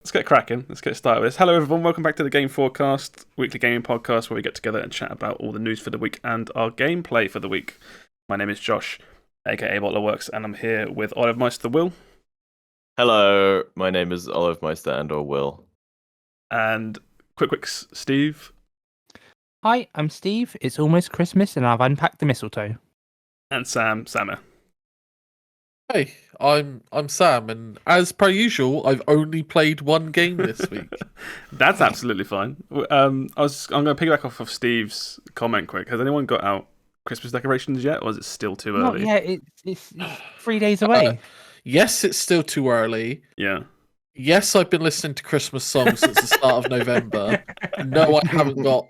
Let's get cracking. Let's get started with this. Hello, everyone. Welcome back to the Game FourCast, weekly gaming podcast where we get together and chat about all the news for the week and our gameplay for the week. My name is Josh, aka BottlerWorks, and I'm here with Olive Meister Will. Hello, my name is Olive Meister and/or Will. And Quikwix Steve. Hi, I'm Steve. It's almost Christmas and I've unpacked the mistletoe. And Sammeh. Hey, I'm Sam, and as per usual, I've only played one game this week. That's absolutely fine. I'm going to piggyback off of Steve's comment quick. Has anyone got out Christmas decorations yet, or is it still too early? Yeah, it's 3 days away. Yes, it's still too early. Yeah. Yes, I've been listening to Christmas songs since the start of November. No, I haven't got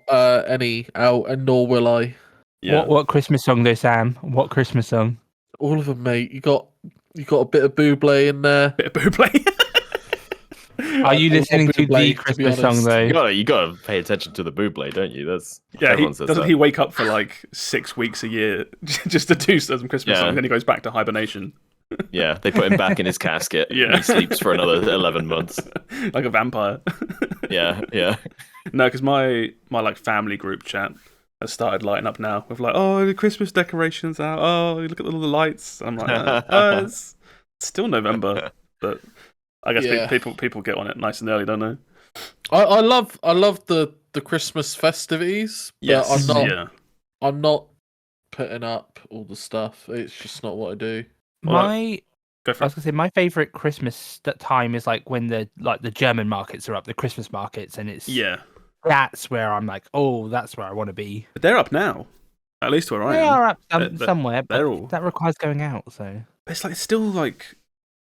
any out, and nor will I. Yeah. What Christmas song though, Sam? What Christmas song? All of them, mate. You got a bit of Bublé in there. Bit of Bublé. Are you listening to Bublé, the to Christmas be song honest. though? You gotta pay attention to the Bublé, don't you? That's Yeah, everyone says doesn't that. he wake up for like 6 weeks a year just to do some Christmas Yeah. songs, then he goes back to hibernation. Yeah, they put him back in his casket. Yeah. And he sleeps for another 11 months. Like a vampire. Yeah. No, because my like family group chat has started lighting up now with like, oh, the Christmas decorations out. Oh, look at all the lights. I'm like, it's still November, but I guess Yeah. people get on it nice and early, don't they? I love the Christmas festivities, but Yes. I'm not putting up all the stuff. It's just not what I do. Well, My Go I for was it. gonna say my favourite Christmas time is like when the German markets are up, the Christmas markets, and it's Yeah, that's where I'm like, oh, that's where I want to be. but they're up now. At least where I They am. are up They're- somewhere, but they're all- that requires going out. So It's still like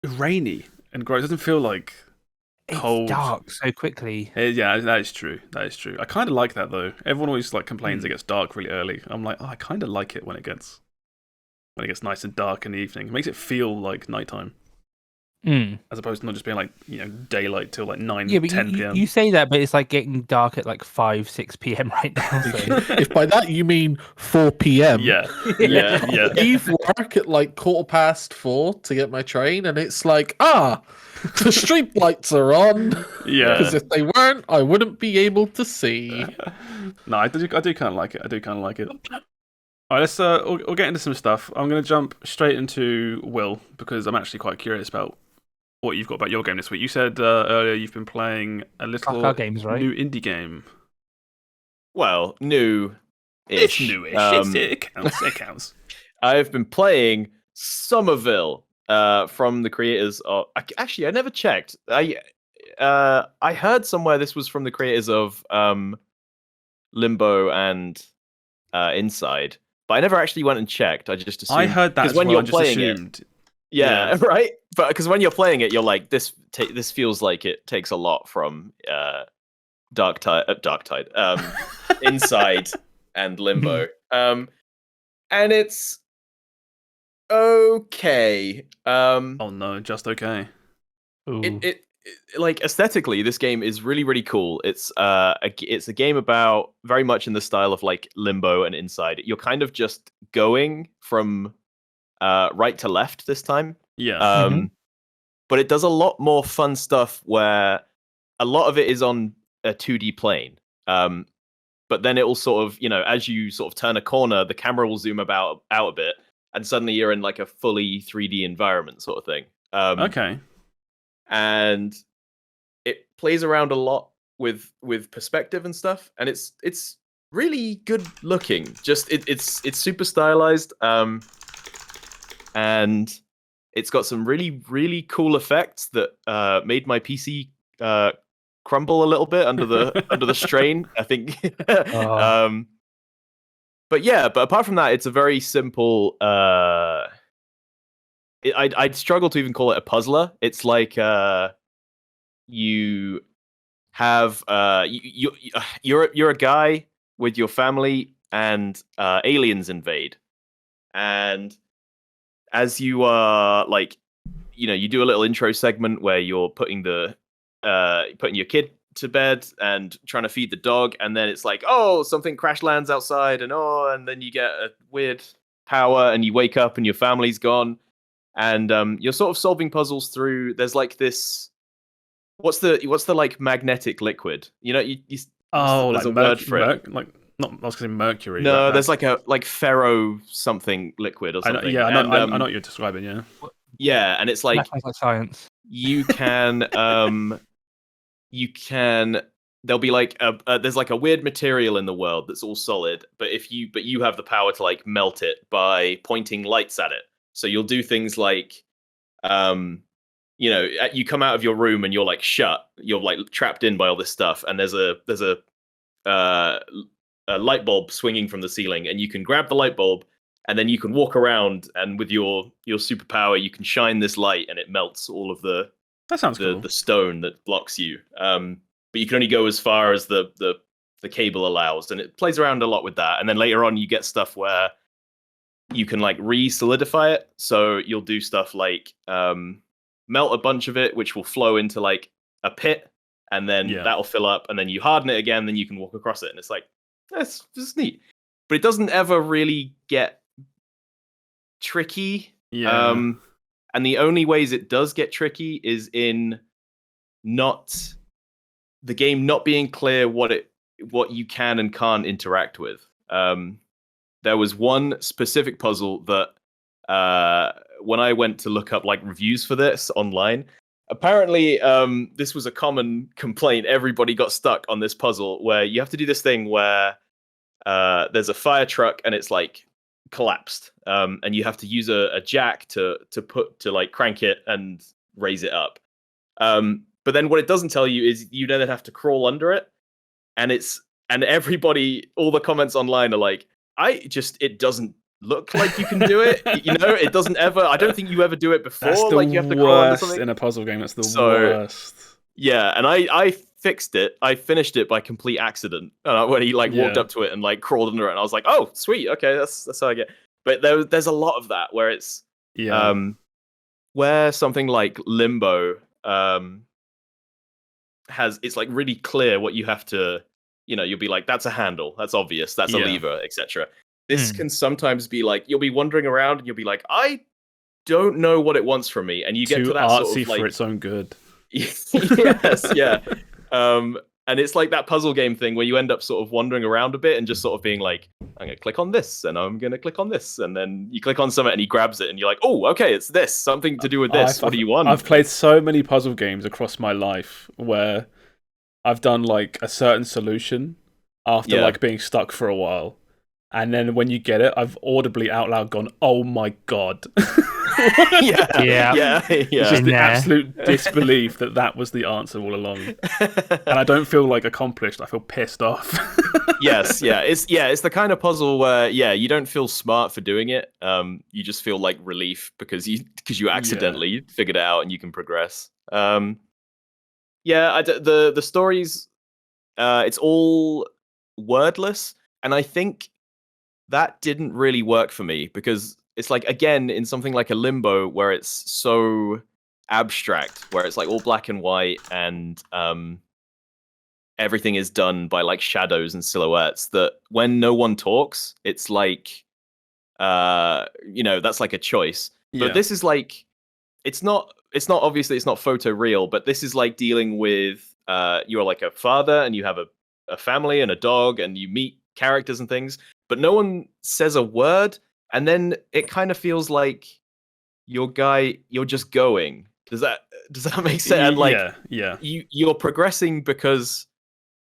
rainy and gross. It doesn't feel like it's cold. dark so quickly. Yeah, that is true. That is true. I kind of like that though. Everyone always like complains it gets dark really early. I'm like, oh, I kind of like it when it gets nice and dark in the evening. It makes it feel like nighttime as opposed to not just being like daylight till like 9, Yeah, but 10 p.m. you say that, but it's like getting dark at like 5, 6 p.m. right now. So. If by that you mean 4 p.m. Yeah. I leave work at like 4:15 to get my train, and it's like, the street lights are on. Yeah. Because if they weren't, I wouldn't be able to see. No, I do kind of like it. All right, let's we'll get into some stuff. I'm going to jump straight into Will because I'm actually quite curious about what you've got about your game this week. You said earlier you've been playing a little our games, right? new indie game. Well, new-ish. It's newish. It counts. It counts. I've been playing Somerville from the creators of... Actually, I never checked. I heard somewhere this was from the creators of Limbo and Inside. But I never actually went and checked. I just assumed. I heard that as when well. you're I just playing assumed. it, yeah, right. But because when you're playing it, you're like, this feels like it takes a lot from Dark Tide, Inside and Limbo, and it's okay. Oh no, just okay. Ooh. It like aesthetically, this game is really really cool. It's a game about very much in the style of like Limbo and Inside. You're kind of just going from right to left this time. Yeah. But it does a lot more fun stuff where a lot of it is on a 2D plane. But then it will sort of, as you sort of turn a corner, the camera will zoom out a bit, and suddenly you're in like a fully 3D environment sort of thing. Okay. And it plays around a lot with perspective and stuff, and it's really good looking. Just it's super stylized, and it's got some really really cool effects that made my PC crumble a little bit under the strain, I think. Oh. But apart from that, it's a very simple. I'd struggle to even call it a puzzler. It's like you have you're a guy with your family, and aliens invade, and as you are you do a little intro segment where you're putting your kid to bed and trying to feed the dog, and then it's like, oh, something crash lands outside, and then you get a weird power, and you wake up and your family's gone, and you're sort of solving puzzles through. There's like this what's the like magnetic liquid? You know, Oh, there's like a word for it. like not. I was going to say mercury. No, there's like a ferro something liquid or I know, something. yeah, I know. And, I know what you're describing. Yeah. yeah, and it's like That sounds like science. you can there'll be like there's like a weird material in the world that's all solid, but you have the power to like melt it by pointing lights at it. So you'll do things like you come out of your room and you're like shut, you're like trapped in by all this stuff, and there's uh, a light bulb swinging from the ceiling, and you can grab the light bulb, and then you can walk around, and with your superpower, you can shine this light, and it melts all of That sounds cool. the stone that blocks you. But you can only go as far as the cable allows, and it plays around a lot with that. And then later on, you get stuff where you can like re-solidify it. So you'll do stuff like melt a bunch of it, which will flow into like a pit, and then that'll fill up, and then you harden it again, then you can walk across it, and it's like that's just neat. But it doesn't ever really get tricky. Yeah. And the only ways it does get tricky is in the game not being clear what you can and can't interact with. There was one specific puzzle that when I went to look up like reviews for this online, apparently this was a common complaint. Everybody got stuck on this puzzle where you have to do this thing where there's a fire truck and it's like collapsed, and you have to use a jack to like crank it and raise it up. But then what it doesn't tell you is you then have to crawl under it, and everybody, all the comments online are like, it doesn't look like you can do it. It doesn't ever. I don't think you ever do it before. That's the like you have to crawl under something in a puzzle game. That's the worst. Yeah, and I fixed it. I finished it by complete accident when he like walked up to it and like crawled under it, and I was like, oh, sweet, okay, that's how I get. But there's a lot of that where it's where something like Limbo it's like really clear what you have to, you'll be like, that's a handle, that's obvious, that's a lever, etc. This can sometimes be like, you'll be wandering around and you'll be like, I don't know what it wants from me, and you get to that artsy sort of like for its own good. Yes, yeah. And it's like that puzzle game thing where you end up sort of wandering around a bit and just sort of being like, I'm gonna click on this and I'm gonna click on this, and then you click on something and he grabs it and you're like, oh, okay, it's this, something to do with this. What do you want? I've played so many puzzle games across my life where I've done like a certain solution after like being stuck for a while, and then when you get it, I've audibly out loud gone, oh my god. Yeah. Just the absolute disbelief that was the answer all along, and I don't feel like accomplished. I feel pissed off. It's the kind of puzzle where you don't feel smart for doing it. You just feel like relief because you accidentally figured it out and you can progress. The stories, it's all wordless, and I think that didn't really work for me because it's like, again, in something like a Limbo where it's so abstract, where it's like all black and white and everything is done by like shadows and silhouettes, that when no one talks, it's like, that's like a choice. But this is like, it's not obviously it's not photoreal, but this is like dealing with, you're like a father and you have a family and a dog and you meet characters and things, but no one says a word. And then it kind of feels like you're just going. Does that make sense? And like, you're progressing because,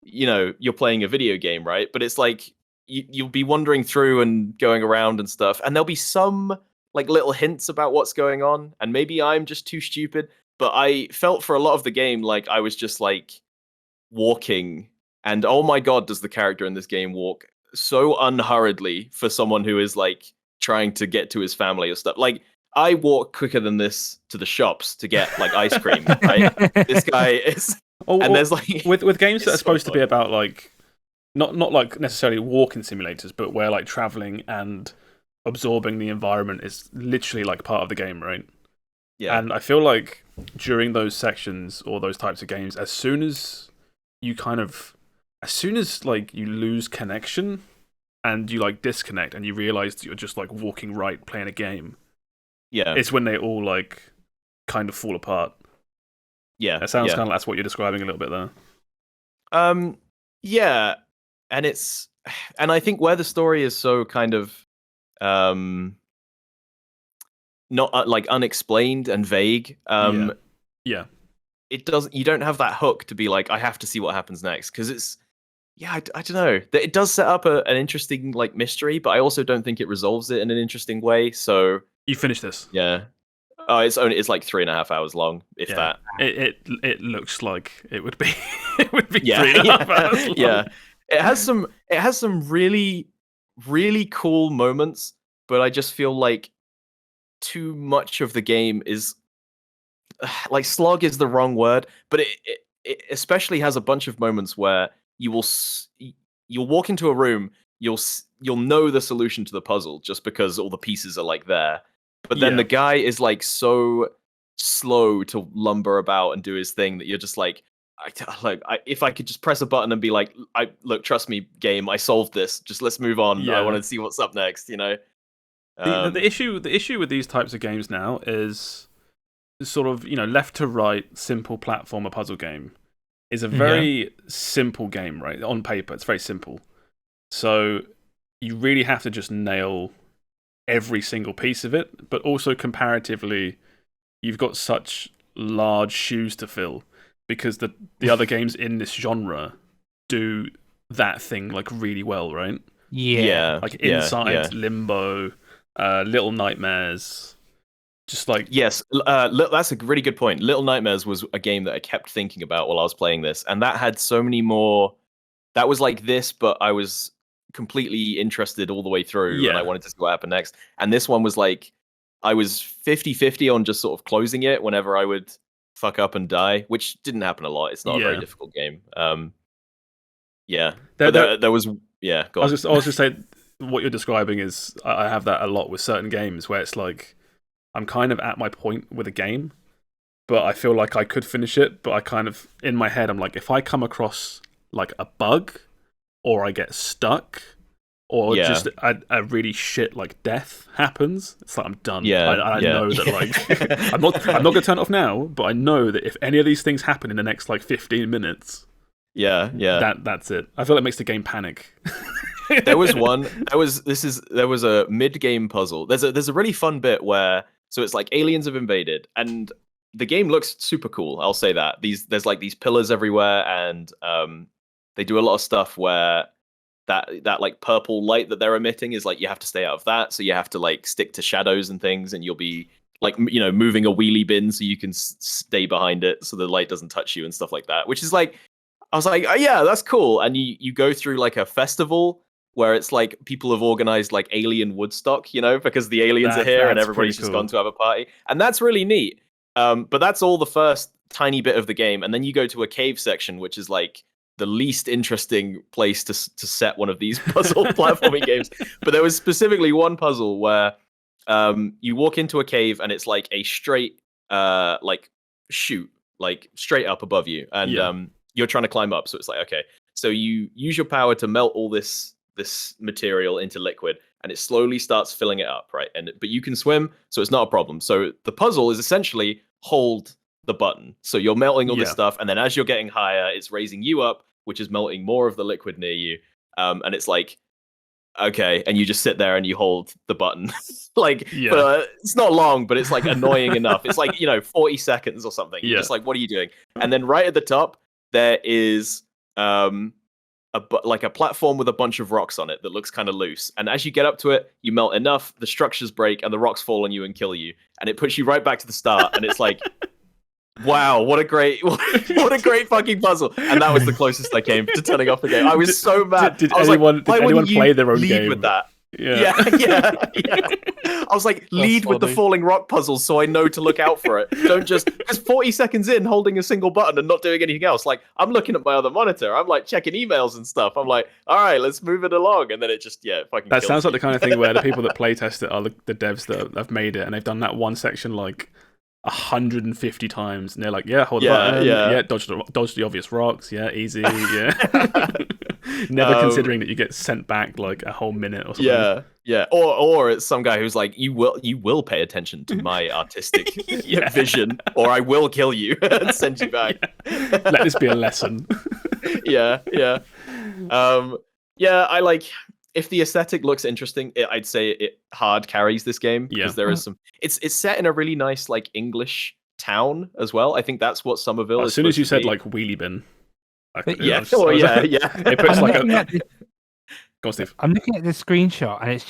you're playing a video game, right? But it's like, you'll be wandering through and going around and stuff. And there'll be some like little hints about what's going on. And maybe I'm just too stupid, but I felt for a lot of the game, like I was just like walking, and oh my God, does the character in this game walk so unhurriedly for someone who is like trying to get to his family or stuff. Like, I walk quicker than this to the shops to get like ice cream, right? This guy is, and there's like with games that are supposed to be about like not like necessarily walking simulators, but where like traveling and absorbing the environment is literally like part of the game, right? Yeah. And I feel like during those sections or those types of games, as soon as like you lose connection and you like disconnect and you realize that you're just like walking right playing a game, it's when they all like kind of fall apart. Yeah, That sounds yeah. kind of that's what you're describing a little bit there. Yeah, and I think where the story is so kind of not like unexplained and vague. Yeah. It doesn't. You don't have that hook to be like, I have to see what happens next, because it's. Yeah, I don't know. It does set up an interesting like mystery, but I also don't think it resolves it in an interesting way. So You finished this. yeah. Oh, it's like 3.5 hours long, if that. It looks like it would be it would be Yeah, 3.5 hours long. yeah. It has some really, really cool moments, but I just feel like too much of the game is like slog is the wrong word, but it especially has a bunch of moments where you'll walk into a room, you'll know the solution to the puzzle just because all the pieces are like there, but then the guy is like so slow to lumber about and do his thing that you're just like, if I could just press a button and be like, look, trust me, game, I solved this. Just let's move on. I want to see what's up next. You know. The issue with these types of games now is sort of left to right simple platformer puzzle game is a very simple game, right? On paper, it's very simple. So you really have to just nail every single piece of it, but also comparatively, you've got such large shoes to fill because the other games in this genre do that thing like really well, right? Yeah. Like Inside, Limbo, Little Nightmares. Just like yes, that's a really good point. Little Nightmares was a game that I kept thinking about while I was playing this, and that had so many more. That was like this, but I was completely interested all the way through, and I wanted to see what happened next. And this one was like, I was 50-50 on just sort of closing it whenever I would fuck up and die, which didn't happen a lot. It's not a very difficult game. There was Go on. I was just saying, what you're describing is I have that a lot with certain games where it's like, I'm kind of at my point with a game, but I feel like I could finish it, but I kind of, in my head, I'm like, if I come across like a bug, or I get stuck, or just a really shit like death happens, it's like I'm done. I know that like I'm not gonna turn it off now, but I know that if any of these things happen in the next like 15 minutes, that's it. I feel it makes the game panic. There was a mid-game puzzle. There's a really fun bit where, so it's like aliens have invaded, and the game looks super cool. I'll say that. There's like these pillars everywhere, and they do a lot of stuff where that like purple light that they're emitting is like, you have to stay out of that, so you have to like stick to shadows and things, and you'll be like moving a wheelie bin so you can stay behind it so the light doesn't touch you and stuff like that. Which is like, I was like, oh, yeah, that's cool. And you go through like a festival where it's like people have organized like alien Woodstock, because the aliens are here and everybody's just gone to have a party. And that's really neat. But that's all the first tiny bit of the game. And then you go to a cave section, which is like the least interesting place to set one of these puzzle platforming games. But there was specifically one puzzle where you walk into a cave and it's like a straight like chute, like straight up above you. And you're trying to climb up. So it's like, okay. So you use your power to melt all this material into liquid, and it slowly starts filling it up, right? But you can swim, so it's not a problem. So the puzzle is essentially hold the button. So you're melting all this stuff, and then as you're getting higher, it's raising you up, which is melting more of the liquid near you. And it's like, okay, and you just sit there and you hold the button. But, it's not long, but it's like annoying enough. It's like 40 seconds or something. You're just like, what are you doing? And then right at the top, there is like a platform with a bunch of rocks on it that looks kind of loose. And as you get up to it, you melt enough, the structures break, and the rocks fall on you and kill you. And it puts you right back to the start. And it's like, wow, what a great fucking puzzle. And that was the closest I came to turning off the game. I was so mad. Did anyone play their own game with that? Yeah. I was like, lead with the falling rock puzzles so I know to look out for it. Don't just, because 40 seconds in holding a single button and not doing anything else. Like, I'm looking at my other monitor. I'm like checking emails and stuff. I'm like, all right, let's move it along. And then it just, fucking That sounds like the kind of thing where the people that playtest it are the devs that have made it, and they've done that one section like 150 times, and they're like, hold the button, dodge the obvious rocks, easy, Never considering that you get sent back like a whole minute or something. Yeah. Or it's some guy who's like, you will pay attention to my artistic vision, or I will kill you and send you back. Let this be a lesson. Yeah. I like, if the aesthetic looks interesting, I'd say it hard carries this game, because there is some. It's set in a really nice like English town as well. I think that's what Somerville is. As soon as you said be. like wheelie bin, Yeah. It puts like a. Go on, Steve. I'm looking at the screenshot, and it's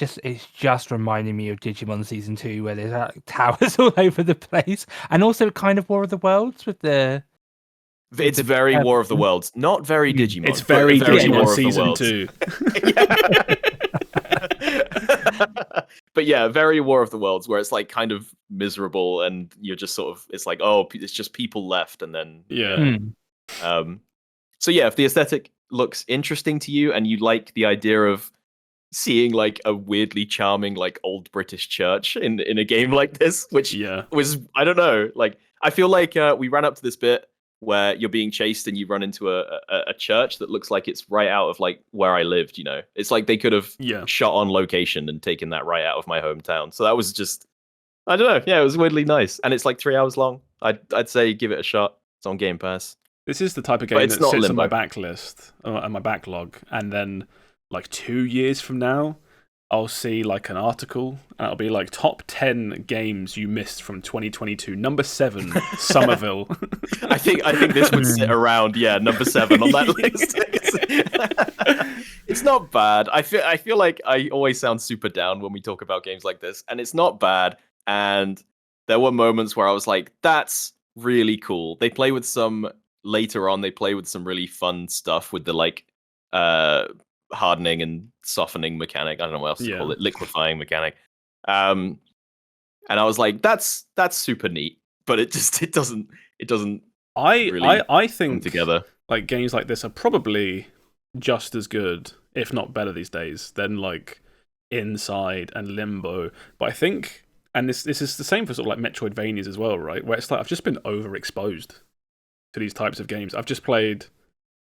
just reminding me of Digimon Season 2, where there's like, towers all over the place, and also kind of War of the Worlds with the. It's very War of the Worlds, not very Digimon. It's very Digimon War Season 2. But yeah, very War of the Worlds, where it's like kind of miserable, and you're just sort of, it's like, oh, it's just people left, and then So yeah, if the aesthetic looks interesting to you, and you like the idea of seeing like a weirdly charming like old British church in a game like this, which was, I don't know, like I feel like we ran up to this bit where you're being chased and you run into a church that looks like it's right out of like where I lived, you know. It's like they could have shot on location and taken that right out of my hometown. So that was just, I don't know, yeah, it was weirdly nice. And it's like 3 hours long. I'd say give it a shot. It's on Game Pass. This is the type of game that sits on my backlist, and my backlog, and then like 2 years from now, I'll see like an article, and it'll be like top 10 games you missed from 2022. Number 7, Somerville. I think this would sit around, number 7 on that list. It's not bad. I feel like I always sound super down when we talk about games like this, and it's not bad. And there were moments where I was like, that's really cool. They play with some really fun stuff with the like hardening and softening mechanic. I don't know what else to call it, liquefying mechanic. And I was like, that's super neat, but it doesn't really I think come together. Like games like this are probably just as good, if not better these days, than like Inside and Limbo. But I think, and this is the same for sort of like Metroidvanias as well, right? Where it's like I've just been overexposed to these types of games. I've just played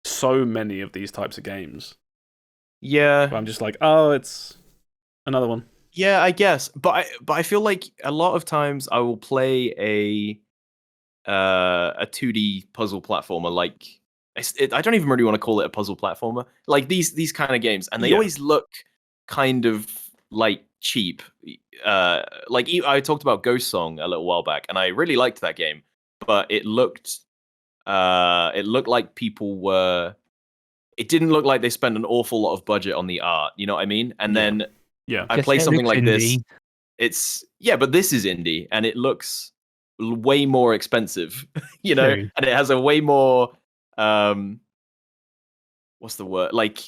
so many of these types of games. Yeah. But I'm just like, oh, it's another one. Yeah, I guess. But I feel like a lot of times I will play a 2D puzzle platformer, like I don't even really want to call it a puzzle platformer. Like these kind of games, and they always look kind of like cheap. Like I talked about Ghost Song a little while back, and I really liked that game, but it looked like people were. It didn't look like they spent an awful lot of budget on the art. You know what I mean? And then I play something like this. It's but this is indie, and it looks way more expensive. You know, and it has a way more what's the word? Like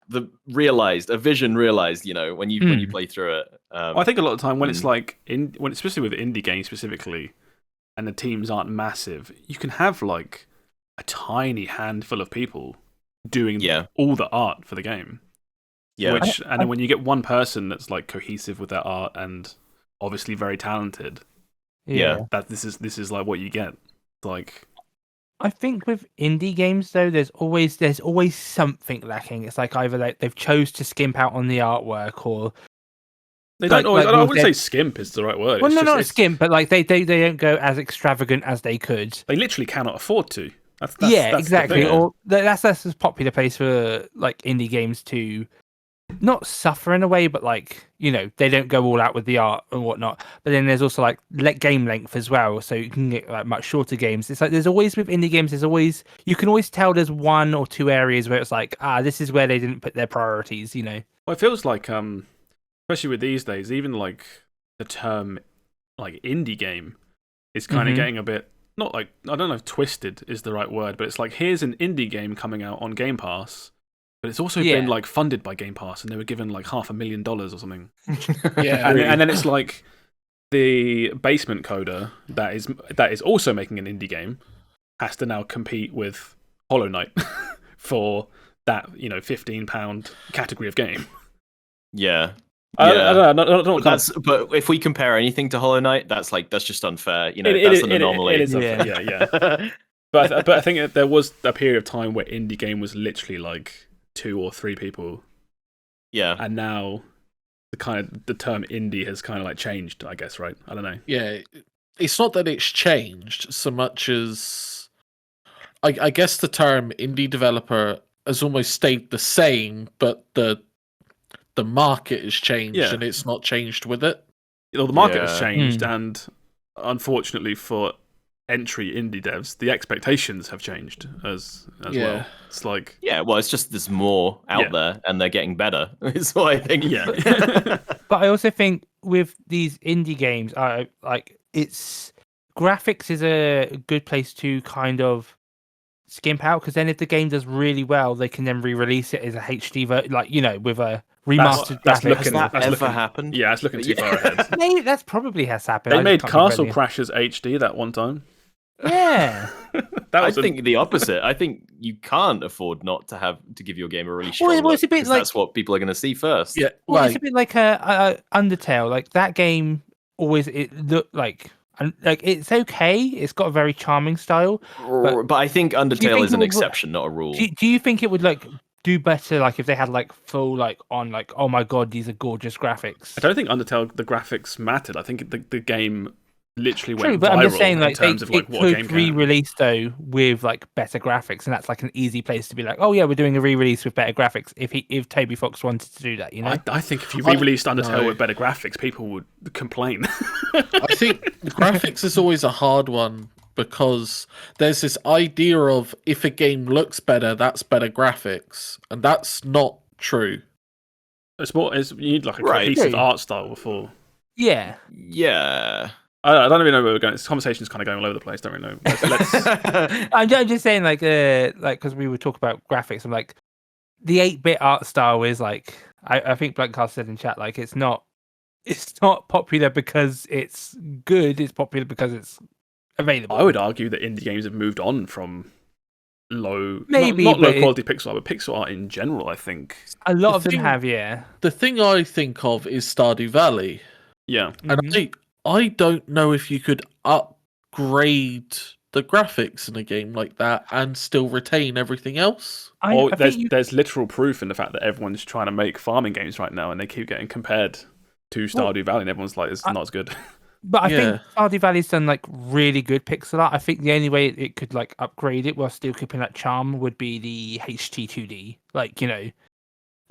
the vision realized. You know, when you play through it. I think a lot of the time when it's like especially with indie games specifically, and the teams aren't massive, you can have like a tiny handful of people doing all the art for the game. Yeah. And then when you get one person that's like cohesive with their art and obviously very talented, that this is like what you get. Like, I think with indie games though, there's always something lacking. It's like either like they've chose to skimp out on the artwork, or they don't always. I wouldn't say skimp is the right word. Well, not skimp, but like they don't go as extravagant as they could. They literally cannot afford to. That's exactly. Or that's a popular place for like indie games to not suffer in a way, but like, you know, they don't go all out with the art and whatnot. But then there's also like game length as well, so you can get like much shorter games. It's like there's always with indie games, you can always tell there's 1 or 2 areas where it's like, this is where they didn't put their priorities, you know. Well, it feels like especially with these days, even like the term like indie game is kind of getting a bit. Not like, I don't know if twisted is the right word, but it's like, here's an indie game coming out on Game Pass, but it's also been like funded by Game Pass, and they were given like $500,000 or something. And then it's like the basement coder that is also making an indie game has to now compete with Hollow Knight for that, you know, £15 category of game. Yeah. I don't know. But if we compare anything to Hollow Knight, that's just unfair. You know, that's an anomaly. It is unfair. Yeah. But I think there was a period of time where indie game was literally like 2 or 3 people, Yeah. and now the term indie has kind of like changed, I guess, right? I don't know. Yeah, it's not that it's changed so much as I guess the term indie developer has almost stayed the same, but the market has changed and it's not changed with it. The market has Yeah. changed, and unfortunately for entry indie devs, the expectations have changed as well. It's like well, it's just there's more out there, and they're getting better. Is what I think. But I also think with these indie games, it's graphics is a good place to kind of skimp out, because then if the game does really well, they can then re-release it as a HD with a remastered graphics. Has that ever happened? Yeah, it's looking too far ahead. Maybe that's probably has happened. They made Castle Crashers HD that one time. Yeah. I think the opposite. I think you can't afford not to have to give your game a really strong Well, it's a look, bit because like that's what people are going to see first. Yeah, well, it's a bit like a Undertale. Like that game, it looked like it's okay. It's got a very charming style. But I think Undertale is an exception, not a rule. Do you think it would do better if they had full on oh my god, these are gorgeous graphics? I don't think Undertale the graphics mattered. I think the game literally True, went but viral I'm just saying in terms of what a game could can. re-release though with better graphics, and that's an easy place to be oh yeah, we're doing a re-release with better graphics. If Toby Fox wanted to do that, I think if you re-released Undertale with better graphics, people would complain. I think graphics is always a hard one, because there's this idea of if a game looks better, that's better graphics, and that's not true. It's more. You need a cohesive art style before. Yeah. Yeah. I don't even know where we're going. This conversation's kind of going all over the place. Don't really know. Let's... I'm just saying, because we would talk about graphics. I'm the 8-bit art style is I think Blankcast said in chat, it's not popular because it's good. It's popular because it's available. I would argue that indie games have moved on from low, maybe not low quality pixel art, but pixel art in general. I think a lot of them have. Yeah. The thing I think of is Stardew Valley. Yeah, and I don't know if you could upgrade the graphics in a game like that and still retain everything else. There's literal proof in the fact that everyone's trying to make farming games right now, and they keep getting compared to Stardew Valley, and everyone's it's not as good. But I think Stardew Valley's done really good pixel art. I think the only way it could upgrade it while still keeping that charm would be the HT 2D.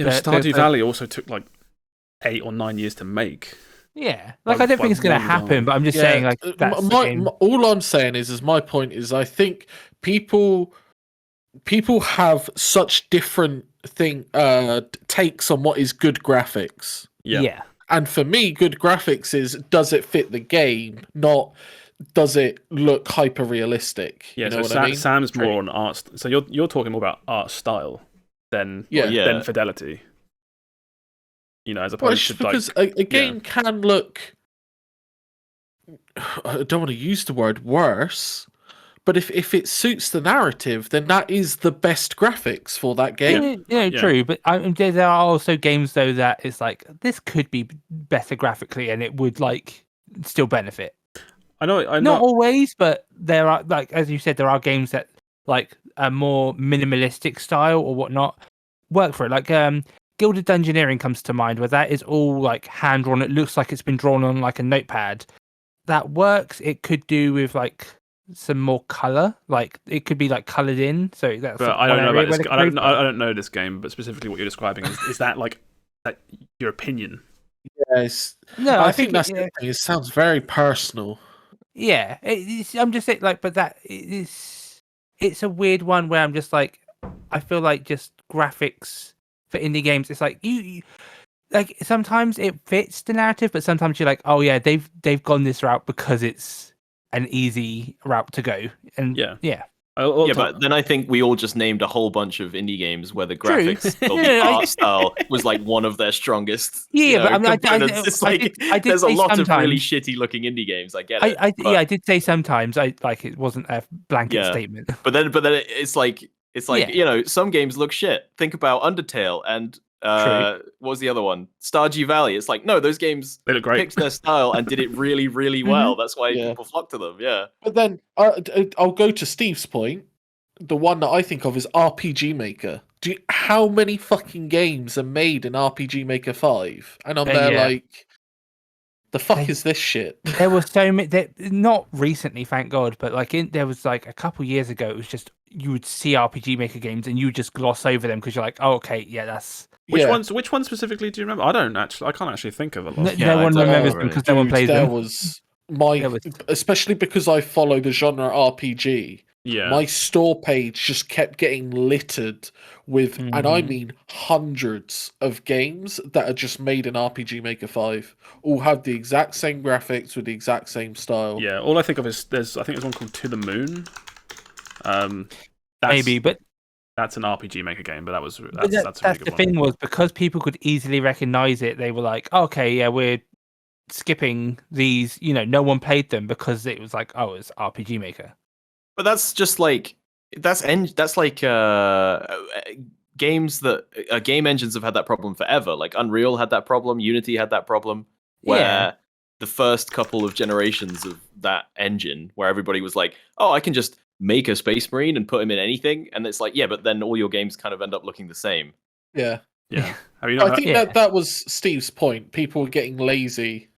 Stardew Valley also took 8 or 9 years to make. Yeah, I don't think it's going to happen, but I'm just saying that's all I'm saying is my point is I think people have such different takes on what is good graphics. Yeah. And for me, good graphics is, does it fit the game, not does it look hyper realistic? Yeah, you know so what I mean? Sam's more on art. So you're talking more about art style than fidelity. As opposed to because a game can look. I don't want to use the word worse, but if it suits the narrative, then that is the best graphics for that game. True. But there are also games though that it's this could be better graphically, and it would still benefit. I know. Not always, but there are as you said, there are games that a more minimalistic style or whatnot work for it. Gilded Dungeoneering comes to mind, where that is all hand drawn. It looks like it's been drawn on a notepad. That works. It could do with some more color. It could be colored in. So that's. But I don't know about this. I don't know this game, but specifically what you're describing is that that your opinion? Yes. No, I think that's the thing. It sounds very personal. Yeah, I'm just saying. But that it's a weird one where I'm just I feel just graphics for indie games, it's you sometimes it fits the narrative, but sometimes you're oh yeah, they've gone this route because it's an easy route to go. And but then I think we all just named a whole bunch of indie games where the graphics or the art style was one of their strongest. But components. There's a lot of really shitty looking indie games. I get it. I did say sometimes. It wasn't a blanket statement. But then it's some games look shit. Think about Undertale and what was the other one? Stardew Valley. It's no, those games they look great. Picked their style and did it really, really well. That's why people flock to them. Yeah. But then I'll go to Steve's point. The one that I think of is RPG Maker. how many fucking games are made in RPG Maker 5? And I'm there Yeah. like, the fuck is this shit? There were so many. Not recently, thank God, but like there was like a couple years ago. It was just you would see RPG Maker games and you would just gloss over them because you're like, oh, okay, yeah, that's. Which ones specifically do you remember? I can't actually think of a lot. No one remembers them because no one plays them. Was especially because I follow the genre RPG. Yeah. My store page just kept getting littered with, and I mean hundreds of games that are just made in RPG Maker 5. All have the exact same graphics with the exact same style. Yeah, all I think of is there's one called To the Moon. Maybe, but that's an RPG Maker game, but that's a really that's good the one. thing was because people could easily recognize it. They were like, okay, yeah, we're skipping these. No one played them because it was like, oh, it's RPG Maker. But that's just like that's like games that game engines have had that problem forever. Like Unreal had that problem, Unity had that problem, where the first couple of generations of that engine, where everybody was like, "Oh, I can just make a Space Marine and put him in anything," and it's like, yeah, but then all your games kind of end up looking the same. Yeah. I think that was Steve's point. People were getting lazy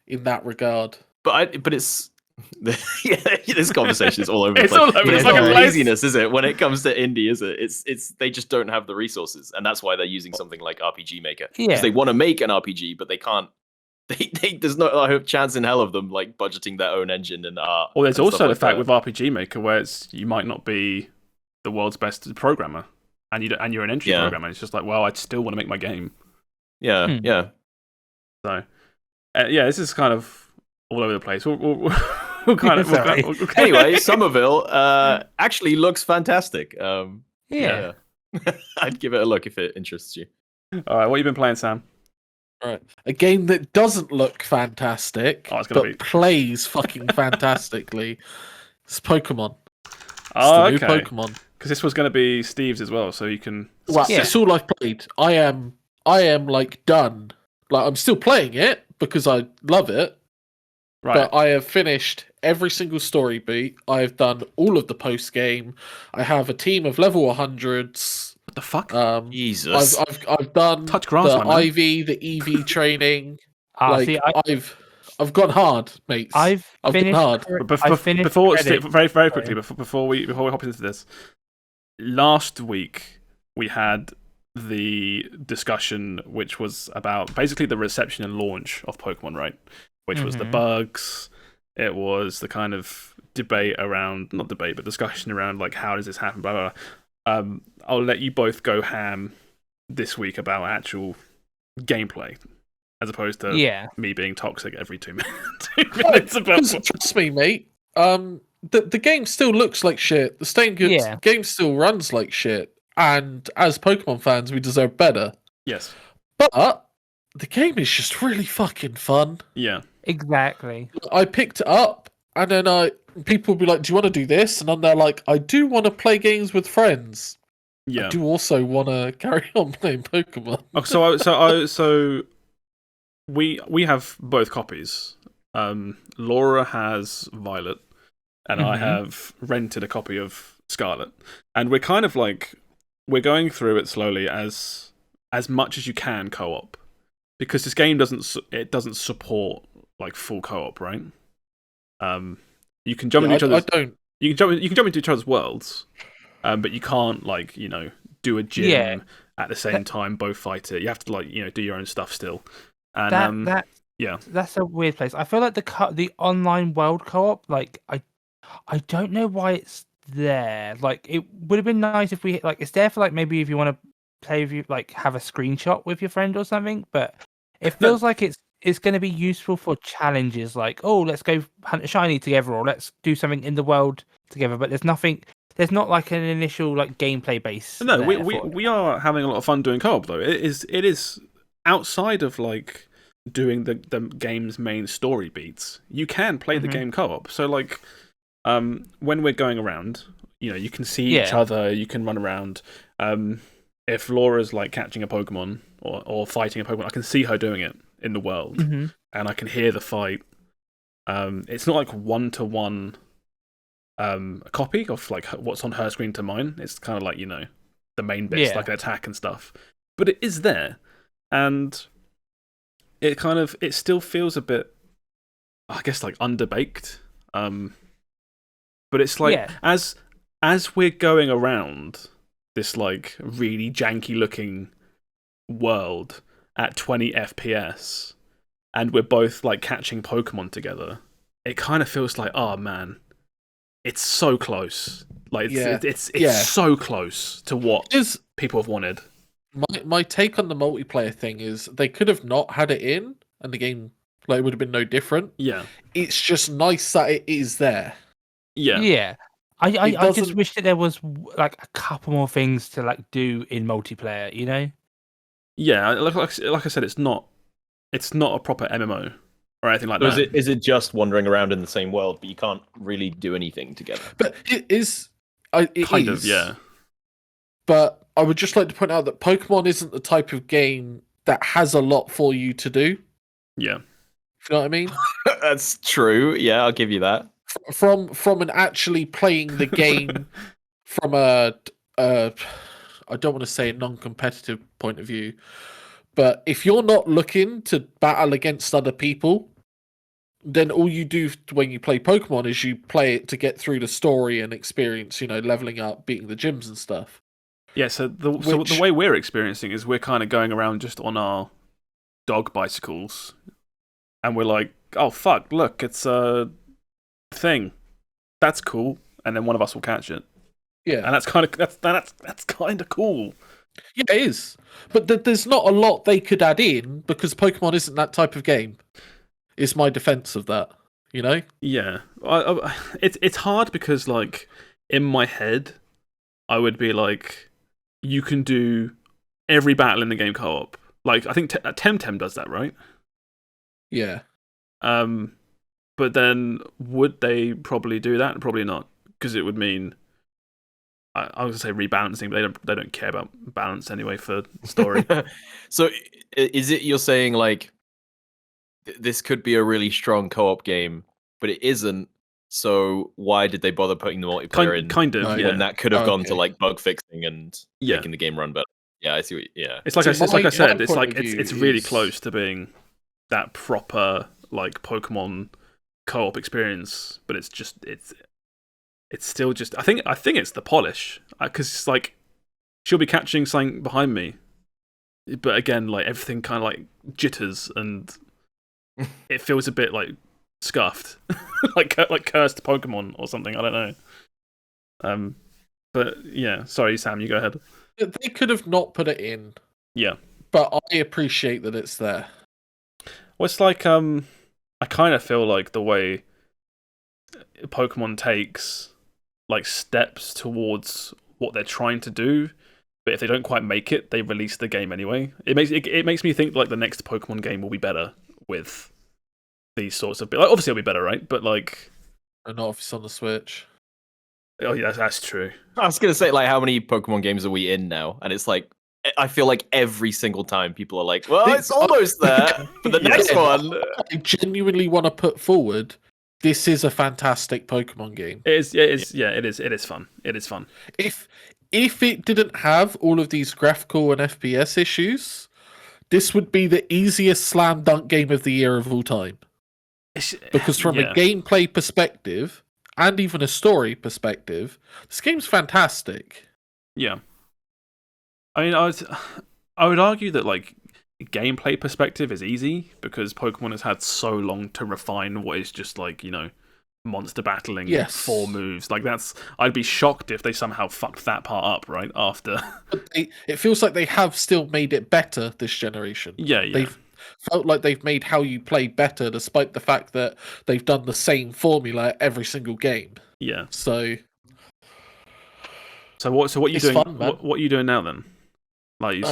in that regard. But it's. This conversation is all over the It's place. all over. But It's it's like not a laziness, is it? When it comes to indie, is it? It's they just don't have the resources, and that's why they're using something like RPG Maker because they want to make an RPG, but they can't. There's no chance in hell of them like budgeting their own engine and art. Well, there's and also stuff the like fact that. with RPG Maker where you might not be the world's best programmer, and you're an entry programmer. It's just like, well, I still want to make my game. Yeah. So, this is kind of all over the place. We'll Anyway, Somerville actually looks fantastic. Yeah. I'd give it a look if it interests you. All right, what have you been playing, Sam? All right, a game that doesn't look fantastic, but plays fucking fantastically. It's Pokemon. Oh, it's the okay. New Pokemon. Because this was going to be Steve's as well, so you can. Well, it's all I've played. I am like done. Like I'm still playing it because I love it. Right. But I have finished every single story beat. I have done all of the post game. I have a team of level 100s. What the fuck? Jesus. I've done Touch grass, the IV, the EV training. I've gone hard, mates. I've finished hard. Very quickly before we hop into this. Last week we had the discussion which was about basically the reception and launch of Pokemon, right? Which was the bugs. It was the kind of discussion around like how does this happen, blah, blah, blah. I'll let you both go ham this week about actual gameplay, as opposed to me being toxic every 2 minutes. Trust me, mate. The game still looks like shit. The game still runs like shit. And as Pokemon fans, we deserve better. Yes. But the game is just really fucking fun. Yeah. Exactly. I picked it up, and then people will be like, "Do you want to do this?" And I'm there like, "I do want to play games with friends. Yeah. I do also want to carry on playing Pokemon." So we have both copies. Laura has Violet, and I have rented a copy of Scarlet, and we're kind of like we're going through it slowly as much as you can co-op, because this game doesn't support like full co-op, right? You can jump into each other's. You can jump into each other's worlds, but you can't like do a gym at the same time. Both fight it. You have to like do your own stuff still. And that's a weird place. I feel like the online world co-op, like I don't know why it's there. Like it would have been nice if we it's there for like maybe if you want to play with you, like have a screenshot with your friend or something. But it feels like it's going to be useful for challenges like, oh, let's go hunt a shiny together, or let's do something in the world together. But there's not like an initial like gameplay base. No, we are having a lot of fun doing co-op though. It is outside of like doing the game's main story beats. You can play the game co-op. So like when we're going around, you can see each other, you can run around. If Laura's like catching a Pokemon or fighting a Pokemon, I can see her doing it in the world, and I can hear the fight. It's not like 1-to-1 a copy of like what's on her screen to mine. It's kind of like the main bits, like an attack and stuff. But it is there, and it still feels a bit, I guess, like underbaked. But it's like as we're going around this like really janky looking world at 20 FPS, and we're both like catching Pokemon together, it kind of feels like, oh man, it's so close. Like it's so close to what people have wanted. My take on the multiplayer thing is they could have not had it in, and the game like would have been no different. Yeah, it's just nice that it is there. Yeah. I just wish that there was like a couple more things to like do in multiplayer, you know? Yeah, like I said, it's not a proper MMO or anything like that. Is it just wandering around in the same world, but you can't really do anything together? But it is. Kind of, yeah. But I would just like to point out that Pokemon isn't the type of game that has a lot for you to do. Yeah. You know what I mean? That's true. Yeah, I'll give you that. From an actually playing the game from a I don't want to say a non-competitive point of view, but if you're not looking to battle against other people, then all you do when you play Pokemon is you play it to get through the story and experience, leveling up, beating the gyms and stuff. Yeah, so the way we're experiencing is we're kind of going around just on our dog bicycles, and we're like, oh fuck, look, it's a thing. That's cool. And then one of us will catch it. Yeah. And that's kind of cool. Yeah, it is. But there's not a lot they could add in because Pokemon isn't that type of game. Is my defense of that, you know? Yeah. It's hard because, like, in my head, I would be like, you can do every battle in the game co-op. Like, I think Temtem does that, right? Yeah. But then, would they probably do that? Probably not, because it would mean, I was gonna say rebalancing, but they don't care about balance anyway for story. So, is it you're saying like this could be a really strong co-op game, but it isn't? So why did they bother putting the multiplayer in? Kind of, when that could have gone to like bug fixing and Yeah. making the game run better. Yeah, I see. It's like I said, it's like point of it's view really is- close to being that proper like Pokemon co-op experience, but it's still just. I think it's the polish, because it's like she'll be catching something behind me, but again, like everything kind of like jitters and it feels a bit like scuffed, like cursed Pokemon or something. I don't know. But yeah, sorry, Sam, you go ahead. They could have not put it in. Yeah, but I appreciate that it's there. Well, it's like I kind of feel like the way Pokemon takes like steps towards what they're trying to do, but if they don't quite make it, they release the game anyway. It makes me think like the next Pokemon game will be better with these sorts of. Like, obviously, it'll be better, right? But like, And not if it's on the Switch. Oh yeah, that's true. I was gonna say, like, how many Pokemon games are we in now? And it's like, I feel like every single time people are like, "Well, it's almost there." For the next one, I genuinely want to put forward. This is a fantastic Pokemon game. It is. It is fun. It is fun. If it didn't have all of these graphical and FPS issues, this would be the easiest slam dunk game of the year of all time. Because from a gameplay perspective, and even a story perspective, this game's fantastic. Yeah. I mean, I would argue that like gameplay perspective is easy because Pokemon has had so long to refine what is just like, monster battling, Yes. 4 moves. Like I'd be shocked if they somehow fucked that part up right after. But it feels like they have still made it better this generation. Yeah. They've felt like they've made how you play better, despite the fact that they've done the same formula every single game. Yeah. So what are you it's doing? fun, man. What are you doing now then? Like you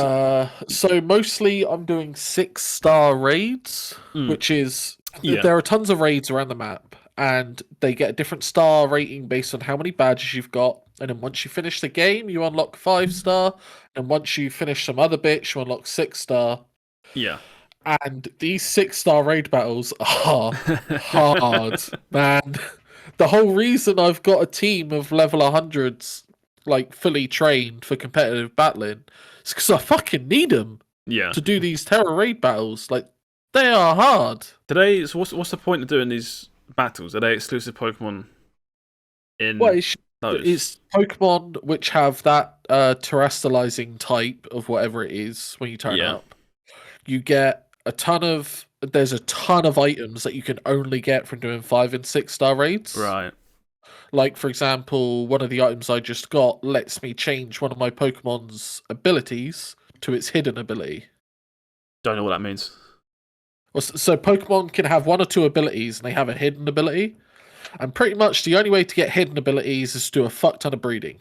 so mostly I'm doing 6-star raids, which is there are tons of raids around the map, and they get a different star rating based on how many badges you've got. And then once you finish the game, you unlock 5-star, and once you finish some other bits, you unlock 6-star. Yeah. And these 6-star raid battles are hard, man. The whole reason I've got a team of level 100s like fully trained for competitive battling, it's because I fucking need them Yeah. to do these terror raid battles. Like, they are hard. Today, so what's the point of doing these battles? Are they exclusive Pokemon in Well, those? it's Pokemon which have that terrestrializing type of whatever it is when you turn up. You get there's a ton of items that you can only get from doing 5 and 6 star raids. Right. Like, for example, one of the items I just got lets me change one of my Pokemon's abilities to its hidden ability. Don't know what that means. So Pokemon can have 1 or 2 abilities and they have a hidden ability. And pretty much the only way to get hidden abilities is to do a fuck ton of breeding.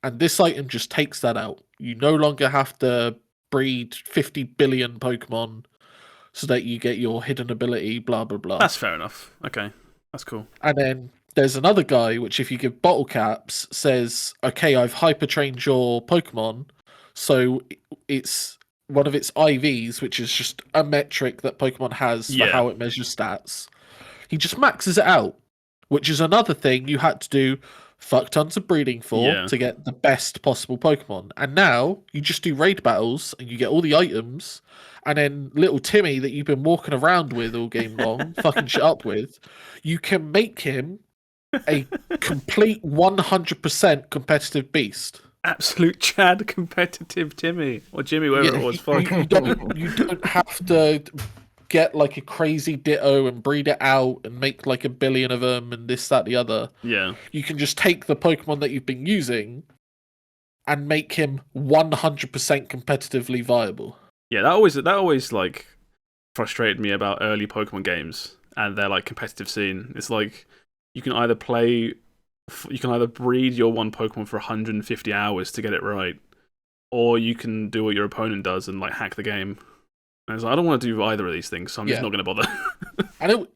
And this item just takes that out. You no longer have to breed 50 billion Pokemon so that you get your hidden ability, blah, blah, blah. That's fair enough. Okay. That's cool. And then there's another guy, which if you give bottle caps, says, okay, I've hyper trained your Pokemon. So it's one of its IVs, which is just a metric that Pokemon has for how it measures stats. He just maxes it out, which is another thing you had to do fuck tons of breeding for to get the best possible Pokemon. And now you just do raid battles and you get all the items. And then little Timmy that you've been walking around with all game long, fucking shit up with, you can make him a complete 100% competitive beast. Absolute Chad competitive Timmy. Or Jimmy, whatever it was. Fuck. You don't have to get like a crazy Ditto and breed it out and make like 1 billion of them and this, that, the other. Yeah. You can just take the Pokemon that you've been using and make him 100% competitively viable. Yeah, that always like frustrated me about early Pokemon games and their like competitive scene. It's like you can either breed your one Pokemon for 150 hours to get it right, or you can do what your opponent does and like hack the game. And it's like, I don't want to do either of these things, so I'm just not going to bother. And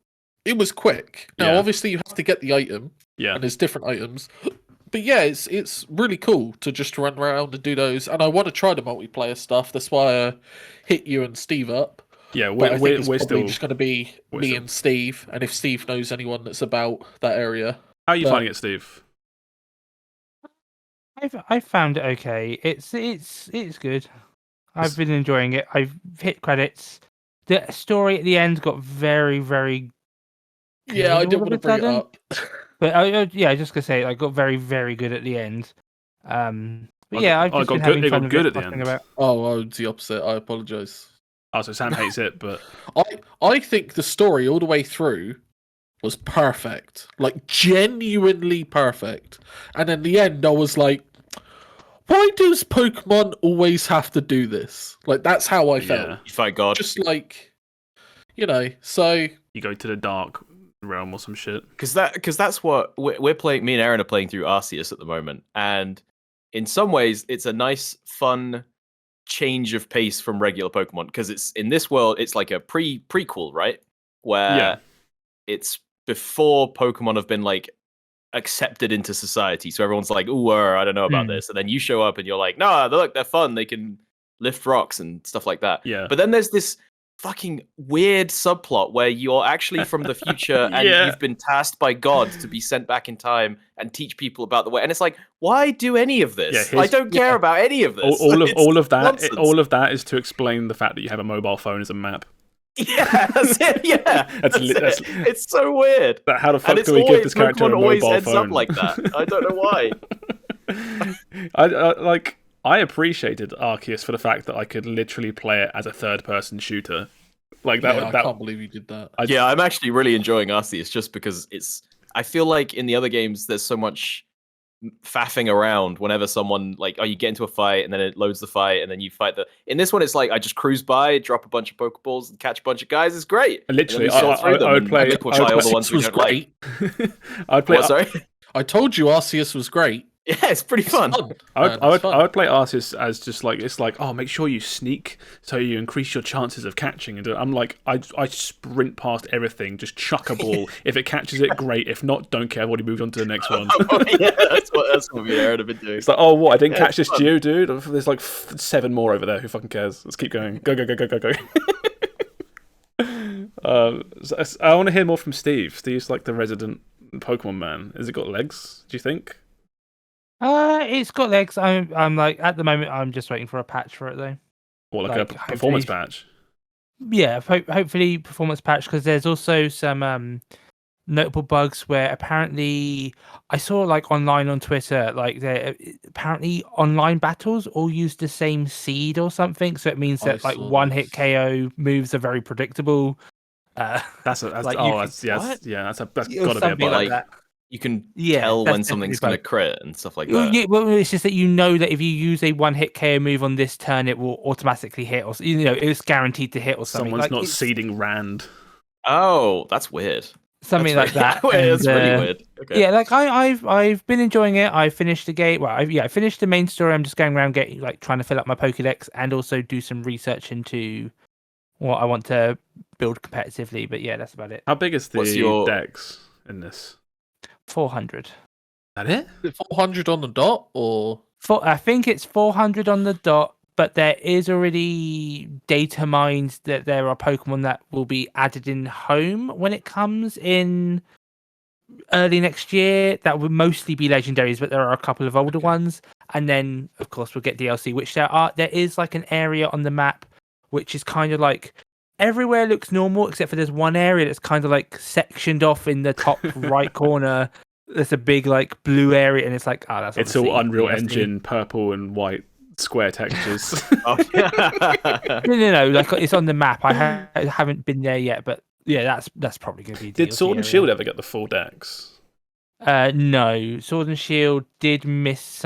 it was quick. Now, obviously, you have to get the item. Yeah. And there's different items. But yeah, it's really cool to just run around and do those. And I want to try the multiplayer stuff. That's why I hit you and Steve up. Yeah, we're we're still still just going to be me and Steve. And if Steve knows anyone that's about that area. How are you finding it, Steve? I found it okay. It's good. I've been enjoying it. I've hit credits. The story at the end got very, very. Yeah, I didn't want to bring it up. But yeah, just gonna say, I got very, very good at the end. But yeah, I've just been having fun with good it, at the end. Oh, it's the opposite. I apologise. Oh, so Sam hates it, but I think the story all the way through was perfect, like genuinely perfect. And in the end, I was like, why does Pokemon always have to do this? Like, that's how I felt. You fight God. Just like, so you go to the dark realm or some shit. Because that's what we're playing. Me and Aaron are playing through Arceus at the moment, and in some ways, it's a nice, fun change of pace from regular Pokemon. Because it's in this world, it's like a prequel, right? Where it's before Pokemon have been like accepted into society. So everyone's like, ooh, I don't know about this. And then you show up and you're like, no, look, they're fun. They can lift rocks and stuff like that. Yeah. But then there's this fucking weird subplot where you're actually from the future and you've been tasked by God to be sent back in time and teach people about the way. And it's like, why do any of this? I don't care about any of this. All of that is to explain the fact that you have a mobile phone as a map. Yeah, that's it. Yeah, that's it. It's so weird. But how the fuck do we give this character a mobile phone? Pokemon always ends up like that. I don't know why. I appreciated Arceus for the fact that I could literally play it as a third-person shooter. Like that. I can't believe you did that. I'm actually really enjoying Arceus just because I feel like in the other games there's so much faffing around whenever someone like, you get into a fight and then it loads the fight and then you fight in this one it's like I just cruise by, drop a bunch of Pokeballs and catch a bunch of guys. It's great. Literally, I would play all the ones we don't like. I'd play. Sorry, I told you Arceus was great. Yeah, it's pretty fun. I would play Arceus as just like, it's like, oh, make sure you sneak so you increase your chances of catching. And I'm like, I sprint past everything, just chuck a ball. If it catches it, great. If not, don't care. I've already moved on to the next one. Yeah, that's what me and Aaron have been doing. It's like, oh, what? I didn't catch this Geodude, dude. There's like 7 more over there. Who fucking cares? Let's keep going. Go. I want to hear more from Steve. Steve's like the resident Pokemon man. Has it got legs? Do you think? It's got legs. I'm like at the moment I'm just waiting for a patch for it though. Or like a Like, performance hopefully- patch. Yeah, hopefully performance patch because there's also some notable bugs where apparently I saw like online on Twitter like they apparently online battles all use the same seed or something, so it means I that like saw one hit this. KO moves are very predictable. That's Like, you could- that's What? that's or gotta be a something bug. like Like, that. you can Yeah, tell that's when something's going to definitely crit and stuff like Well, that. yeah, well, it's just that you know that if you use a one-hit KO move on this turn, it will automatically hit, or it's guaranteed to hit, or something. Someone's Like not it's seeding Rand. Oh, that's weird. something That's like that. It's and, really weird. Okay. Yeah, like I've been enjoying it. I finished the game. Well, I finished the main story. I'm just going around getting like trying to fill up my Pokédex and also do some research into what I want to build competitively. But yeah, that's about it. How big is What's the your- dex in this? 400. That it? Is it 400 on the dot or? I think it's 400 on the dot, but there is already data mined that there are Pokemon that will be added in home when it comes in early next year. That would mostly be legendaries, but there are a couple of older ones. And then, of course, we'll get DLC, which there is like an area on the map which is kind of like everywhere looks normal except for there's one area that's kind of like sectioned off in the top right corner. There's a big like blue area, and it's like, that's It's all obviously Unreal DLC. Engine, purple and white square textures. Oh, yeah. No, like it's on the map. I haven't been there yet, but yeah, that's probably going to be. Did DLC Sword and area. Shield ever get the full dex? No, Sword and Shield did miss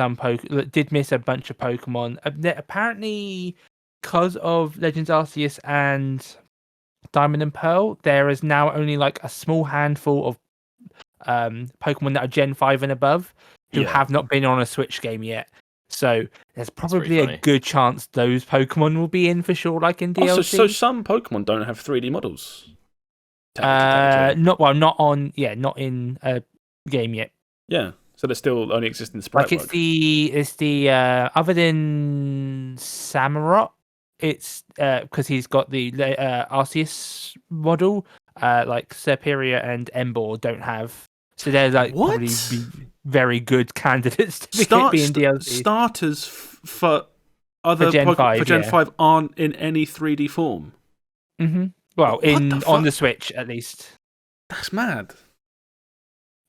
did miss a bunch of Pokemon. Apparently, because of Legends Arceus and Diamond and Pearl, there is now only like a small handful of Pokemon that are Gen 5 and above who Yeah. have not been on a Switch game yet. So there's pretty probably a funny. good chance those Pokemon will be in for sure, like in DLC. So some Pokemon don't have 3D models. Technically. Not in a game yet. Yeah. So they still only exist in sprite Like mode. it's the other than Sammeh, it's because he's got the Arceus model. Like Superior and Embor don't have, so they're like What? probably be very good candidates to be in DLC. Starters for other Gen Pokemon 5, for Gen yeah. 5 aren't in any 3D form. Mm-hmm. Well, What the on fuck? the Switch at least. That's mad.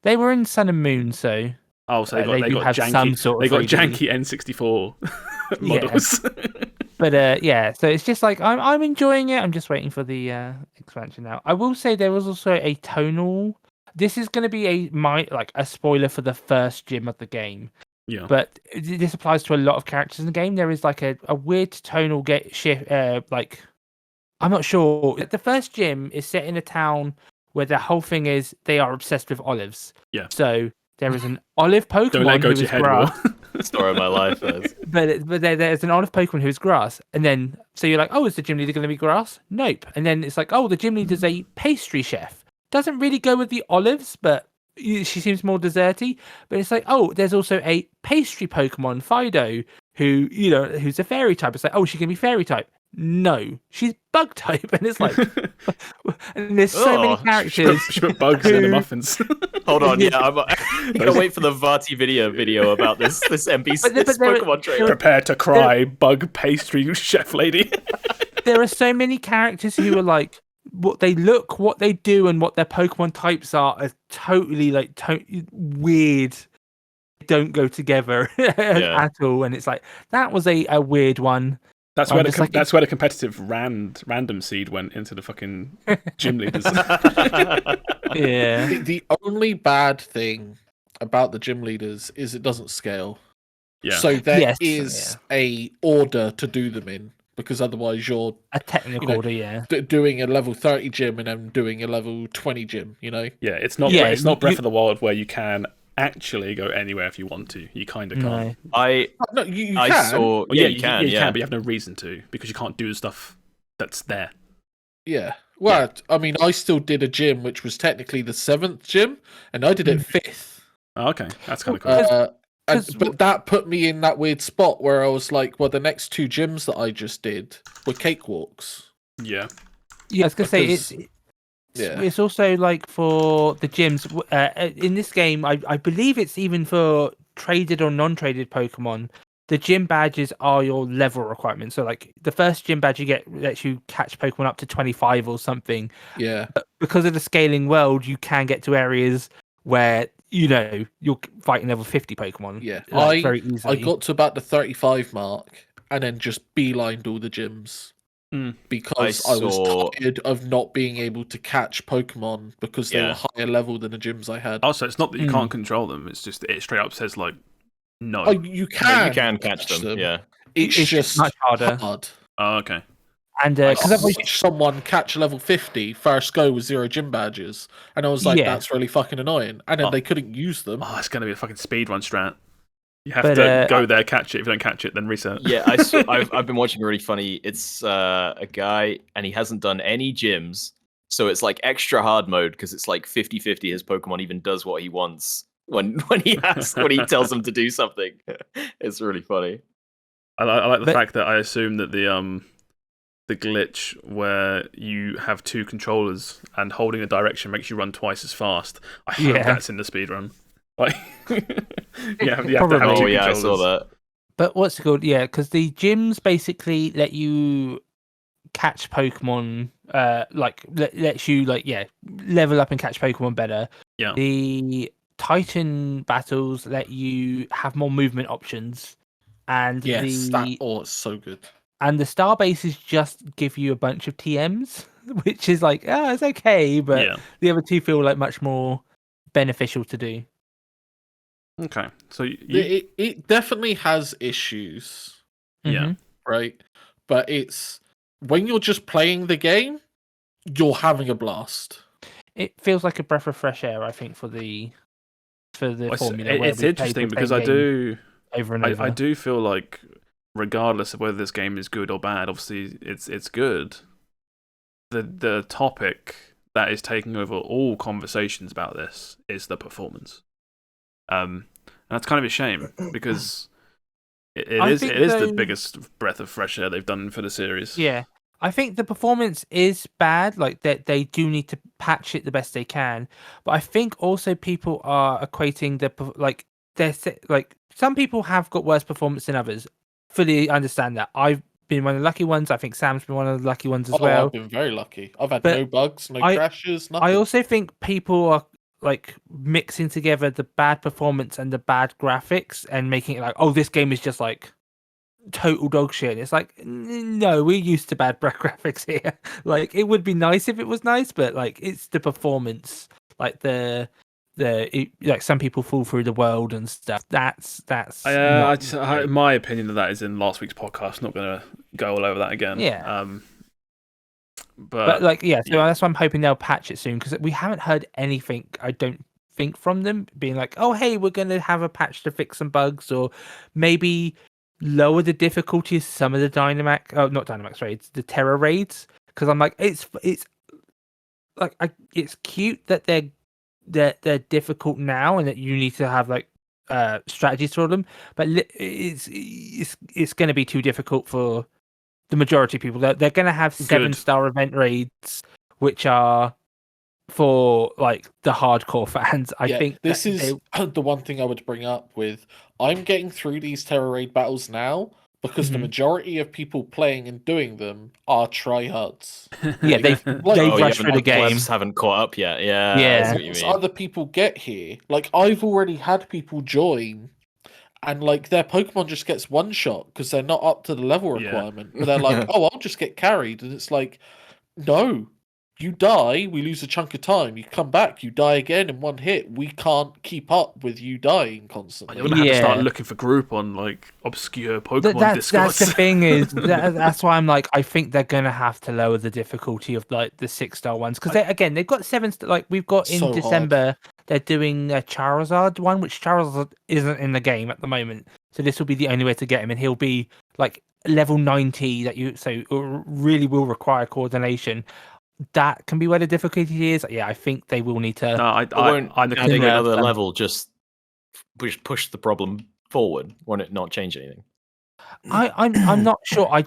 They were in Sun and Moon, so Oh, so they they do got have janky. some sort They of got 3D. janky N64 models. But yeah, so it's just like I'm enjoying it. I'm just waiting for the expansion now. I will say there was also a tonal. This is going to be a spoiler for the first gym of the game, Yeah. but this applies to a lot of characters in the game. There is like a weird tonal shift. Like I'm not sure. The first gym is set in a town where the whole thing is they are obsessed with olives. Yeah. So there is an olive Pokemon Don't let it go who to your is head, grass. Will. Story of my life. Is. But there's an olive Pokemon who's grass, and then so you're like, oh, is the gym leader going to be grass? Nope. And then it's like, oh, the gym leader's a pastry chef. Doesn't really go with the olives, but she seems more desserty. But it's like, oh, there's also a pastry Pokemon, Fido, who's a fairy type. It's like, oh, she can be fairy type. No, she's bug type, and it's like, and there's so many Oh, characters. She put bugs in the muffins. Hold on, yeah, I can't wait for the Vati video about this NPC, But this there- Pokemon trailer. Prepare to cry, bug pastry chef lady. There are so many characters who are like what they look, what they do, and what their Pokemon types are totally like weird. Don't go together at all, and it's like that was a weird one. That's I'm where just like- that's where the competitive random seed went into the fucking gym leaders. Yeah, The only bad thing about the gym leaders is it doesn't scale. Yeah. So there Yes, is a order to do them in, because otherwise you're a technical You know, order. Yeah, doing a level 30 gym and then doing a level 20 gym, you know? Yeah, it's not. Yeah, It's not Breath you- of the Wild where you can actually go anywhere if you want to. You kind of can't. no. No, you I can. saw. Well, Yeah, you can. you can, but you have no reason to because you can't do the stuff that's there. Yeah. Well, I mean, I still did a gym which was technically the 7th gym, and I did it 5th. Oh, okay, that's kind of cool. But that put me in that weird spot where I was like, well, the next 2 gyms that I just did were cakewalks. Yeah. Yeah, I was gonna say Because- it's Yeah. also like for the gyms in this game. I believe it's even for traded or non-traded Pokemon, the gym badges are your level requirements. So like the first gym badge you get lets you catch Pokemon up to 25 or something. Yeah. But because of the scaling world, you can get to areas where you're fighting level 50 Pokemon. Yeah. like, very I easily. got to about the 35 mark and then just beelined all the gyms. Because I was tired of not being able to catch Pokemon because they were higher level than the gyms I had. Also, it's not that you can't control them. It's just it straight up says like, no. Oh, you can. You can catch them. Yeah. It's just much harder. hard. Oh, okay. And I because I've watched someone catch level 50 first go with 0 gym badges, and I was like, that's really fucking annoying. And then they couldn't use them. Oh, it's going to be a fucking speedrun strat. You have to go there, catch it. If you don't catch it, then reset. Yeah, I've been watching really funny. It's a guy, and he hasn't done any gyms, so it's like extra hard mode because it's like 50-50. His Pokemon even does what he wants when he tells him to do something. It's really funny. I like the fact that I assume that the glitch where you have two controllers and holding a direction makes you run twice as fast. I hope that's in the speedrun. Like, you have to have two controllers. I saw that. But what's it called? Yeah, because the gyms basically let you catch Pokemon. Lets you level up and catch Pokemon better. Yeah. The Titan battles let you have more movement options, and it's so good. And the star bases just give you a bunch of TMs, which is like, it's okay, but the other two feel like much more beneficial to do. Okay, so it definitely has issues. Yeah. Right? But it's when you're just playing the game, you're having a blast. It feels like a breath of fresh air, I think, for the formula. It's interesting because I do over and over. I do feel like regardless of whether this game is good or bad, obviously it's good. The topic that is taking over all conversations about this is the performance. And that's kind of a shame because it is the biggest breath of fresh air they've done for the series. Yeah, I think the performance is bad. Like that, they do need to patch it the best they can. But I think also people are equating some people have got worse performance than others. Fully understand that. I've been one of the lucky ones. I think Sam's been one of the lucky ones as well. I've been very lucky. I've had no bugs, no crashes, nothing. I also think people are like mixing together the bad performance and the bad graphics and making it like, oh, this game is just like total dog shit. It's like, no, we're used to bad graphics here. Like, it would be nice if it was nice, but like, it's the performance, like like some people fall through the world and stuff. That's. My opinion of that is in last week's podcast. Not gonna go all over that again. Yeah. But like, so that's why I'm hoping they'll patch it soon because we haven't heard anything. I don't think from them being like, oh, hey, we're gonna have a patch to fix some bugs or maybe lower the difficulty of some of the not Dynamax raids, the Terra raids. Because I'm like, it's like it's cute that they're difficult now and that you need to have like strategies for them, but it's going to be too difficult for the majority of people. They're going to have 7-star event raids, which are for like the hardcore fans. I think this is the one thing I would bring up with. I'm getting through these Terra raid battles now because the majority of people playing and doing them are tryhards. Yeah, they've rushed through the game. Haven't caught up yet. Yeah. Yeah. Once other people get here, like I've already had people join, and like their Pokemon just gets one shot because they're not up to the level requirement. But they're like, oh, I'll just get carried, and it's like, no. You die, we lose a chunk of time. You come back, you die again in one hit. We can't keep up with you dying constantly. You're gonna have to start looking for group on like obscure Pokemon Discords. That's the thing is that's why I'm like I think they're gonna have to lower the difficulty of like the 6-star ones because they've got 7 like we've got in December they're doing a Charizard one, which Charizard isn't in the game at the moment. So this will be the only way to get him, and he'll be like level 90 so really will require coordination. That can be where the difficulty is. Yeah, I think they will need to. No, I'm adding another level. Just push the problem forward. Won't it not change anything? I'm not sure. I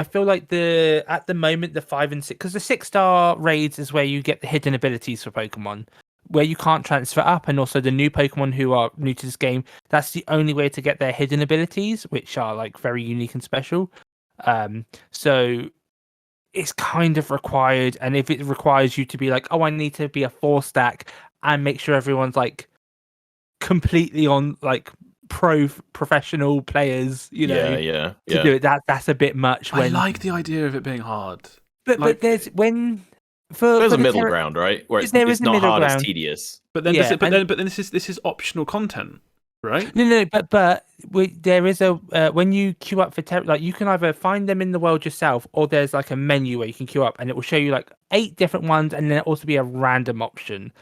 feel like at the moment the 5 and 6 because the 6-star raids is where you get the hidden abilities for Pokemon, where you can't transfer up, and also the new Pokemon who are new to this game, that's the only way to get their hidden abilities, which are like very unique and special. So it's kind of required, and if it requires you to be like, oh, I need to be a 4-stack and make sure everyone's like completely on like professional players, you know, yeah. to do it, that's a bit much. I like the idea of it being hard. But there's when There's for a the middle ground, right? Where there it's is a not middle hard, ground. it's tedious. But then, Yeah, this is optional content, right? No, but there is a when you queue up for like you can either find them in the world yourself, or there's like a menu where you can queue up, and it will show you like 8 different ones, and then it'll also be a random option.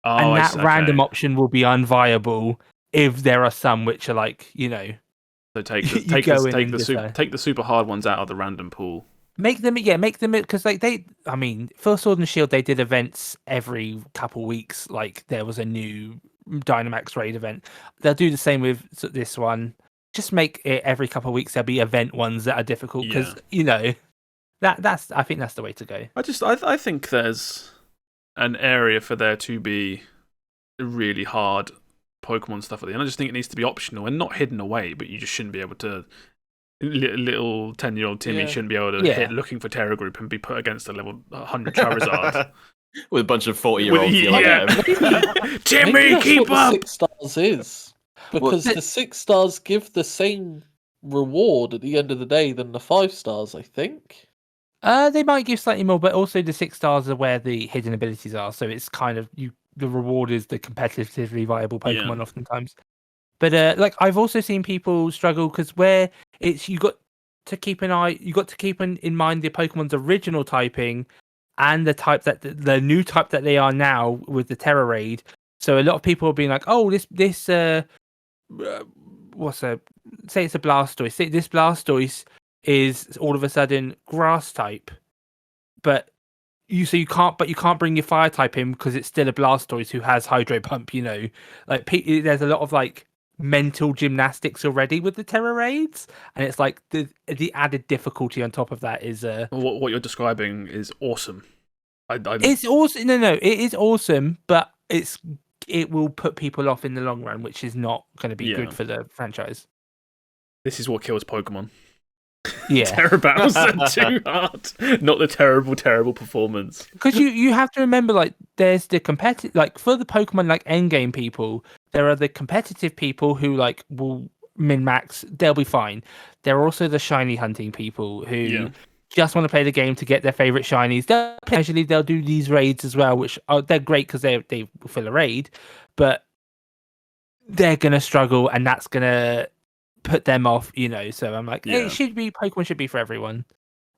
Oh, And that okay. random option will be unviable if there are some which are like, you know. So take You the go in and take the super hard ones out of the random pool. Make them because like I mean, for Sword and Shield they did events every couple weeks. Like there was a new Dynamax raid event. They'll do the same with this one. Just make it every couple of weeks. There'll be event ones that are difficult because you know that's I think that's the way to go. I think there's an area for there to be really hard Pokemon stuff at the end. I just think it needs to be optional and not hidden away. But you just shouldn't be able to. Little 10-year-old Timmy shouldn't be able to hit looking for Terra Group and be put against a level 100 Charizard with a bunch of 40-year-olds yelling at him. Timmy, keep up! 6 stars is because the 6 stars give the same reward at the end of the day than the 5 stars, I think. They might give slightly more, but also the 6 stars are where the hidden abilities are. So it's kind of the reward is the competitively viable Pokemon oftentimes. But like I've also seen people struggle because where it's you got to keep in mind the Pokemon's original typing and the type that the new type that they are now with the Terra Raid. So a lot of people are being like, oh, this say it's a Blastoise. Say this Blastoise is all of a sudden Grass type, but you can't bring your Fire type in because it's still a Blastoise who has Hydro Pump. You know, like there's a lot of like mental gymnastics already with the Terra Raids, and it's like the added difficulty on top of that is what you're describing is awesome. It's awesome. No, it is awesome, but it will put people off in the long run, which is not going to be good for the franchise. This is what kills Pokemon. Yeah, Terra battles are too hard. Not the terrible performance. Because you have to remember, like, there's the competitive, like for the Pokemon like endgame people, there are the competitive people who like will min max, they'll be fine. There are also the shiny hunting people who just want to play the game to get their favorite shinies. They'll do these raids as well, which they're great because they fill a raid, but they're gonna struggle, and that's gonna put them off, you know. So I'm like, Pokemon should be for everyone,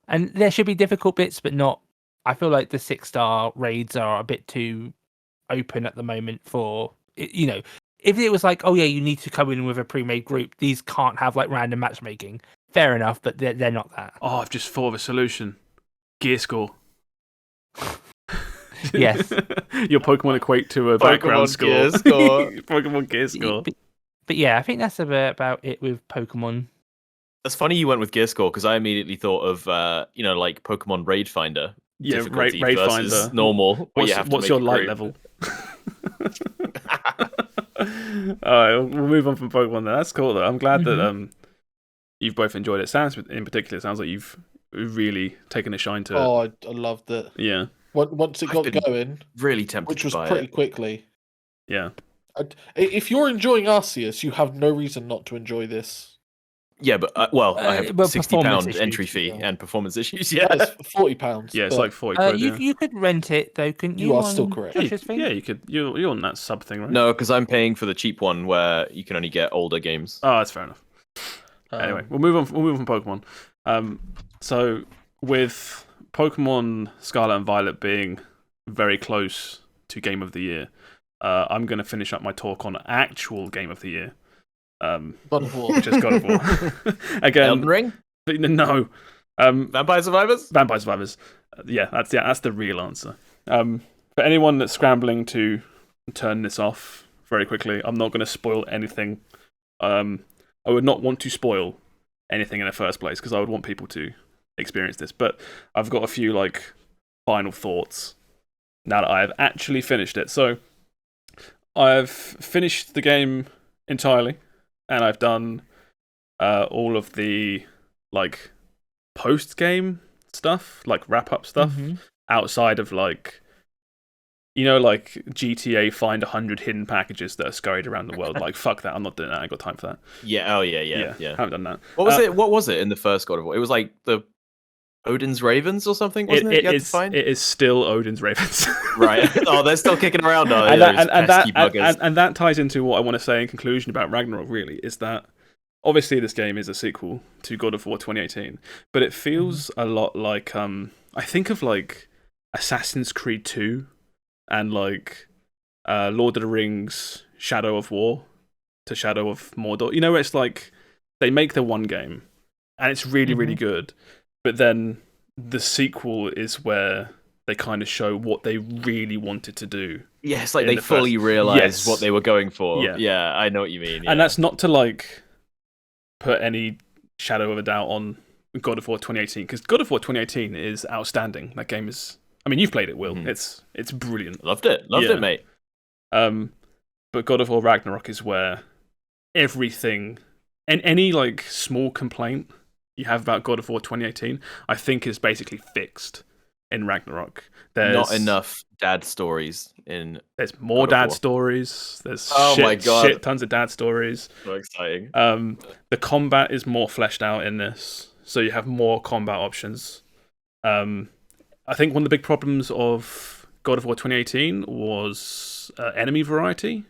and there should be difficult bits, but not. I feel like the 6-star raids are a bit too open at the moment for, you know. If it was like, oh yeah, you need to come in with a pre-made group, these can't have like random matchmaking. Fair enough, but they're not that. Oh, I've just thought of a solution. Gear score. Yes. Your Pokemon equate to a background score. Gear score. Pokemon gear score. But yeah, I think that's about it with Pokemon. That's funny you went with gear score because I immediately thought of like Pokemon Raid Finder. Yeah, difficulty Raid versus Finder. Normal. What's your light level? Alright, we'll move on from Pokemon then. That's cool though. I'm glad that you've both enjoyed it. Sounds in particular, it sounds like you've really taken a shine to it. Oh, I loved it. Yeah. Once it got going, really tempted, which was by pretty it. quickly. Yeah. If you're enjoying Arceus, you have no reason not to enjoy this. Yeah, but I have £60 entry fee yeah. and performance issues. Yeah, it's £40. Yeah, it's like 40 quid. You could rent it though, couldn't you? You are still correct. Yeah, you could. You're on that sub thing, right? No, because I'm paying for the cheap one where you can only get older games. Oh, that's fair enough. Anyway, we'll move on. We'll move on from Pokemon. So with Pokemon Scarlet and Violet being very close to Game of the Year, I'm going to finish up my talk on actual Game of the Year. God of War. Which is God of War. Again, Elden Ring? No. Vampire Survivors? Vampire Survivors. That's the real answer. For anyone that's scrambling to turn this off very quickly, I'm not going to spoil anything. I would not want to spoil anything in the first place because I would want people to experience this. But I've got a few like final thoughts now that I have actually finished it. So I've finished the game entirely, and I've done all of the like post-game stuff, like wrap-up stuff, outside of like, like GTA find 100 hidden packages that are scurried around the world. Like, fuck that, I'm not doing that. I ain't got time for that. Yeah. Oh yeah. Haven't done that. What was it in the first God of War? It was like the Odin's Ravens or something, wasn't it? It is still Odin's Ravens. Right. Oh, they're still kicking around. Oh, and, yeah, and that ties into what I want to say in conclusion about Ragnarok, really, is that obviously this game is a sequel to God of War 2018, but it feels a lot like, I think of like Assassin's Creed 2 and like Lord of the Rings Shadow of War to Shadow of Mordor. It's like they make the one game and it's really, really good, but then the sequel is where they kind of show what they really wanted to do. Yes, like they fully realized what they were going for. Yeah, I know what you mean. Yeah. And that's not to like put any shadow of a doubt on God of War 2018, because God of War 2018 is outstanding. That game is, I mean, you've played it, Will. It's brilliant. Loved it, mate. But God of War Ragnarok is where everything, and any like small complaint you have about God of War 2018, I think is basically fixed in Ragnarok. There's not enough dad stories in. There's more dad stories. There's shit tons of dad stories. So exciting. The combat is more fleshed out in this, so you have more combat options. I think one of the big problems of God of War 2018 was enemy variety,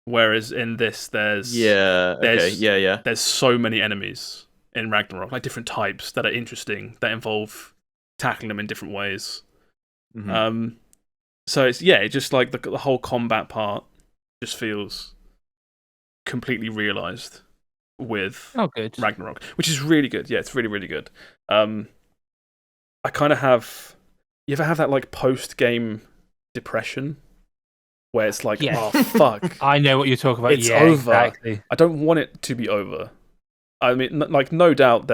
whereas in this there's so many enemies in Ragnarok, like different types that are interesting, that involve tackling them in different ways. So it's just like the whole combat part just feels completely realized with Ragnarok, which is really good. Yeah, it's really, really good. I kind of have. You ever have that like post-game depression where it's like, oh fuck, I know what you're talking about. It's over. Exactly. I don't want it to be over. I mean, like, no doubt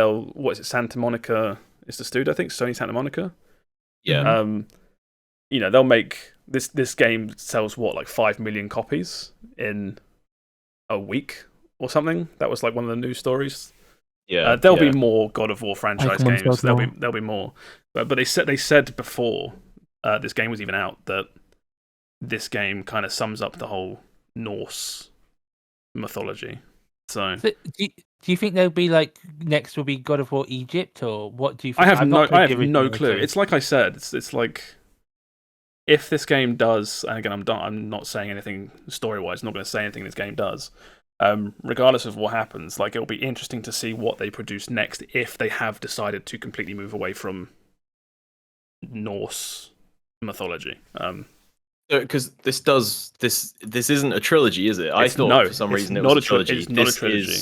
Santa Monica is the studio, I think, Sony Santa Monica. Yeah. They'll make this game sells like 5 million copies in a week or something. That was like one of the news stories. Yeah. There'll be more God of War franchise games. There'll be more. But they said before this game was even out that this game kind of sums up the whole Norse mythology. So do you think there'll be like next will be God of War Egypt, or what do you think? I have no clue. It's like I said, it's like if this game does, and again I'm not saying anything story-wise, I'm not going to say anything this game does. Regardless of what happens, like it'll be interesting to see what they produce next if they have decided to completely move away from Norse mythology. Because this isn't a trilogy, is it? I thought for some reason it was a trilogy. It's not a trilogy.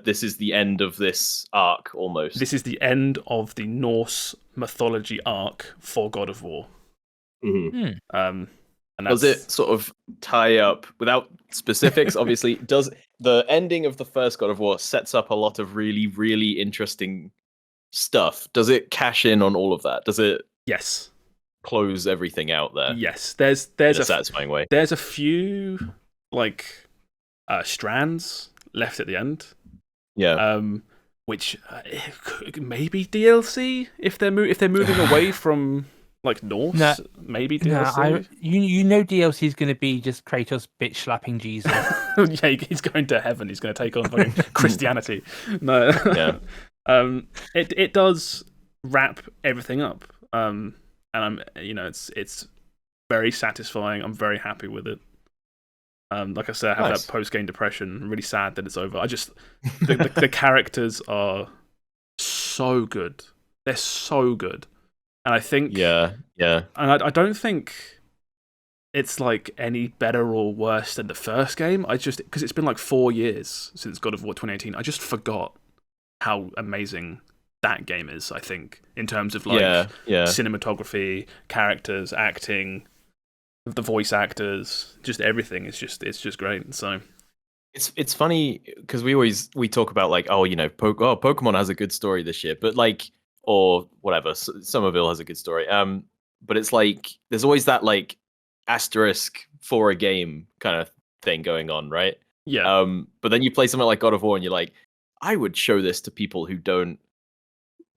This is the end of this arc, almost. This is the end of the Norse mythology arc for God of War. And does it sort of tie up, without specifics, obviously, does the ending of the first God of War sets up a lot of really, really interesting stuff? Does it cash in on all of that? Does it close everything out there? Yes. There's in a satisfying way. There's a few like strands left at the end. Yeah. Which maybe DLC if they're moving away from like Norse, maybe DLC. DLC is going to be just Kratos bitch slapping Jesus. Yeah, he's going to heaven. He's going to take on fucking Christianity. No. Yeah. It does wrap everything up. And I'm, it's very satisfying. I'm very happy with it. Like I said, I have that post-game depression. I'm really sad that it's over. The characters are so good. They're so good. And I think... Yeah. And I don't think it's like any better or worse than the first game. Because it's been like 4 years since God of War 2018. I just forgot how amazing that game is, I think, in terms of like cinematography, characters, acting, the voice actors, just everything. It's just great. So it's funny because we talk about like, Pokemon has a good story this year, but like, or whatever, Somerville has a good story. But it's like there's always that like asterisk for a game kind of thing going on, right? Yeah. But then you play something like God of War, and you're like, I would show this to people who don't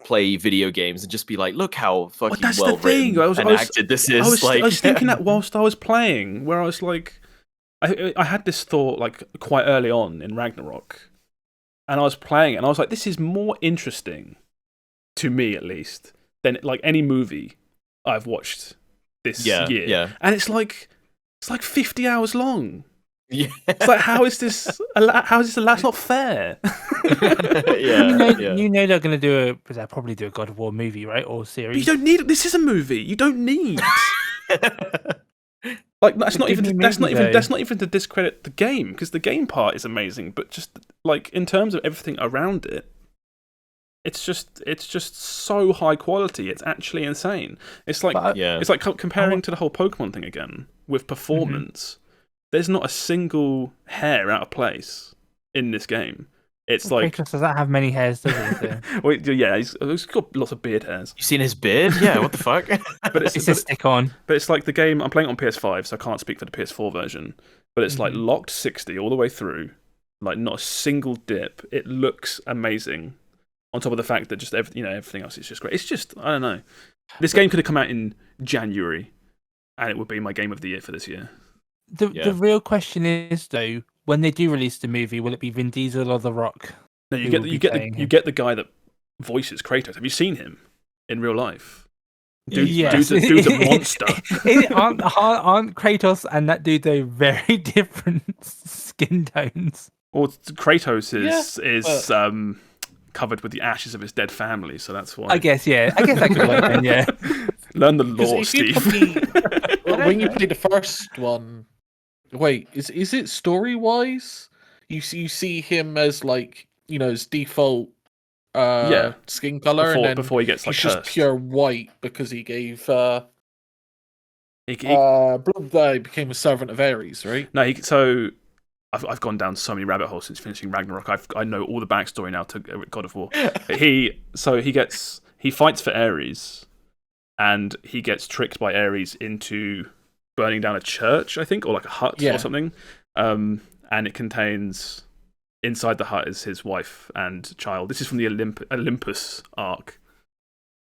play video games and just be like, look how fucking that's well the thing. written and acted this is. I was thinking that whilst I was playing, where I was like, I had this thought like quite early on in Ragnarok, and I was playing it, and I was like, this is more interesting, to me at least, than like any movie I've watched this year. Yeah. And it's like 50 hours long. Yeah. It's like, how is this? That's not fair. You know they're going to they'll probably do a God of War movie, right, or series. But you don't need. This is a movie. You don't need. Like that's not even to discredit the game, because the game part is amazing, but just like in terms of everything around it, it's just so high quality. It's actually insane. It's like it's like comparing to the whole Pokemon thing again with performance. There's not a single hair out of place in this game. It's like Kratos does that have many hairs, doesn't he? Wait, yeah, he's got lots of beard hairs. You seen his beard? Yeah, what the fuck? But it's a stick on. But it's like the game. I'm playing it on PS5, so I can't speak for the PS4 version. But it's like locked 60 all the way through, like not a single dip. It looks amazing. On top of the fact that just everything else is just great. It's just, I don't know. This game could have come out in January, and it would be my game of the year for this year. The real question is though, when they do release the movie, will it be Vin Diesel or The Rock? No, you get the guy that voices Kratos. Have you seen him in real life? Dude's a monster. Aren't Kratos and that dude though very different skin tones? Well, Kratos is covered with the ashes of his dead family, so that's why. I guess that could work then, yeah. Learn the lore, Steve. When you play the first one, wait, is it story wise? You see him as like his default skin color, and then before he gets like he's cursed. just pure white because he gave he became a servant of Ares, right? No, so I've gone down so many rabbit holes since finishing Ragnarok. I know all the backstory now to God of War. He fights for Ares, and he gets tricked by Ares into burning down a church, I think, or like a hut or something. And it contains, inside the hut is his wife and child. This is from the Olympus arc.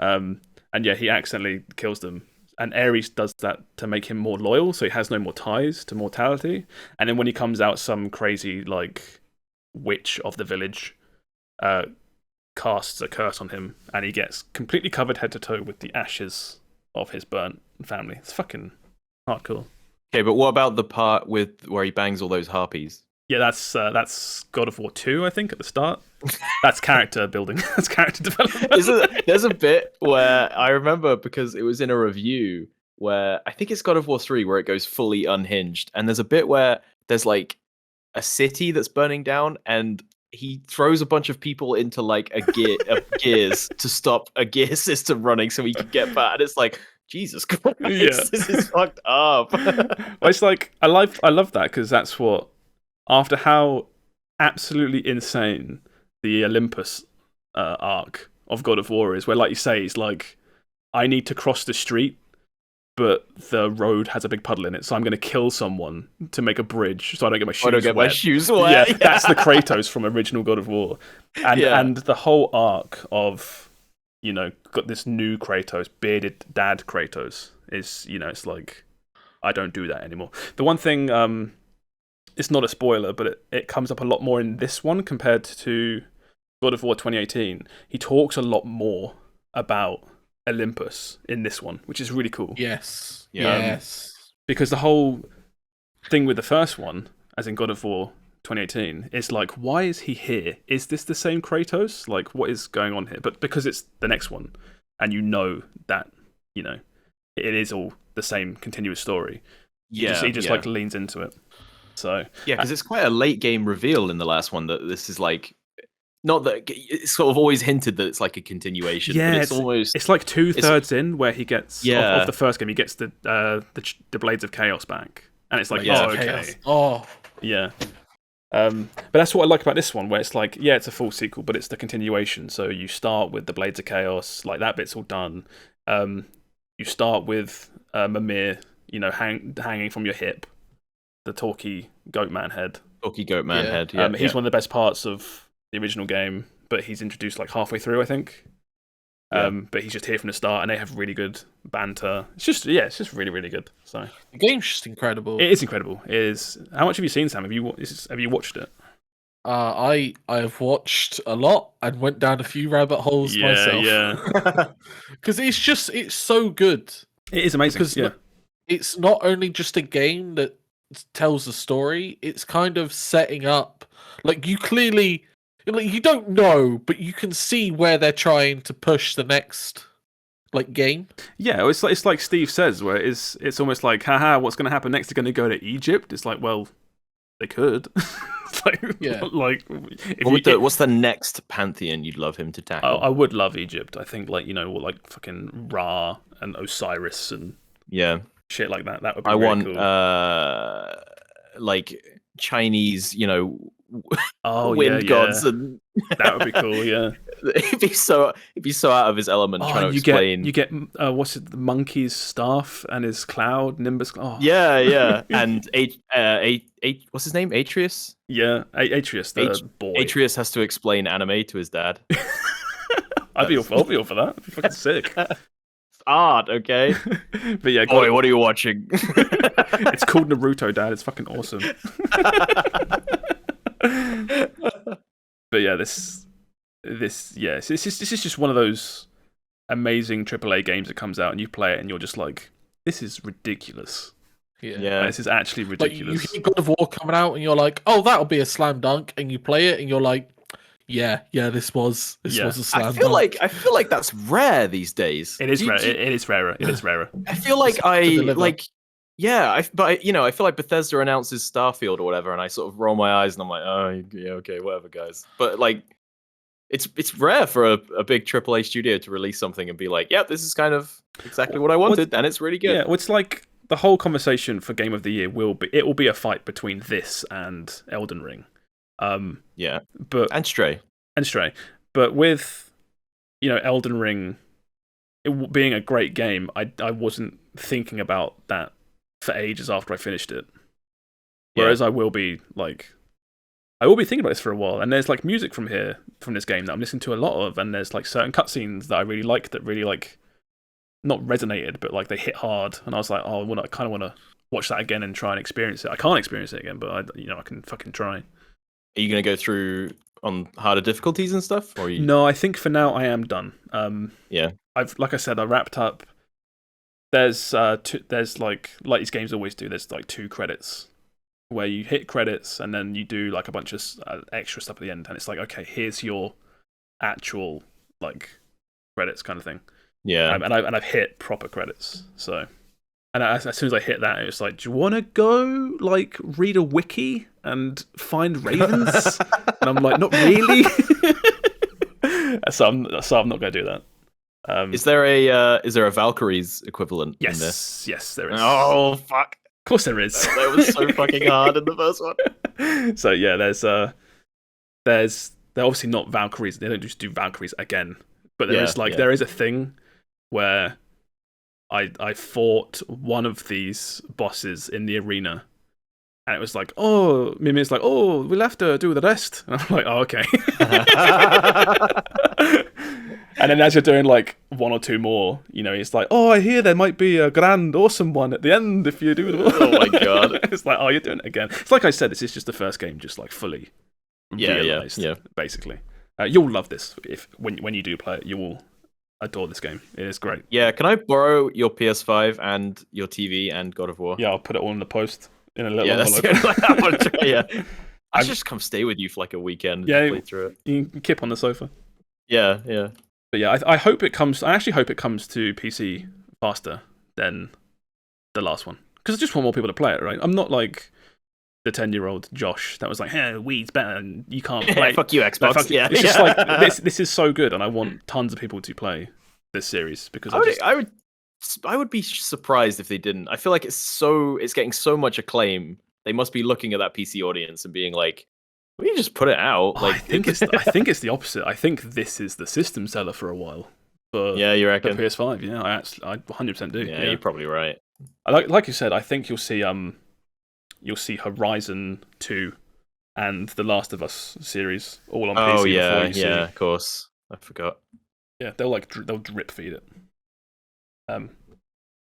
And he accidentally kills them. And Ares does that to make him more loyal, so he has no more ties to mortality. And then when he comes out, some crazy like witch of the village casts a curse on him, and he gets completely covered head to toe with the ashes of his burnt family. It's fucking hardcore. Okay, but what about the part with where he bangs all those harpies? Yeah, that's God of War 2, I think, at the start. That's character building. That's character development. There's a bit where I remember, because it was in a review, where I think it's God of War 3 where it goes fully unhinged. And there's a bit where there's like a city that's burning down, and he throws a bunch of people into like gears to stop a gear system running so he can get back. And it's like, Jesus Christ, this is fucked up. Well, it's like, I love that, because that's what, after how absolutely insane the Olympus arc of God of War is, where, like you say, it's like, I need to cross the street, but the road has a big puddle in it, so I'm going to kill someone to make a bridge so I don't get my shoes wet. Yeah, that's the Kratos from original God of War. And the whole arc of, got this new Kratos, bearded dad Kratos, is, it's like, I don't do that anymore. The one thing, it's not a spoiler, but it comes up a lot more in this one compared to God of War 2018. He talks a lot more about Olympus in this one, which is really cool. Yes. Because the whole thing with the first one, as in God of War 2018, is like, why is he here? Is this the same Kratos? Like, what is going on here? But because it's the next one, and that, it is all the same continuous story. He just like leans into it. So because it's quite a late game reveal in the last one that this is like, not that it's sort of always hinted that it's like a continuation. Yeah, but it's like 2/3 in where he gets of the first game. He gets the Blades of Chaos back, and it's like, okay, yeah. But that's what I like about this one, where it's like, it's a full sequel, but it's the continuation. So you start with the Blades of Chaos, like that bit's all done. You start with Mimir, hanging from your hip, the talky goat man head. Talky goat man Yeah. head. Yeah, He's one of the best parts of the original game, but he's introduced like halfway through, I think. But he's just here from the start, and they have really good banter. It's just really, really good. So The game's just incredible. it is incredible. It is. How much have you seen, Sam? Have you watched it? I have watched a lot and went down a few rabbit holes myself. Yeah, Because it's so good. it is amazing. Because Yeah, it's not only just a game that tells a story, it's kind of setting up, like, you clearly, like, you don't know, but you can see where they're trying to push the next, like, game. yeah. It's like Steve says, where it's almost like, haha, what's going to happen next? They're going to go to Egypt. It's like, well, they could. It's like, Yeah. like if What's the next pantheon you'd love him to tackle? I would love Egypt. I think, like, like fucking Ra and Osiris and Yeah, shit like that. That would be I really want cool. like Chinese, Oh, wind yeah, gods, yeah. and That would be cool. Yeah. he'd be so out of his element trying to explain. You get what's it? The monkey's staff and his cloud Nimbus. Oh, Yeah, and what's his name? Atreus. yeah. Atreus, the boy. Atreus has to explain anime to his dad. I'll be all for that. That'd be fucking sick. Art, okay. But yeah, Boy, what are you watching? it's called Naruto, Dad. It's fucking awesome. But yeah, this is just one of those amazing AAA games that comes out and you play it and you're just like, this is ridiculous. Yeah. This is actually Like, ridiculous. you hear God of War coming out and you're like, oh, that'll be a slam dunk, and you play it and you're like, yeah, this was a slam I feel dunk. like that's rare these days. It is rare. It is rarer. It is rarer. I feel like deliver. I feel like Bethesda announces Starfield or whatever, and I sort of roll my eyes and I'm like, oh yeah, okay, whatever, guys. But like, it's rare for a big AAA studio to release something and be like, yeah, this is kind of exactly what I wanted, and it's really good. Yeah, well, it's like the whole conversation for Game of the Year will be a fight between this and Elden Ring. Yeah, but and Stray. But with Elden Ring being a great game, I wasn't thinking about that for ages after I finished it. Whereas I will be thinking about this for a while, and there's like music from this game that I'm listening to a lot of, and there's like certain cutscenes that I really like that really like not resonated, but like they hit hard, and I was like, oh, I kind of want to watch that again and try and experience it. I can't experience it again, but I can fucking try. Are you gonna go through on harder difficulties and stuff, or are you... No, I think for now I am done. Yeah, like I said, I wrapped up. There's like these games always do. There's like 2 credits where you hit credits and then you do like a bunch of extra stuff at the end, and it's like, okay, here's your actual like credits kind of thing. Yeah, and I've hit proper credits. So, and as soon as I hit that, it's like, do you want to go like read a wiki and find ravens? And I'm like, not really. so I'm not going to do that. Is there a Valkyrie's equivalent in this? Yes, there is. Oh fuck! Of course there is. That was so fucking hard in the first one. So yeah, they're obviously not Valkyries. They don't just do Valkyries again. But there is a thing where I fought one of these bosses in the arena, and it was like, oh, Mimi's like, oh, we'll have to do the rest. And I'm like, oh, okay. And then as you're doing like 1 or 2 more, it's like, oh, I hear there might be a grand, awesome one at the end if you do it. Oh my god! It's like, oh, you're doing it again. It's like I said, this is just the first game, just like fully realized. Yeah. Basically, you'll love this when you do play it. You will adore this game. It is great. Yeah, can I borrow your PS5 and your TV and God of War? Yeah, I'll put it all in the post in a little envelope. Yeah, I'll just come stay with you for like a weekend. Yeah, and play through it. You can kip on the sofa. Yeah. But yeah, I hope it comes. I actually hope it comes to PC faster than the last one, because I just want more people to play it. Right? I'm not like the 10-year-old Josh that was like, "Hey, Wii's better, and you can't play." Fuck you, Xbox. No, fuck you. Yeah, it's just like this is so good, and I want tons of people to play this series because I would be surprised if they didn't. I feel like it's getting so much acclaim. They must be looking at that PC audience and being like, "We can just put it out." Like, I think it's the opposite. I think this is the system seller for a while. Yeah, you reckon? For PS5, yeah, I 100% do. Yeah, you're probably right. Like you said, I think you'll see you'll see Horizon 2 and the Last of Us series all on PC. Oh before yeah, you see. yeah, of course. I forgot. Yeah, they'll drip feed it.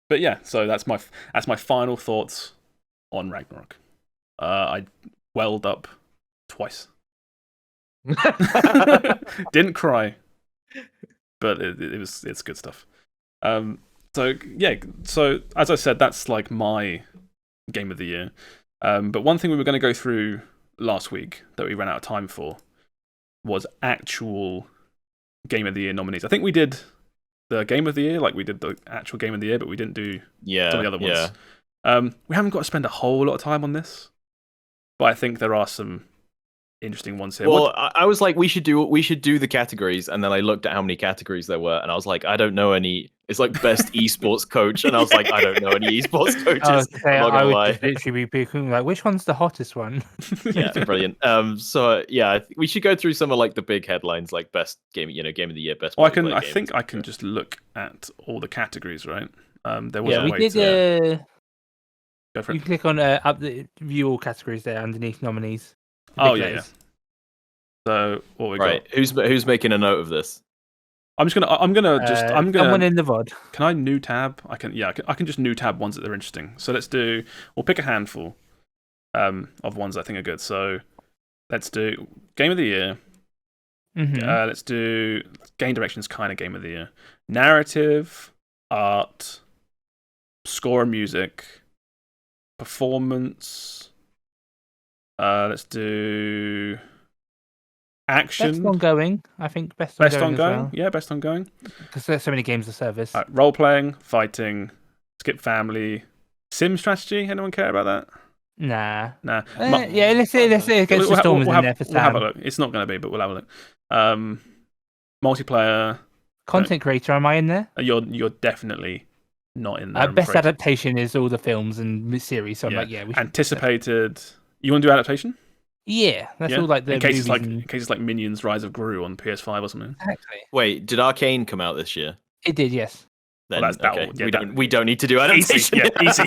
But yeah, so that's my final thoughts on Ragnarok. I welled up twice. Didn't cry, but it's good stuff. So yeah, so as I said, that's like my game of the year. But one thing we were going to go through last week that we ran out of time for was actual game of the year nominees. I think we did the game of the year, like we did the actual game of the year, but we didn't do some of the other ones. We haven't got to spend a whole lot of time on this, but I think there are some interesting ones here. Well, I was like, we should do the categories, and then I looked at how many categories there were, and I was like, I don't know any. It's like best esports coach, and I was like, I don't know any esports coaches. I would just literally be picking like, which one's the hottest one? Yeah, brilliant. So yeah, we should go through some of like the big headlines, like best game, game of the year, best. Well, I think I can just look at all the categories, right? There was a way to. Go for it. You click on view all categories there underneath nominees. Oh yeah. So what we got? Who's making a note of this? I'm gonna someone in the VOD. Can I new tab? I can just new tab ones that are interesting. So we'll pick a handful of ones I think are good. So let's do game of the year. Mm-hmm. Let's do game directions, kind of game of the year. Narrative, art, score and music, performance. Let's do action. Best ongoing, I think. Best ongoing. Well. Yeah, best ongoing. Because there's so many games of service. Role playing, fighting, skip family, sim strategy. Anyone care about that? Nah. Yeah, let's say Against the Storm is in there for Sam. We'll have a look. It's not going to be, but we'll have a look. Multiplayer. Content creator, am I in there? You're definitely not in there. Best adaptation is all the films and series. So I'm like, yeah, we should. Anticipated. You want to do adaptation? Yeah, that's all like the in case it's like Minions: Rise of Gru on PS5 or something. Exactly. Wait, did Arcane come out this year? It did, yes. Then, okay. We don't need to do adaptation. Easy.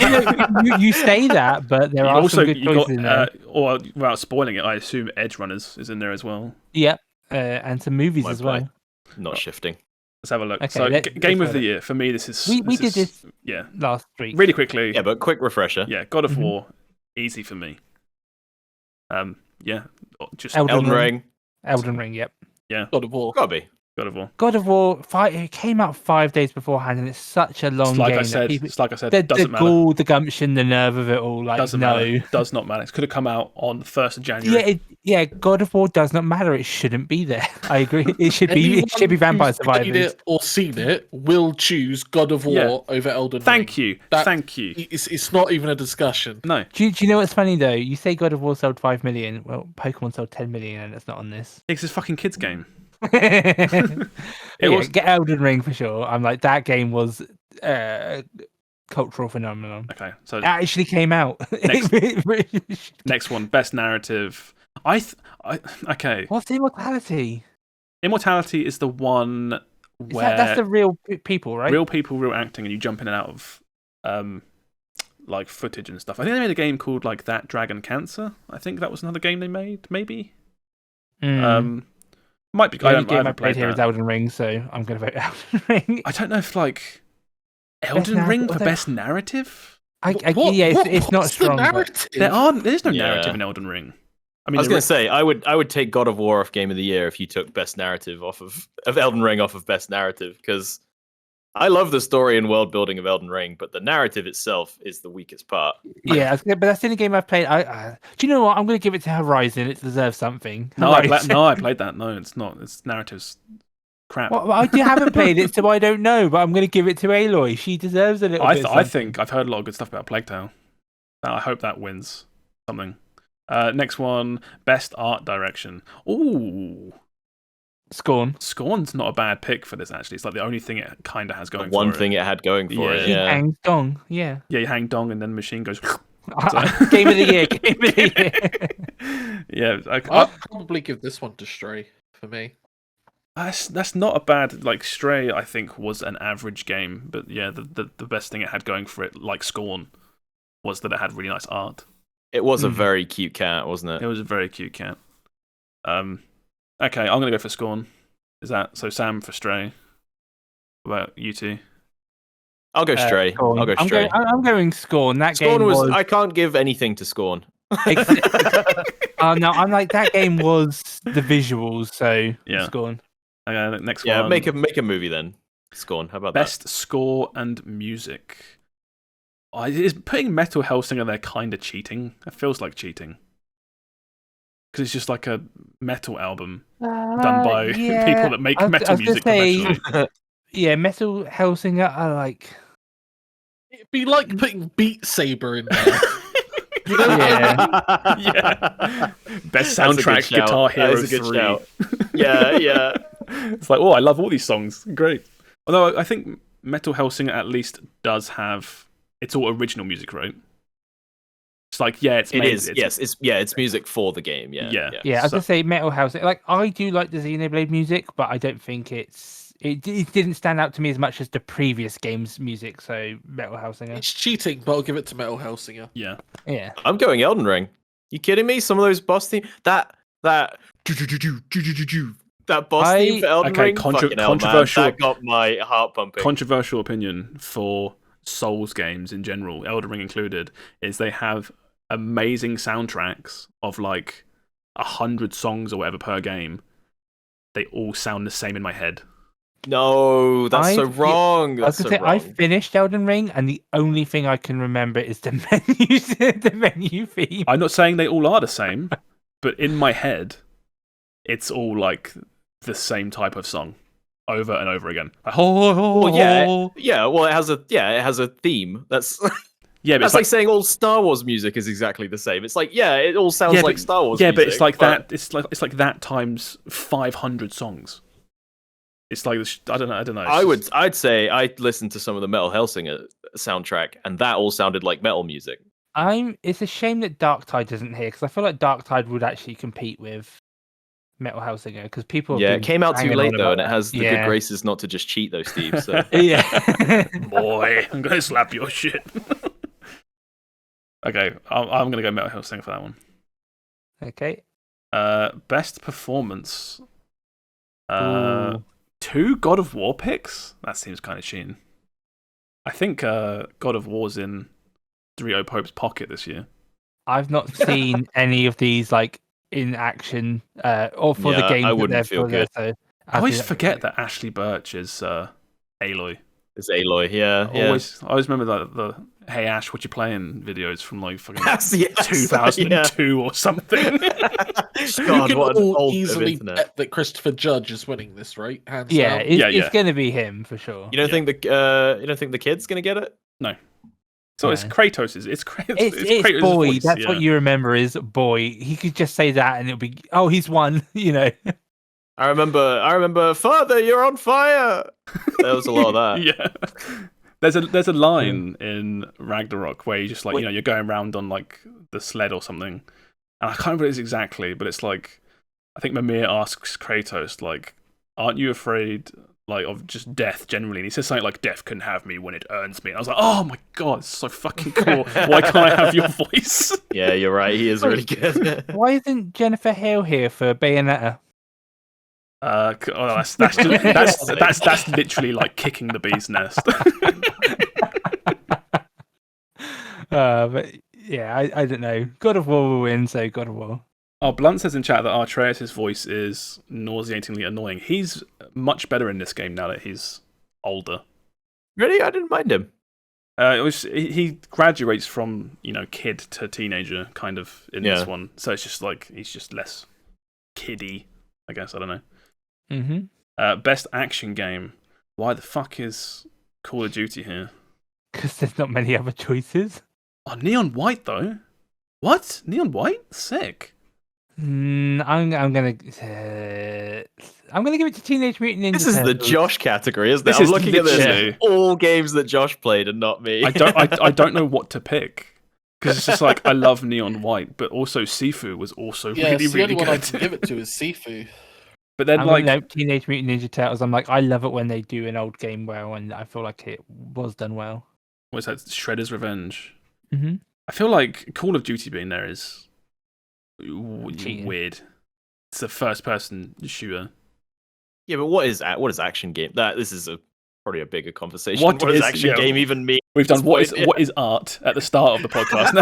you say that, but there are also some good choices in there. Or without spoiling it, I assume Edge Runners is in there as well. Yep, and some movies as well. Not shifting. Let's have a look. Okay, so, game of the year for me. This is we did this. Yeah, last week. Really quickly. Yeah, but quick refresher. Yeah, God of War, easy for me. Yeah, just Elden Ring. Elden Ring, yep. Yeah, God of War. God of War. It came out 5 days beforehand, and it's such a long game. It's like I said, doesn't matter. The gall, the gumption, the nerve of it all. Like, doesn't matter. Does not matter. It could have come out on the 1st of January. Yeah, God of War does not matter. It shouldn't be there. I agree. It should be. It should be Vampire Survivors. It or seen it will choose God of War over Elden Ring. Thank you. It's not even a discussion. No. Do you know what's funny though? You say God of War sold 5 million. Well, Pokemon sold 10 million, and it's not on this. It's a fucking kids game. Get Elden Ring for sure. I'm like, that game was cultural phenomenon. Okay, so it actually came out. Next one, best narrative. Okay. What's Immortality? Immortality is the one where that's the real people, right? Real people, real acting, and you jump in and out of like footage and stuff. I think they made a game called like That Dragon Cancer. I think that was another game they made, maybe. Might be. The only game I played here is Elden Ring, so I'm going to vote Elden Ring. I don't know if like Elden Ring for best narrative. It's not strong. There's no narrative in Elden Ring. I mean, I was going to say I would take God of War off Game of the Year if you took best narrative off of Elden Ring off of best narrative, because I love the story and world building of Elden Ring, but the narrative itself is the weakest part. Yeah, but that's the only game I've played. Do you know what? I'm going to give it to Horizon. It deserves something. No, I played that. No, it's not. Its narrative's crap. Well, I haven't played it, so I don't know. But I'm going to give it to Aloy. She deserves a little bit. I think I've heard a lot of good stuff about Plague Tale. I hope that wins something. Next one, best art direction. Ooh. Scorn. Scorn's not a bad pick for this, actually. It's like the only thing it kind of has going for it. One thing it had going for it, yeah. Hang dong, yeah. Yeah, you hang dong and then the machine goes... Game of the year. Yeah. I'd probably give this one to Stray, for me. That's not a bad... Like, Stray, I think, was an average game. But yeah, the best thing it had going for it, like Scorn, was that it had really nice art. It was a very cute cat, wasn't it? It was a very cute cat. Okay, I'm gonna go for Scorn. Is that so? Sam for Stray. What about you two? I'll go Stray. Scorn. I'll go Stray. I'm going Scorn. That Scorn game was. I can't give anything to Scorn. No, I'm like that game was the visuals, so Yeah. Scorn. Okay, next Yeah, one. make a movie then. Scorn. How about Best score and music. Is putting Metal Hellsinger there kind of cheating? It feels like cheating. Because it's just like a metal album done by people that make metal music professionally. Yeah, Metal Hellsinger, I like. It'd be like putting Beat Saber in there. Yeah. Best soundtrack, Guitar Hero 3. Yeah. It's like, oh, I love all these songs. Great. Although I think Metal Hellsinger at least does have... It's all original music, right? It's like, yeah, it's made... It's music for the game, yeah. Yeah, I was going to say Metal Hellsinger. Like, I do like the Xenoblade music, but I don't think it didn't stand out to me as much as the previous game's music, so Metal Hellsinger. It's cheating, but I'll give it to Metal Hellsinger. Yeah. I'm going Elden Ring. You kidding me? Some of those boss themes, that boss theme for Elden Ring, controversial. That got my heart pumping. Controversial opinion for Souls games in general, Elden Ring included, is they have amazing soundtracks of like 100 songs or whatever per game. They all sound the same in my head. No, that's so wrong. I was going to say, I finished Elden Ring, and the only thing I can remember is the menu theme. I'm not saying they all are the same, but in my head, it's all like the same type of song over and over again. Like, well, yeah. Well, it has a theme. That's yeah, but that's like saying all Star Wars music is exactly the same. It's like, yeah, it all sounds like Star Wars. Yeah, music, but it's like that. It's like that times 500 songs. It's like I don't know. I'd say I'd listen to some of the Metal Hellsinger soundtrack, and that all sounded like metal music. It's a shame that Darktide isn't here, because I feel like Darktide would actually compete with Metal Hellsinger, because people. Yeah, it came out too late though, and it has the good graces not to just cheat though, Steve. So yeah, boy, I'm gonna slap your shit. Okay, I'm gonna go Metal Hellsinger for that one. Okay. Best performance. 2 God of War picks? That seems kind of cheating. I think God of War's in Dorito Pope's pocket this year. I've not seen any of these like in action or for the game. I wouldn't feel good. So I always forget that Ashley Birch is Aloy. It's Aloy, yeah. I always remember the Hey Ash, what you playing videos from like fucking Yes, 2002 or something. God, you what can an all old easily internet. bet that Christopher Judge is winning this, right? Hands Yeah, down. it's going to be him for sure. You don't think the kid's gonna get it? No. So it's Kratos'. It's Kratos' boy. Voice, That's what you remember is boy. He could just say that and it'll be he's won. You know. I remember. Father, you're on fire. There was a lot of that. Yeah. There's a line in Ragnarok where you just like you're going around on like the sled or something, and I can't remember what it is exactly, but it's like I think Mimir asks Kratos like, "Aren't you afraid like of just death generally?" And he says something like, "Death can have me when it earns me." And I was like, "Oh my god, it's so fucking cool! Why can't I have your voice?" Yeah, you're right. He is really good. Why isn't Jennifer Hale here for Bayonetta? That's literally like kicking the bee's nest. But yeah, I don't know. God of War will win, so God of War. Oh, Blunt says in chat that Atreus' voice is nauseatingly annoying. He's much better in this game now that he's older. Really? I didn't mind him. He graduates from kid to teenager kind of in this one, so it's just like he's just less kiddie, I guess. I don't know. Mm-hmm. Best action game. Why the fuck is Call of Duty here? Because there's not many other choices. Oh, Neon White though. What? Neon White? Sick. I'm gonna give it to Teenage Mutant Ninja This is Turtles. the Josh category, isn't it? This I'm is looking at this. literally- All games that Josh played and not me. I don't know what to pick because it's just like I love Neon White, but also Sifu was also really the only one I good. can give it to is Sifu. But then Teenage Mutant Ninja Turtles. I'm like, I love it when they do an old game well, and I feel like it was done well. what's that? Shredder's Revenge. Mm-hmm. I feel like Call of Duty being there is Cheating. weird. It's a first-person shooter. Yeah, but what is action game? This is probably a bigger conversation. What What does is- action yeah, game even mean? We've done At this point, what is art at the start of the podcast.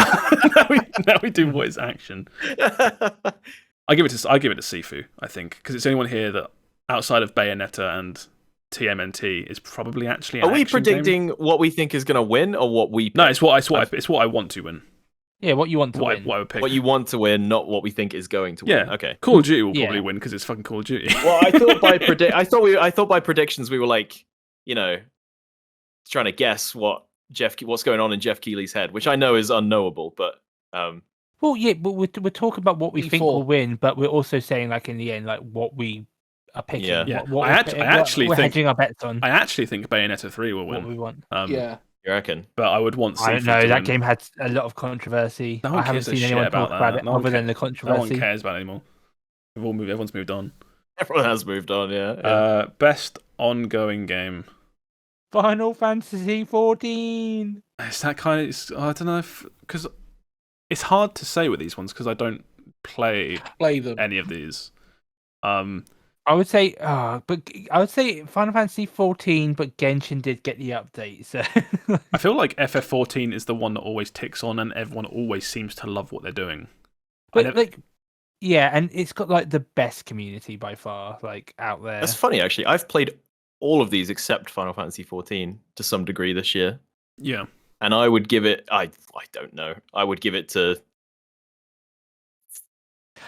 Now we do what is action. I give it to Sifu, I think, because it's the only one here that outside of Bayonetta and TMNT is probably actually. An Are we action predicting game. what we think is going to win, or what we? No, pick? it's what I want to win. Yeah, what you want to win. What I would pick. What you want to win, not what we think is going to win. Yeah. Okay. Call of Duty will Yeah. probably win because it's fucking Call of Duty. Well, I thought by predictions we were like, trying to guess what's going on in Jeff Keighley's head, which I know is unknowable, but Well, yeah, but we're talking about what we think E4. will win, but we're also saying like in the end, like what we are picking. Yeah. Yeah. What I we're actually we're think- hedging our bets on I actually think Bayonetta 3 will what we win. want. Yeah. you reckon? But I would want Sifu I don't know. to That win. game had a lot of controversy. No one I haven't gives a seen shit anyone about talk about that. it No one other than the No one controversy. cares about it anymore. Everyone's moved on. Everyone has moved on. Yeah. Best ongoing game. Final Fantasy 14. Is that kind of? I don't know because it's hard to say with these ones because I don't play Play them. any of these. I would say, Final Fantasy 14, but Genshin did get the update. So I feel like FF14 is the one that always ticks on, and everyone always seems to love what they're doing. But yeah, and it's got like the best community by far, like out there. That's funny, actually. I've played all of these except Final Fantasy 14 to some degree this year, Yeah, and I would give it. I don't know. I would give it to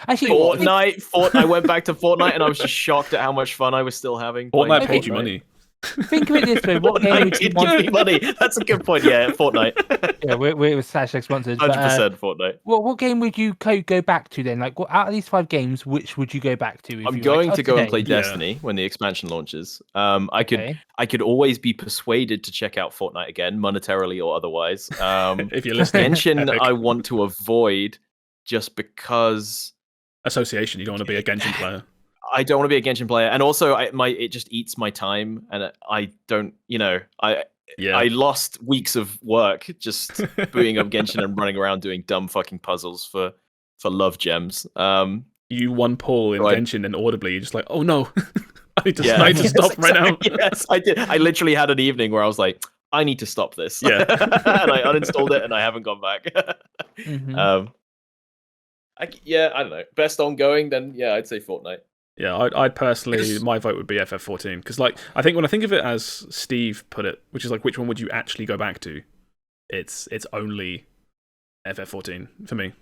Actually, Fortnite. I went back to Fortnite, and I was just shocked at how much fun I was still having. playing Fortnite paid you money. think of it this way: what game Fortnite would you did want? give me money. That's a good point. Yeah, Fortnite. Yeah, we're /# sponsored. but, 100% Fortnite. what game would you go back to then? Like, out of these 5 games, which would you go back to? If I'm you were going like, to go and play Yeah. Destiny when the expansion launches. Okay. I could always be persuaded to check out Fortnite again, monetarily or otherwise. If you're listening, Genshin, Epic. I want to avoid just because Association. You don't want to be a Genshin player. I don't want to be a Genshin player, and also it just eats my time, and I don't, I lost weeks of work just booting up Genshin and running around doing dumb fucking puzzles for love gems. You won Paul in Right. Genshin, and audibly you're just like, oh no, I need to Yes, stop right now. Yes, I did. I literally had an evening where I was like, I need to stop this. Yeah. And I uninstalled it, and I haven't gone back. Mhm. I don't know. Best ongoing, then yeah, I'd say Fortnite. Yeah, I'd personally, Because- my vote would be FF14 because, like, I think when I think of it as Steve put it, which is like, which one would you actually go back to? It's only FF14 for me.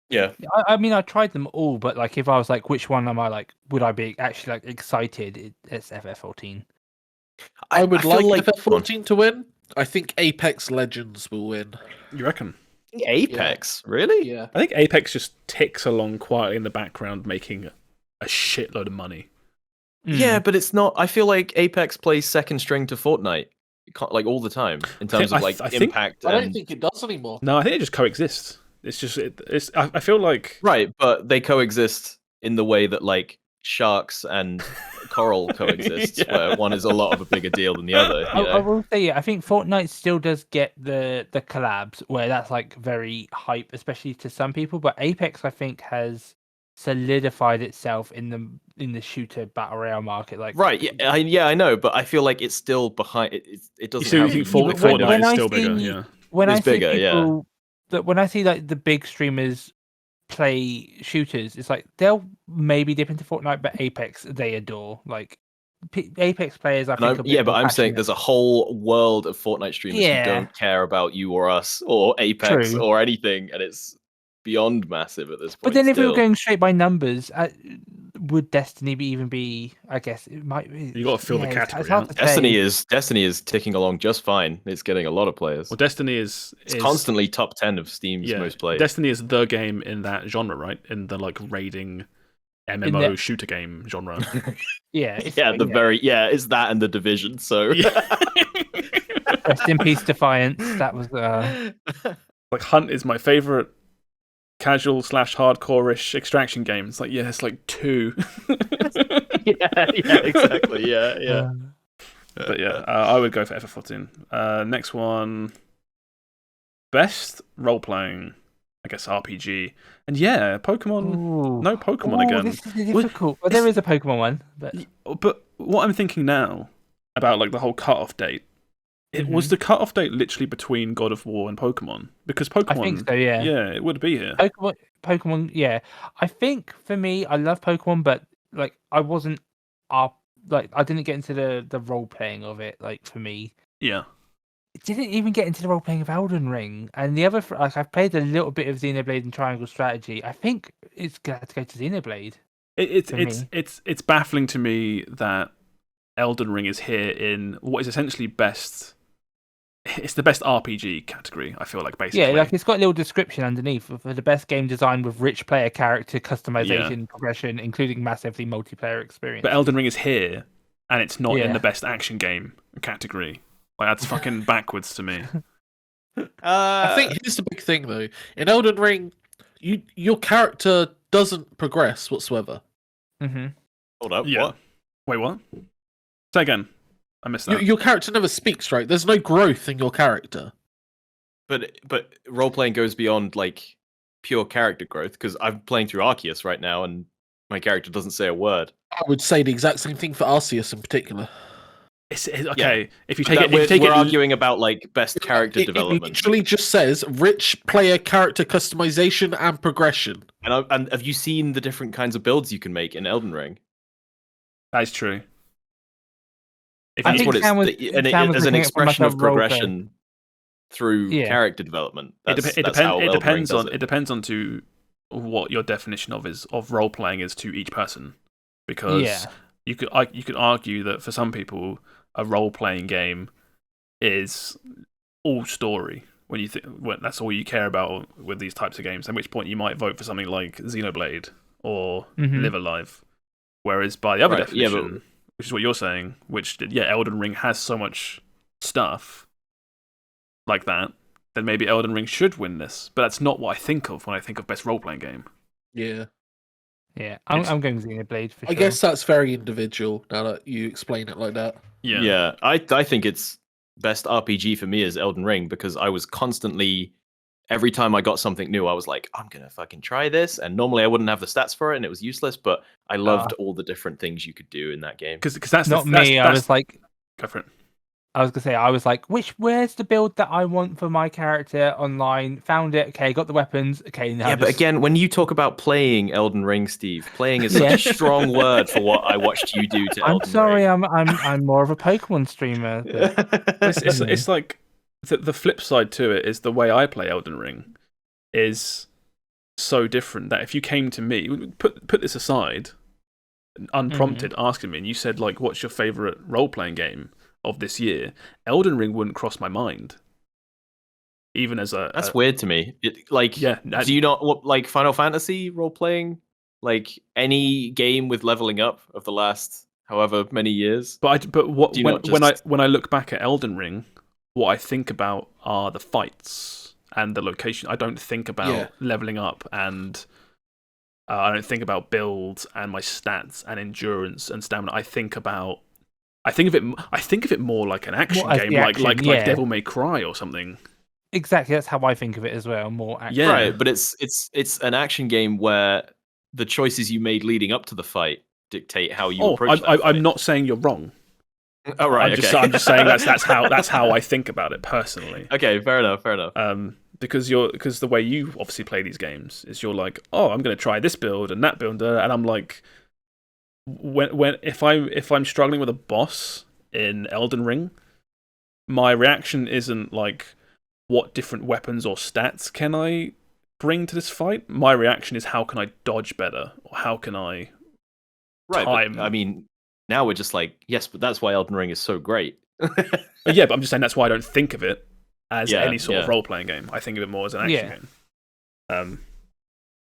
Yeah. I mean, I tried them all, but like, if I was like, which one am I like? Would I be actually like excited? It's FF14. I would feel like Go on. FF14 to win. I think Apex Legends will win. You reckon? Apex, really? Yeah. I think Apex just ticks along quietly in the background, making a shitload of money. Yeah, but it's not. I feel like Apex plays second string to Fortnite, like all the time in terms of like I think- impact. I don't and... think it does anymore. No, I think it just coexists. It's just it's. I feel like Right, but they coexist in the way that like sharks and coral coexist, Yeah. where one is a lot of a bigger deal than the other. You I know? will say, I think Fortnite still does get the collabs where that's like very hype, especially to some people. But Apex, I think, has solidified itself in the shooter battle royale market. Like, Right, I know, but I feel like it's still behind. It doesn't. so you have think the Fortnite kind of- when I is still bigger. see- Yeah. when It's I see bigger, yeah. people when I see like the big streamers play shooters, it's like they'll maybe dip into Fortnite, but Apex they adore. Like Apex players, I And think. but I'm saying there's a whole world of Fortnite streamers Yeah. who don't care about you or us or Apex True. or anything, and it's beyond massive at this point. But then, if we were still. going straight by numbers, would Destiny even be? I guess it might be. You gotta fill the it's category hard out. to say. Destiny is ticking along just fine. It's getting a lot of players. Well, Destiny is Constantly top 10 of Steam's most played. Destiny is the game in that genre, right? In the like raiding MMO the- shooter game genre. Yeah, it's, it's that and the Division. So Rest in peace, Defiance. That was Like Hunt is my favorite casual / hardcore-ish extraction game. It's like, yeah, it's like 2. exactly. Yeah. But yeah, I would go for FF14. Next one. best role playing, I guess RPG, and yeah, Pokemon. Ooh. No Pokemon again. This is difficult. Well, there is a Pokemon one, but what I'm thinking now about like the whole cutoff date. It was the cutoff date literally between God of War and Pokemon, because Pokemon. I think so. Yeah. Yeah, it would be here. Pokemon. Yeah. I think for me, I love Pokemon, but like I wasn't I didn't get into the role playing of it. Like for me, Yeah. didn't even get into the role playing of Elden Ring, and the other like I've played a little bit of Xenoblade and Triangle Strategy. I think it's gonna have to go to Xenoblade. It's baffling to me that Elden Ring is here in what is essentially best. It's the best RPG category. I feel like basically. Yeah, like it's got a little description underneath for the best game design with rich player character customization, progression, including massively multiplayer experience. But Elden Ring is here, and it's not in the best action game category. Like that's fucking backwards to me. I think here's the big thing though. In Elden Ring, your character doesn't progress whatsoever. Mm-hmm. Hold up. Yeah. What? Wait, what? Say again. I missed that. Your character never speaks, right? There's no growth in your character. But role playing goes beyond like pure character growth, because I'm playing through Arceus right now, and my character doesn't say a word. I would say the exact same thing for Arceus in particular. It's okay. Yeah. If you take it, we're arguing about like best character It development. literally just says rich player character customization and progression. And have you seen the different kinds of builds you can make in Elden Ring? that is true. That's what as an expression of progression through character development. It depends on to what your definition of role playing is to each person, because you could argue that for some people a role playing game is all story when that's all you care about with these types of games. At which point you might vote for something like Xenoblade or Live Alive, whereas by the other definition. Which is what you're saying, Elden Ring has so much stuff like that, then maybe Elden Ring should win this. But that's not what I think of when I think of best role-playing game. Yeah. Yeah, I'm going Xenoblade for sure. I guess that's very individual now that you explain it like that. Yeah. Yeah, I think it's best RPG for me is Elden Ring, because I was constantly, every time I got something new, I was like, I'm going to fucking try this. And normally I wouldn't have the stats for it and it was useless, but I loved all the different things you could do in that game. Because that's not me. I was like, go for it. I was going to say, I was like, where's the build that I want for my character online? Found it. Okay, got the weapons. Okay, now. Yeah, but again, when you talk about playing Elden Ring, Steve, playing is such a strong word for what I watched you do to Elden Ring. I'm more of a Pokemon streamer. It's like the flip side to it is the way I play Elden Ring is so different that if you came to me, put this aside, unprompted, asking me, and you said like, "What's your favorite role-playing game of this year?" Elden Ring wouldn't cross my mind. Even as that's weird to me. Do you not like Final Fantasy role-playing? Like any game with leveling up of the last however many years? When I look back at Elden Ring, what I think about are the fights and the location. I don't think about leveling up, and I don't think about builds and my stats and endurance and stamina. I think of it more like an action game, like Devil May Cry or something. Exactly, that's how I think of it as well. More action. Yeah, right. But it's an action game where the choices you made leading up to the fight dictate how you approach that fight. I'm not saying you're wrong. Oh right, I'm just saying that's how I think about it personally. Okay, fair enough. Because the way you obviously play these games is you're like, oh, I'm going to try this build and that build, and I'm like, if I'm struggling with a boss in Elden Ring, my reaction isn't like, what different weapons or stats can I bring to this fight? My reaction is, how can I dodge better, or how can I time? But, I mean, now we're just like, yes, but that's why Elden Ring is so great. Yeah, but I'm just saying that's why I don't think of it as any sort of role-playing game. I think of it more as an action game.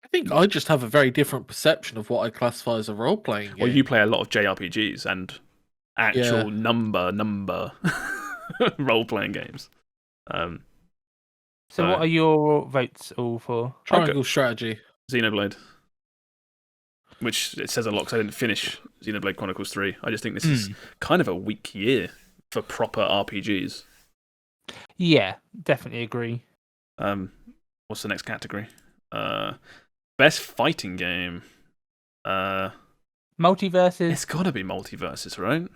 I think I just have a very different perception of what I classify as a role-playing game. Well, you play a lot of JRPGs and actual number role-playing games. So what are your votes all for? Triangle Strategy. Xenoblade. Which it says a lot because I didn't finish Xenoblade Chronicles 3. I just think this is kind of a weak year for proper RPGs. Yeah, definitely agree. What's the next category? Best fighting game. Multiverses. It's gotta be Multiverses, right?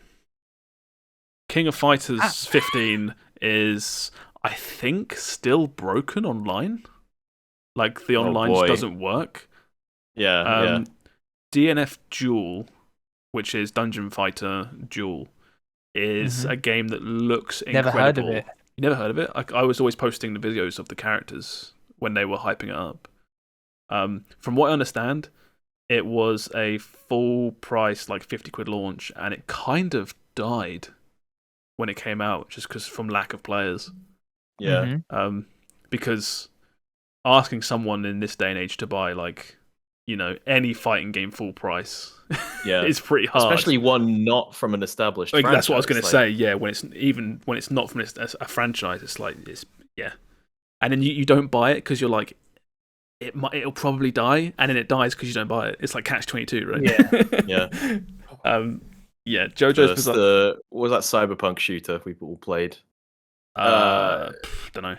King of Fighters 15 is, I think, still broken online. Like the online just doesn't work. Yeah. DNF Duel, which is Dungeon Fighter Duel, is a game that looks incredible. Never heard of it. You never heard of it? I was always posting the videos of the characters when they were hyping it up. From what I understand, it was a full price, like 50 quid launch, and it kind of died when it came out, just because from lack of players. Yeah. Because asking someone in this day and age to buy, like, you know, any fighting game full price is pretty hard. Especially one not from an established franchise. That's what I was going to say, yeah. When it's not from a franchise, it's like, and then you don't buy it because you're like, it'll probably die, and then it dies because you don't buy it. It's like Catch-22, right? Yeah. JoJo's Bizarre. What was that cyberpunk shooter we all played? Don't know.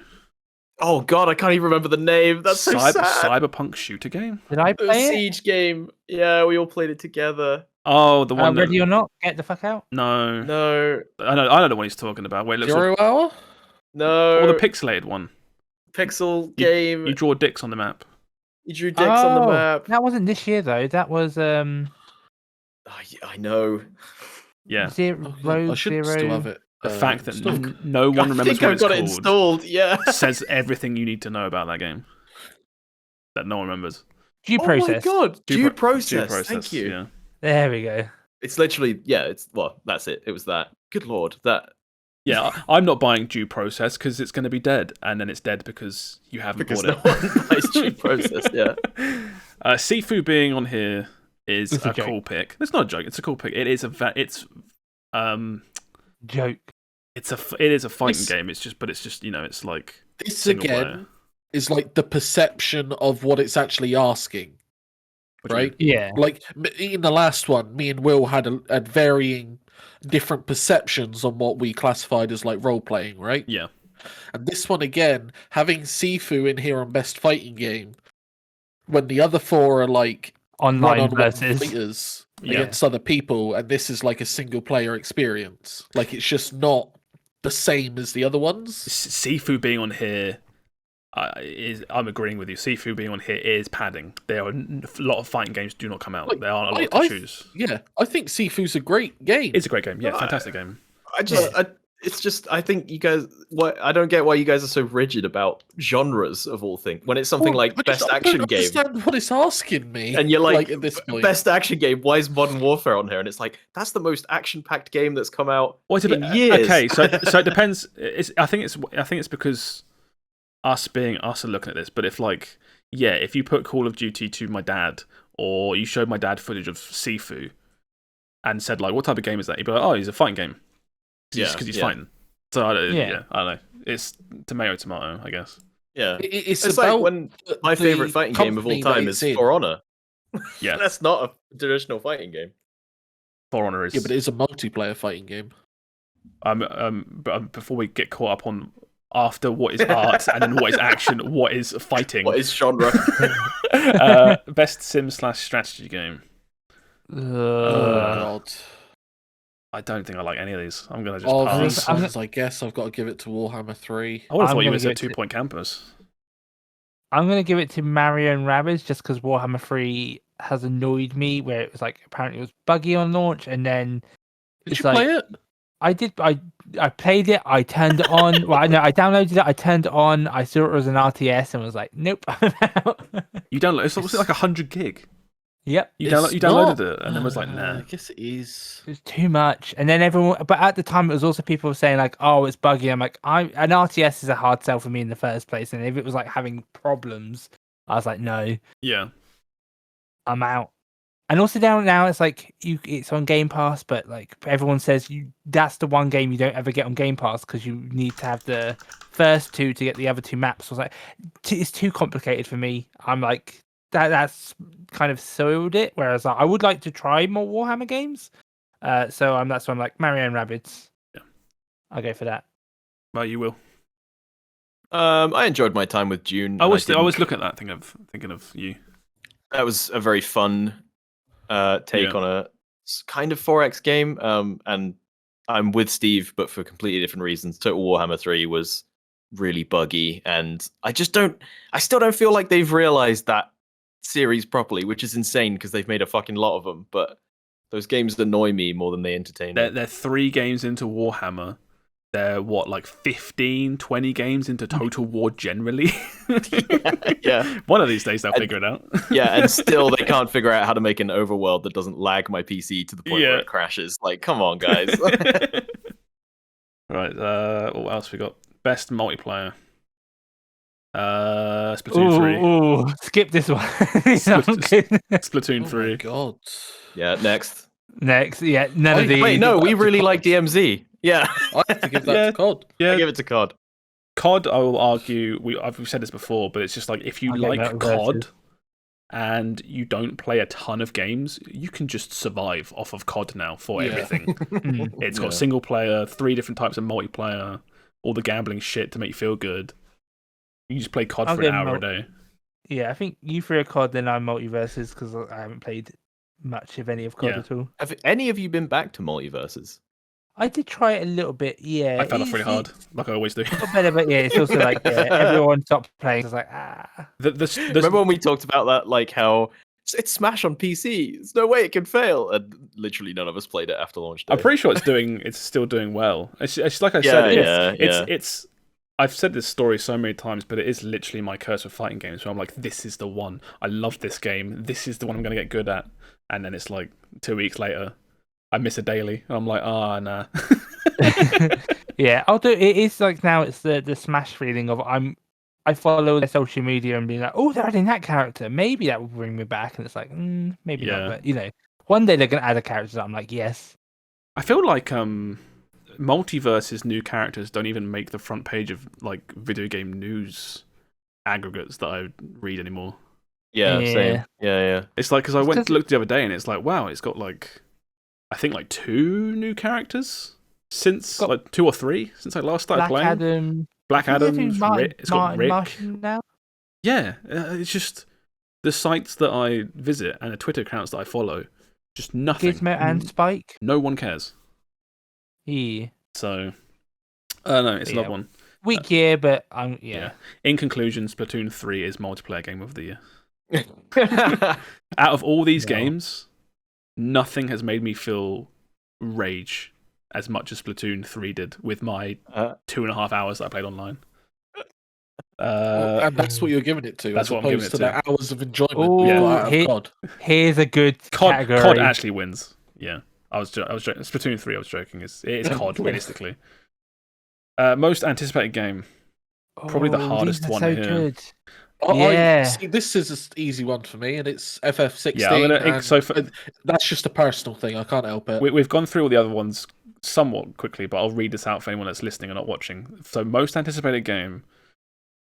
Oh god, I can't even remember the name. That's so sad. Cyberpunk shooter game? Did I play it? Siege game. Yeah, we all played it together. Oh, the one. Ready or Not? Get the fuck out. No. I know the one he's talking about. Wait, Zero Hour? No. Or the pixelated one. Pixel game. You draw dicks on the map. You drew dicks on the map. That wasn't this year though. That was I know. Yeah. I should still have it. The fact that no one remembers what it's called. I think I've got it installed. Yeah. Says everything you need to know about that game. That no one remembers. Due process. Oh my god. Due process. Due process. Thank you. Yeah. There we go. It's literally that's it. It was that. Good lord. That. Yeah, I'm not buying Due Process because it's going to be dead, and then it's dead because you haven't bought it. No one buys Due Process. Yeah. Sifu being on here is It's a a joke. cool pick. It's not a joke. It's a cool pick. It is a Joke. it is a fighting game. It's just you know, it's like This single again player. is like the perception of what it's actually asking, What do you right? Yeah. Like in the last one, me and Will had varying different perceptions on what we classified as like role playing, right? Yeah. And this one again, having Sifu in here on best fighting game, when the other four are like Online one-on-one versus. fighters Yeah. against other people, and this is like a single player experience. Like it's just not the same as the other ones. Sifu being on here I'm agreeing with you. Sifu being on here is padding. There are a lot of fighting games do not come out. Like, There aren't a lot to choose. Yeah, I think Sifu's a great game. It's a great game. Yeah, fantastic game. It's just I think you guys. I don't get why you guys are so rigid about genres of all things when it's something like best action game. I don't understand what it's asking me. And you're like at this point. best action game. Why is Modern Warfare on here? And it's like that's the most action-packed game that's come out in years. Okay, so it depends. I think it's because us are looking at this. But if if you put Call of Duty to my dad, or you showed my dad footage of Sifu, and said like, what type of game is that? He'd be like, oh, he's a fighting game. Because he's fighting. So I don't know. It's tomato, I guess. Yeah, it's like about when my favorite fighting game of all time is For Honor. Yeah, that's not a traditional fighting game. For Honor is. Yeah, but it is a multiplayer fighting game. But before we get caught up on after what is art and then what is action, what is fighting, what is genre? Best sim/strategy game. God. I don't think I like any of these. I'm gonna just These pass. ones, I guess I've got to give it to Warhammer 3. I would have thought you gonna would say give it 2 Point Campus. I'm going to give it to Mario and Rabbids just because Warhammer 3 has annoyed me, where it was like apparently it was buggy on launch, and then Did you play it? I did. I played it. I turned it on. Well, no, I downloaded it. I turned it on. I saw it was an RTS and was like, nope. I'm out. You download? It's like 100 gig. Yep. You downloaded it and then was like, nah. I guess it is. It was too much. And then everyone, but at the time, it was also people saying like, "Oh, it's buggy." I'm like, an RTS is a hard sell for me in the first place. And if it was like having problems, I was like, no, Yeah. I'm out. And also now it's like it's on Game Pass, but like everyone says that's the one game you don't ever get on Game Pass because you need to have the first two to get the other two maps. So I was like, it's too complicated for me. I'm like that's kind of soiled it. Whereas I would like to try more Warhammer games. That's why I'm like Mario and Rabbids. Yeah, I'll go for that. Well, you will. I enjoyed my time with Dune. I and was didn't- looking at that, thinking of you. That was a very fun take Yeah. on a kind of 4X game. And I'm with Steve, but for completely different reasons. Total Warhammer 3 was really buggy, and I still don't feel like they've realized that series properly, which is insane because they've made a fucking lot of them. But those games annoy me more than they entertain me. They're 3 games into Warhammer. They're what, like 15, 20 games into Total War generally? Yeah. One of these days they'll figure it out. Yeah, and still they can't figure out how to make an overworld that doesn't lag my PC to the point where Yeah. it crashes. Like, come on, guys. Right, what else we got? Best multiplayer. Splatoon 3. Ooh, skip this one. Splatoon Oh my 3. god. Yeah, next. Next, yeah, none of these. Wait, no, we That's a really like COD. DMZ. Yeah, I have to give that Yeah. to COD. I Yeah, give it to COD. COD, I will argue, we've said this before, but it's just like, if you I'll get like Metal COD Versus. and you don't play a ton of games, you can just survive off of COD now for Yeah. everything. Mm. It's got Yeah. single player, 3 different types of multiplayer, all the gambling shit to make you feel good. You just play COD I'll for an get hour a day. Yeah, I think you for a COD, then I'm multiverses because I haven't played much of any of COD Yeah. at all. Have any of you been back to multiverses? I did try it a little bit. Yeah, I fell off it's- really hard, like I always do. It's got better, but yeah, it's also like everyone stopped playing. It's like The Remember when we talked about that, like how it's Smash on PC? There's no way it can fail, and literally none of us played it after launch day. I'm pretty sure it's still doing well. It's like I Yeah, said, yeah. it's. I've said this story so many times, but it is literally my curse with fighting games. Where I'm like, this is the one. I love this game. This is the one I'm going to get good at. And then it's like 2 weeks later, I miss a daily. And I'm like, nah. yeah, I'll do. It is like now it's the Smash feeling of I follow their social media and be like, oh, they're adding that character. Maybe that will bring me back. And it's like, maybe Yeah. not. But you know, one day they're gonna add a character that I'm like, yes. I feel like Multiverse's new characters don't even make the front page of like video game news aggregates that I read anymore. Yeah, Yeah. same. Yeah. It's like, because I It's went 'cause- to look the other day and it's like, wow, it's got like, I think like 2 new characters since, Got like 2 or 3 since I last started Black playing. Adam. Black I think they're doing Adam's, Martin, it's got Martin Rick. Martian now. Yeah, it's just the sites that I visit and the Twitter accounts that I follow, just nothing. Gizmo and Spike. No one cares. Yeah. So, no, it's Yeah. not one. Weak year, but Yeah. yeah. In conclusion, Splatoon 3 is multiplayer game of the year. Yeah. Out of all these No. games, nothing has made me feel rage as much as Splatoon 3 did with my 2.5 hours that I played online. And that's what you're giving it to, that's as what I'm giving opposed it to the hours of enjoyment Ooh, you got out hit- of COD. Here's a good COD category. actually wins. Yeah, I was joking. Splatoon 3, I was joking. It is COD, realistically. Most anticipated game. Probably the Oh, hardest these are one so here. good. Yeah. Yeah. See, this is an easy one for me, and it's FF16. Yeah, I'm gonna. and So for, that's just a personal thing. I can't help it. we've gone through all the other ones somewhat quickly, but I'll read this out for anyone that's listening and not watching. So, most anticipated game: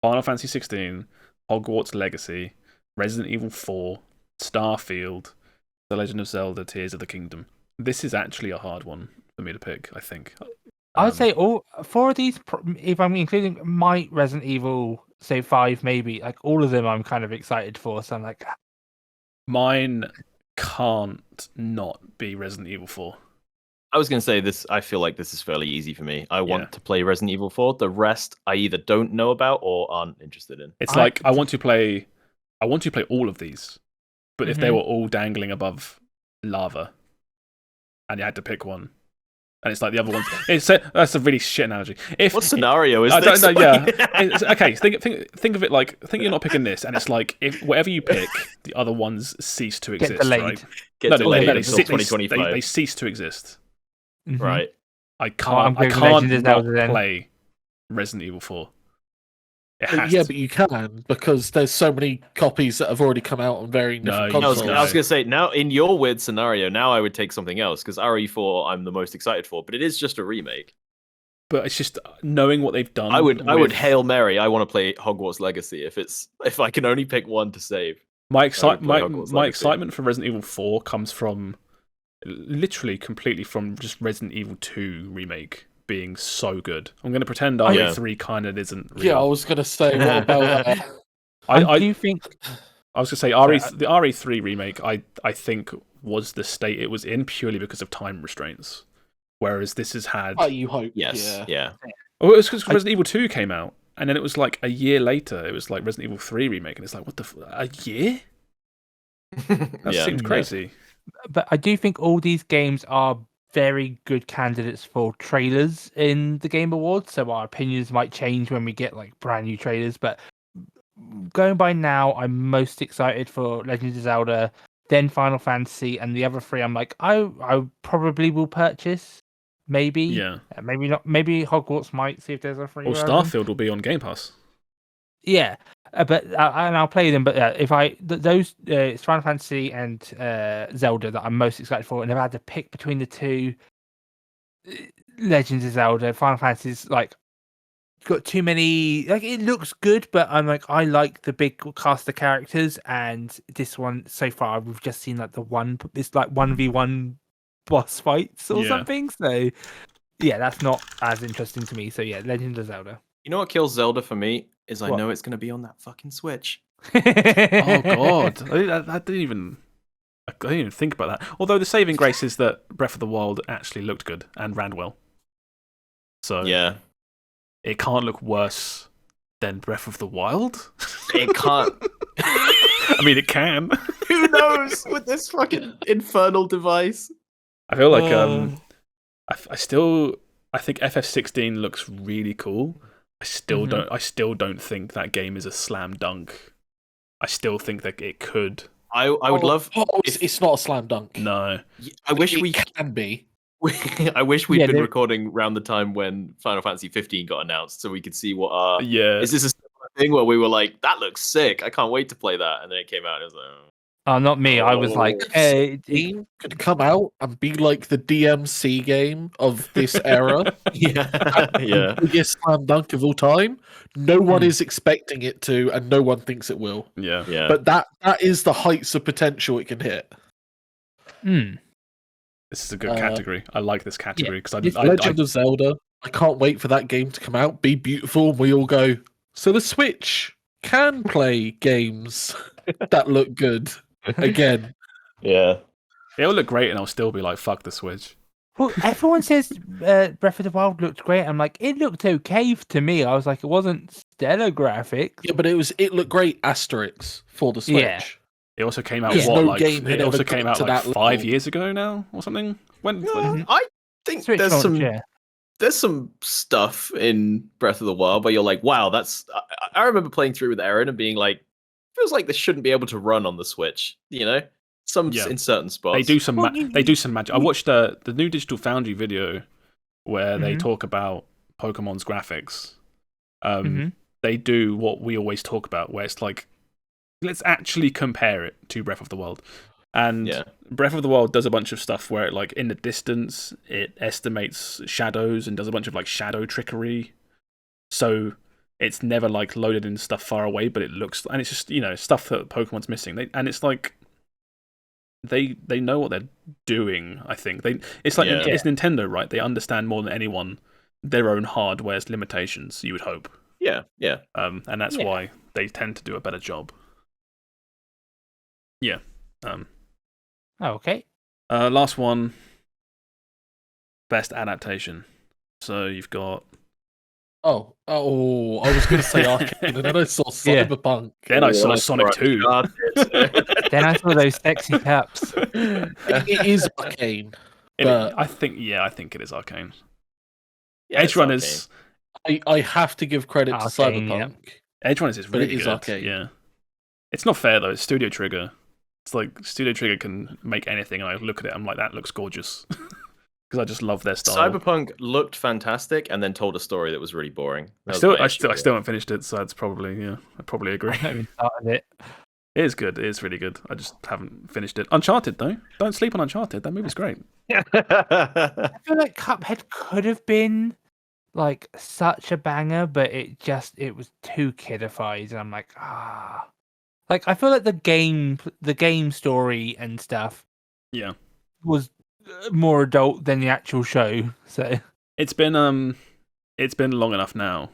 Final Fantasy 16, Hogwarts Legacy, Resident Evil 4, Starfield, The Legend of Zelda: Tears of the Kingdom. This is actually a hard one for me to pick, I think. I would say all 4 of these, if I'm including my Resident Evil, say 5 maybe, like all of them I'm kind of excited for. So I'm like, Mine can't not be Resident Evil 4. I was going to say this. I feel like this is fairly easy for me. I Yeah. want to play Resident Evil 4. The rest, I either don't know about or aren't interested in. It's like I want to play all of these, but if they Mhm. were all dangling above lava, and you had to pick one, and it's like the other ones. That's a really shit analogy. If What scenario is I this? don't know. Yeah, okay. Think of it like you're not picking this, and it's like if whatever you pick, the other ones cease to get exist. delayed. Right? Get No, delayed they until they 2025. cease to exist. Mhm. Right. I I'm can't. I going can't Legend of not Zelda then. play Resident Evil 4. It has Yeah, to. but you can, because there's so many copies that have already come out on varying No, different you I was, consoles. gonna- I was going to say, now in your weird scenario, now I would take something else because RE4 I'm the most excited for, but it is just a remake. But it's just knowing what they've done. I would with- Hail Mary. I want to play Hogwarts Legacy if I can only pick one to save. My play Hogwarts my Legacy. excitement for Resident Evil 4 comes from literally completely from just Resident Evil 2 remake being so good. I'm going to pretend yeah. RE3 kind of isn't real. Yeah, I was gonna say, what about I do think I was going to say the RE3 remake. I think was the state it was in purely because of time restraints, whereas this has had. Oh, you hope? Yes. Yeah. Oh, it was because Resident Evil 2 came out, and then it was like a year later. It was like Resident Evil 3 remake, and it's like, what a year? That seems crazy. but I do think all these games are very good candidates for trailers in the Game Awards. So our opinions might change when we get like brand new trailers. But going by now, I'm most excited for Legend of Zelda, then Final Fantasy, and the other three. I'm like, I probably will purchase. Maybe, Yeah. Maybe not. Maybe Hogwarts might see if there's a free. Or Starfield will be on Game Pass. Yeah, but and I'll play them. But if those it's Final Fantasy and Zelda that I'm most excited for, and if I had to pick between the two, Legends of Zelda, Final Fantasy's like got too many. Like it looks good, but I'm like I like the big cast of characters, and this one so far we've just seen like it's like 1v1 boss fights or something. So yeah, that's not as interesting to me. So yeah, Legend of Zelda. You know what kills Zelda for me is I know it's going to be on that fucking Switch. Oh god, I didn't even think about that. Although the saving grace is that Breath of the Wild actually looked good and ran well, so yeah, it can't look worse than Breath of the Wild. It can't. I mean, it can. Who knows with this fucking infernal device? I feel like I think FF16 looks really cool. I still don't think that game is a slam dunk. I still think that it could. I would love. It's not a slam dunk. No, I wish we can be. I wish we'd been recording around the time when Final Fantasy 15 got announced, so we could see what. Is this a similar thing where we were like, "That looks sick! I can't wait to play that," and then it came out and it was like. Oh, not me. I was like, it could come out and be like the DMC game of this era. Yeah. Biggest slam dunk of all time. No one is expecting it to, and no one thinks it will. Yeah. But that is the heights of potential it can hit. This is a good category. I like this category because Legend of Zelda. I can't wait for that game to come out, be beautiful, and we all go. So the Switch can play games that look good. Again. Yeah. It'll look great and I'll still be like, fuck the Switch. Well, everyone says Breath of the Wild looked great. I'm like, it looked okay to me. I was like, it wasn't stellar graphics. Yeah, but it looked great asterisks for the Switch. Yeah. It also came out it also came out like 5 level. years ago now or something. When I think Switch there's some stuff in Breath of the Wild where you're like, wow, that's I remember playing through with Aaron and being like, feels like this shouldn't be able to run on the Switch, you know? In certain spots. They do some magic. I watched the new Digital Foundry video where they talk about Pokemon's graphics. They do what we always talk about, where it's like, let's actually compare it to Breath of the Wild. And Breath of the Wild does a bunch of stuff where it, like, in the distance, it estimates shadows and does a bunch of like shadow trickery. So it's never like loaded in stuff far away, but it looks, and it's just, you know, stuff that Pokemon's missing. And it's like they know what they're doing. I think it's Nintendo, right? They understand more than anyone their own hardware's limitations. You would hope. Yeah. And that's why they tend to do a better job. Yeah. Okay. Last one. Best adaptation. So you've got. Oh! I was going to say Arcane, and then I saw Cyberpunk. Then I saw Sonic 2. Then I saw those sexy caps. It is Arcane. I think it is Arcane. Yeah, Edge Runners. I have to give credit to Cyberpunk. Yeah. Edge Runners is really good. Arcane. Yeah. It's not fair though. It's Studio Trigger. It's like Studio Trigger can make anything, and I look at it, I'm like, that looks gorgeous. Because I just love their style. Cyberpunk looked fantastic, and then told a story that was really boring. I still haven't finished it, so that's probably I probably agree. I haven't even started it. It is good. It is really good. I just haven't finished it. Uncharted though. Don't sleep on Uncharted. That movie's great. I feel like Cuphead could have been like such a banger, but it was too kidified, and I'm like, Like I feel like the game story and stuff, yeah, was more adult than the actual show. So It's been long enough now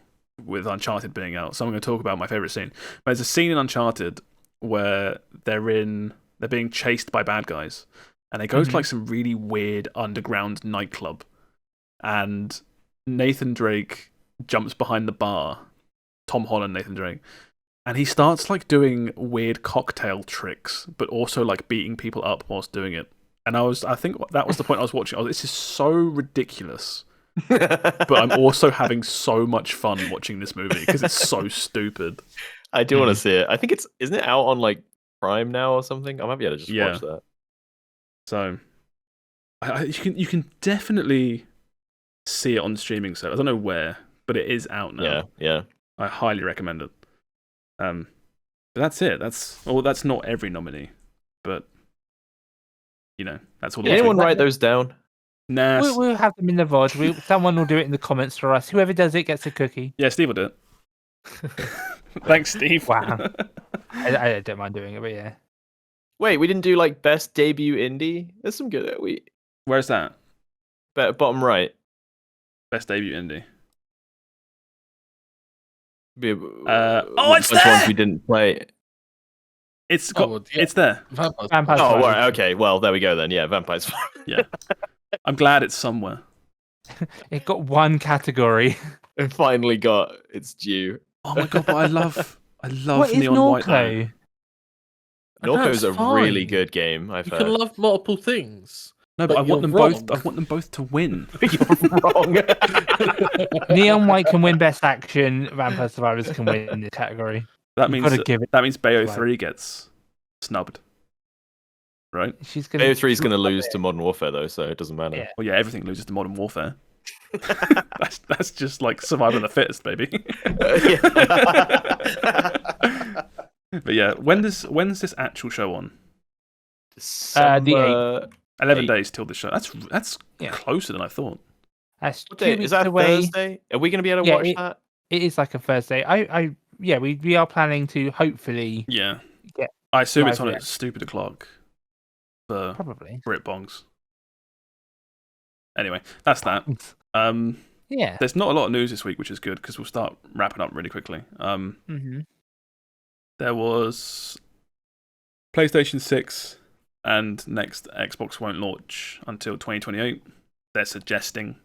with Uncharted being out, so I'm going to talk about my favorite scene. There's a scene in Uncharted where they're being chased by bad guys, and they go to like some really weird underground nightclub, and Nathan Drake jumps behind the bar, Tom Holland, Nathan Drake, and he starts like doing weird cocktail tricks, but also like beating people up whilst doing it. And I think that was the point I was watching. This is so ridiculous. But I'm also having so much fun watching this movie because it's so stupid. I do want to see it. I think isn't it out on like Prime now or something? I might be able to just watch that. So, you can definitely see it on streaming. So I don't know where, but it is out now. Yeah. I highly recommend it. But that's it. That's not every nominee, but that's all. Did anyone write those down? Nah. We'll have them in the VOD. Someone will do it in the comments for us. Whoever does it gets a cookie. Yeah, Steve will do it. Thanks, Steve. Wow. I don't mind doing it, but yeah. Wait, we didn't do like best debut indie. There's some good. Where's that? Bottom right. Best debut indie. It's there! Ones we didn't play. It's there. Vampires. Oh, right. Okay. Well, there we go then. Yeah, Vampires. Yeah. I'm glad it's somewhere. It got one category. It finally got its due. Oh my god! But I love What is Neon White. Norco? Norco's a fine. really good game. I've You heard. can love multiple things. No, but I want them you're both. I want them both to win. You're wrong. Neon White can win Best Action. Vampire Survivors can win in this category. That You've means gotta give it that means Bayo right. 3 gets snubbed, right? She's gonna. BO3 is going to lose to Modern Warfare though, so it doesn't matter. Yeah. Well, yeah, everything loses to Modern Warfare. that's just like survival of the fittest, baby. But yeah, when's this actual show on? The 11 days till the show. That's Yeah. closer than I thought. That's What 2 day? weeks Is that away. Thursday? Are we going to be able to Yeah, watch that? It is like a Thursday. We are planning to hopefully Yeah. Yeah. I assume it's Live on a reaction. stupid o'clock for probably. Brit Bongs. Anyway, that's that. Yeah. There's not a lot of news this week, which is good because we'll start wrapping up really quickly. There was PlayStation 6 and next Xbox won't launch until 2028. They're suggesting.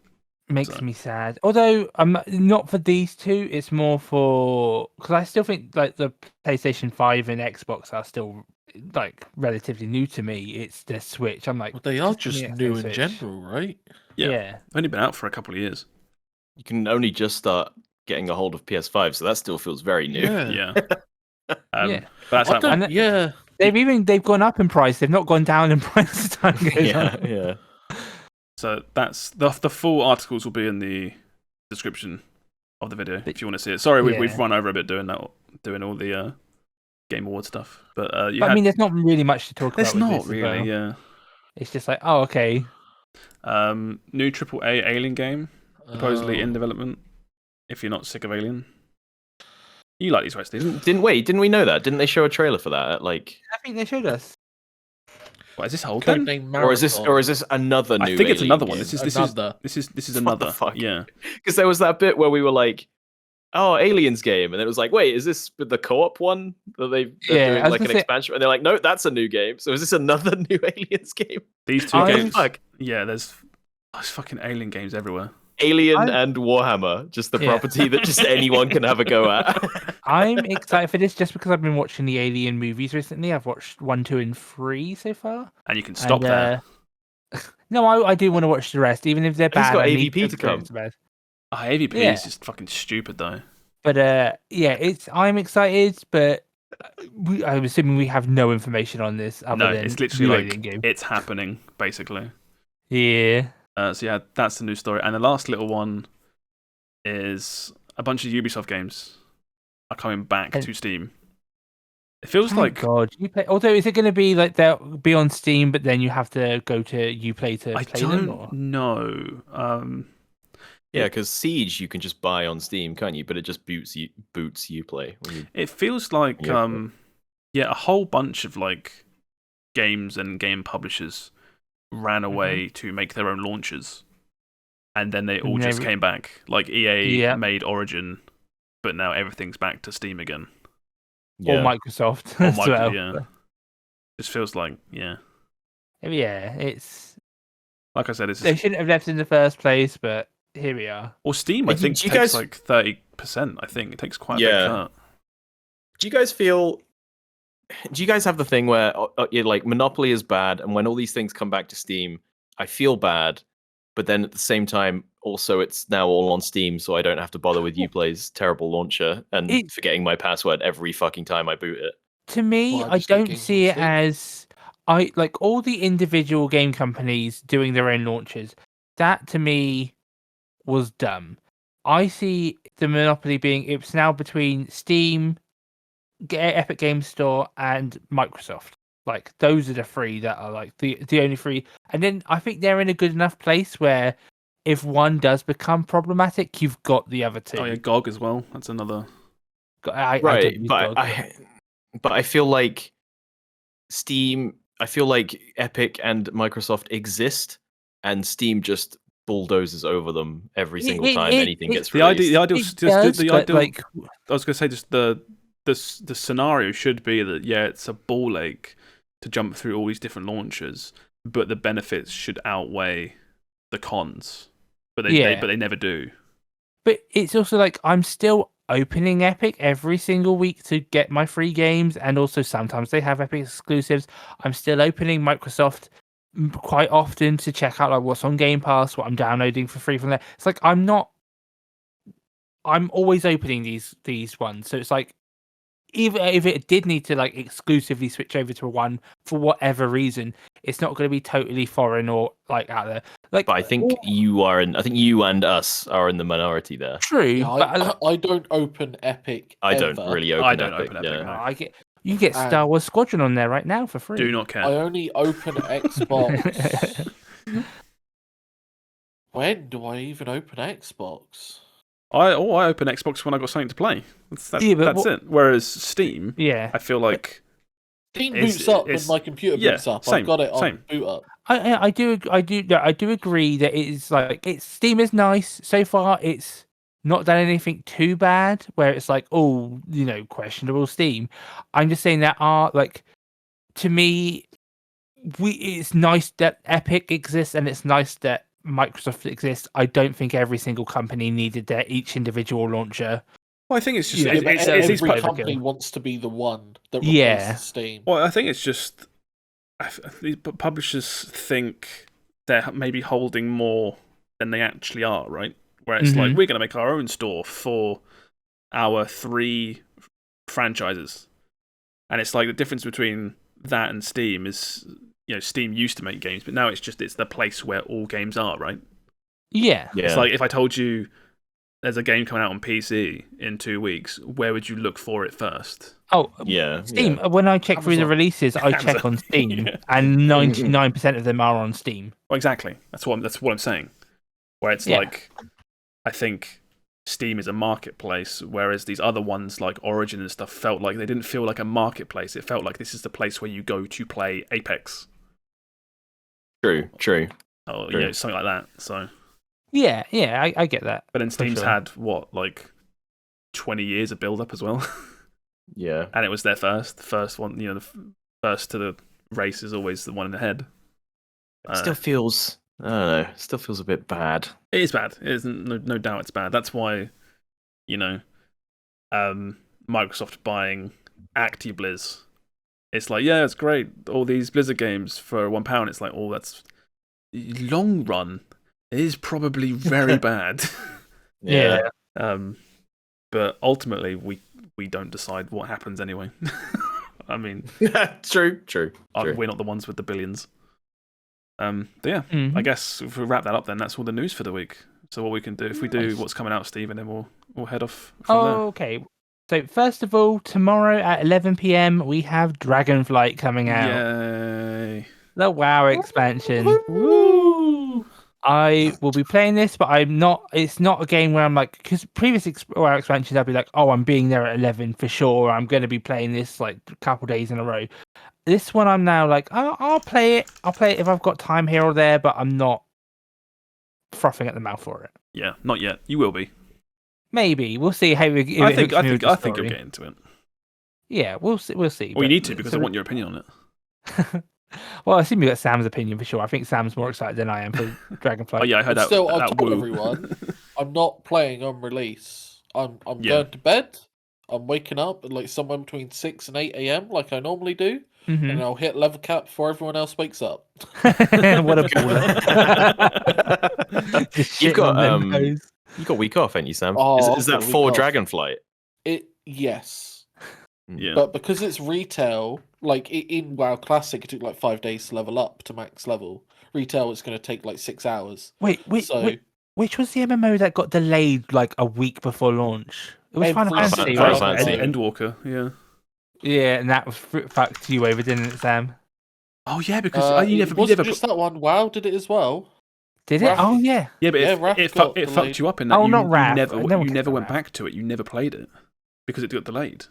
Makes me sad. Although I'm not for these two, it's more for because I still think like the PlayStation 5 and Xbox are still like relatively new to me. It's the Switch. I'm like, Well, they are give me just a new in Switch. general, right? Yeah. They've only been out for a couple of years. You can only just start getting a hold of PS5, so that still feels very new. Yeah. Yeah. But that's And they've gone up in price. They've not gone down in price as time goes on. Yeah. So that's the full articles will be in the description of the video if you want to see it. Sorry, we've run over a bit doing all the Game Award stuff, but I mean, there's not really much to talk about. There's with not this as really, well. yeah. It's just like, oh, okay. New AAA Alien game supposedly in development. If you're not sick of Alien, you like these, right, Steve? Didn't we know that? Didn't they show a trailer for that? Like, I think they showed us. What is this old then? Or is this another new? I think it's Alien another one. game? This is What another. the fuck? Yeah. Because there was that bit where we were like, "Oh, Aliens game," and it was like, "Wait, is this the co-op one that they're doing like an expansion?" And they're like, "No, that's a new game." So is this another new Aliens game? These two games. Fuck. Yeah, there's fucking Alien games everywhere. Alien and Warhammer, just the property that just anyone can have a go at. I'm excited for this just because I've been watching the Alien movies recently. I've watched 1, 2, and 3 so far. And you can stop there. No, I do want to watch the rest, even if they're bad. He's got I need AVP to come. AVP is just fucking stupid though. But I'm excited, but I'm assuming we have no information on this other than it's literally the like Alien game. it's happening basically. Yeah. So yeah, that's the new story. And the last little one is a bunch of Ubisoft games are coming back to Steam. It feels like God, Uplay. Although, is it going to be like they'll be on Steam, but then you have to go to Uplay to play them? I don't know. Yeah, because Siege you can just buy on Steam, can't you? But it just boots Uplay. It feels like a whole bunch of like games and game publishers ran away to make their own launches. and then they all And just came back. Like EA Yeah. made Origin, but now everything's back to Steam again. Or Yeah. Microsoft Or as well. yeah. Just feels like, yeah. Yeah, it's Like I said, they shouldn't have left in the first place, but here we are. Or Steam, But I think, do you takes guys- like 30%. I think it takes quite a big Yeah. cut. Do you guys feel? Do you guys have the thing where you're like Monopoly is bad, and when all these things come back to Steam, I feel bad, but then at the same time, also it's now all on Steam, so I don't have to bother with Uplay's terrible launcher and forgetting my password every fucking time I boot it. To me, Well, I I just get don't games on see it Steam. as I like all the individual game companies doing their own launches. That to me was dumb. I see the monopoly being it's now between Steam, Epic Games Store, and Microsoft. Like those are the three that are like the only three. And then I think they're in a good enough place where if one does become problematic, you've got the other two. Oh yeah, GOG as well. That's another. I Right, don't use but GOG. but I feel like Steam. I feel like Epic and Microsoft exist, and Steam just bulldozes over them every single time anything gets The released. ideal, It just does, the but, ideal. like, I was gonna say just the scenario should be that it's a ball ache to jump through all these different launchers, but the benefits should outweigh the cons. But they never do. But it's also like I'm still opening Epic every single week to get my free games, and also sometimes they have Epic exclusives. I'm still opening Microsoft quite often to check out like what's on Game Pass, what I'm downloading for free from there. It's like I'm always opening these ones, so it's like even if it did need to like exclusively switch over to one for whatever reason, it's not going to be totally foreign or like out there. Like, But I think you and us are in the minority there. true, Yeah, but I don't open Epic. I don't ever. really open I don't Epic. open Epic, yeah. no. you get Star And- Wars Squadron on there right now for free. Do not care. I only open Xbox. When do I even open Xbox? I open Xbox when I got something to play. That's it. Whereas Steam, Yeah, I feel like Steam It's- boots up when it's- my computer yeah, boots up. same, I've got it on same. boot up. I do agree that it's like Steam is nice so far. It's not done anything too bad where it's like questionable Steam. I'm just saying that to me, it's nice that Epic exists and it's nice that Microsoft exists. I don't think every single company needed their each individual launcher. well, I think it's just Yeah, it's but these every Every pu- company wants to be the one that Yeah. replaces Steam. Well, I think it's just these publishers think they're maybe holding more than they actually are, right? Where it's like Mhm. we're going to make our own store for our 3 franchises, and it's like the difference between that and Steam is, Steam used to make games, but now it's the place where all games are, right? Yeah. Yeah. It's like if I told you there's a game coming out on PC in 2 weeks, where would you look for it first? Oh, yeah. Steam. yeah. When I check through the Amazon. releases, I check Amazon. on Steam, Yeah. and 99% of them are on Steam. Well, exactly. That's what I'm saying. Where it's Yeah. like, I think Steam is a marketplace, whereas these other ones like Origin and stuff felt like they didn't feel like a marketplace. It felt like this is the place where you go to play Apex True. or True. something like that. So, Yeah, I get that. but then Steam's sure. had what, like 20 years of build up as well, Yeah. and it was their first one. The first to the race is always the one in the head. Still feels. I don't know. Still feels a bit bad. It is bad. It is no doubt it's bad. That's why, Microsoft buying ActiBliz. It's like, yeah, it's great. All these Blizzard games for £1. It's like, oh, that's long run. It is probably very bad. Yeah. But ultimately, we don't decide what happens anyway. I mean, True. we're not the ones with the billions. But yeah, Mhm. I guess if we wrap that up, then that's all the news for the week. So what we can do, if we do Nice. what's coming out, Steve, and then we'll head off from there. Okay. So first of all, tomorrow at 11 p.m. we have Dragonflight coming out. Yay! The WoW expansion. Woo! I will be playing this, but I'm not. It's not a game where I'm like, because previous WoW expansions, I'd be like, oh, I'm being there at 11 for sure. I'm going to be playing this like a couple days in a row. This one, I'm now like, I'll play it. I'll play it if I've got time here or there, but I'm not frothing at the mouth for it. Yeah, not yet. You will be. Maybe we'll see how we. I think you'll get into it. Yeah, we'll see. We'll see. Well, you need to because I want your opinion on it. Well, I assume you got Sam's opinion for sure. I think Sam's more excited than I am for Dragonflight. Oh yeah, I heard that. Still, I that told woo. everyone I'm not playing on release. I'm going to bed. I'm waking up at like somewhere between 6 and 8 a.m. like I normally do, and I'll hit level cap before everyone else wakes up. What a baller! You've got a week off, haven't you, Sam? Oh, is that for Dragonflight? Yes. Yeah. But because it's retail, like in WoW Classic, it took like 5 days to level up to max level. Retail is going to take like 6 hours. Wait, which was the MMO that got delayed like a week before launch? It was Final Fantasy, Final right? Fantasy. Endwalker, yeah. Yeah, and that was fucked you over, didn't it, Sam? Oh yeah, because you never just that one. WoW did it as well. Did it? Oh yeah. Yeah, but it fucked you up in that. Oh, you, not Wrath. You never went back to it. You never played it because it got delayed.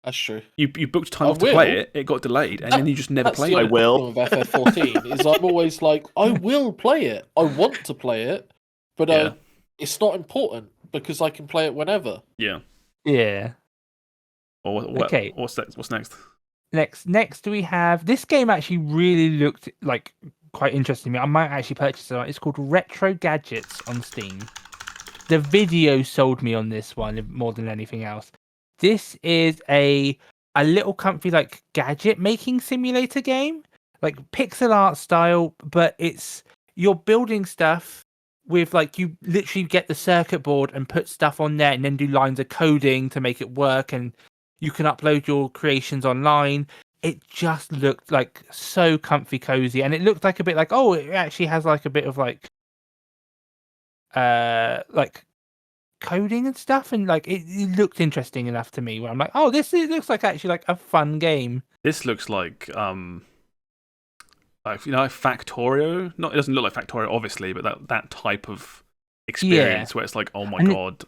That's true. You booked time off to play it. It got delayed, and then you just never played it. I will. With FF14 is I'm always like, I will play it. I want to play it, but it's not important because I can play it whenever. Yeah. Yeah. Okay. What's next? Next we have this game. Actually, really looked like quite interesting to me. I might actually purchase it. It's called Retro Gadgets on Steam. The video sold me on this one more than anything else. This is a little comfy like gadget making simulator game, like pixel art style, but you're building stuff with like you literally get the circuit board and put stuff on there and then do lines of coding to make it work, and you can upload your creations online. It just looked like so comfy, cozy, and it looked like a bit like it actually has like a bit of like coding and stuff, and like it looked interesting enough to me where I'm like, this looks like actually like a fun game. This looks like Factorio. It doesn't look like Factorio obviously, but that type of experience where it's like, oh my god,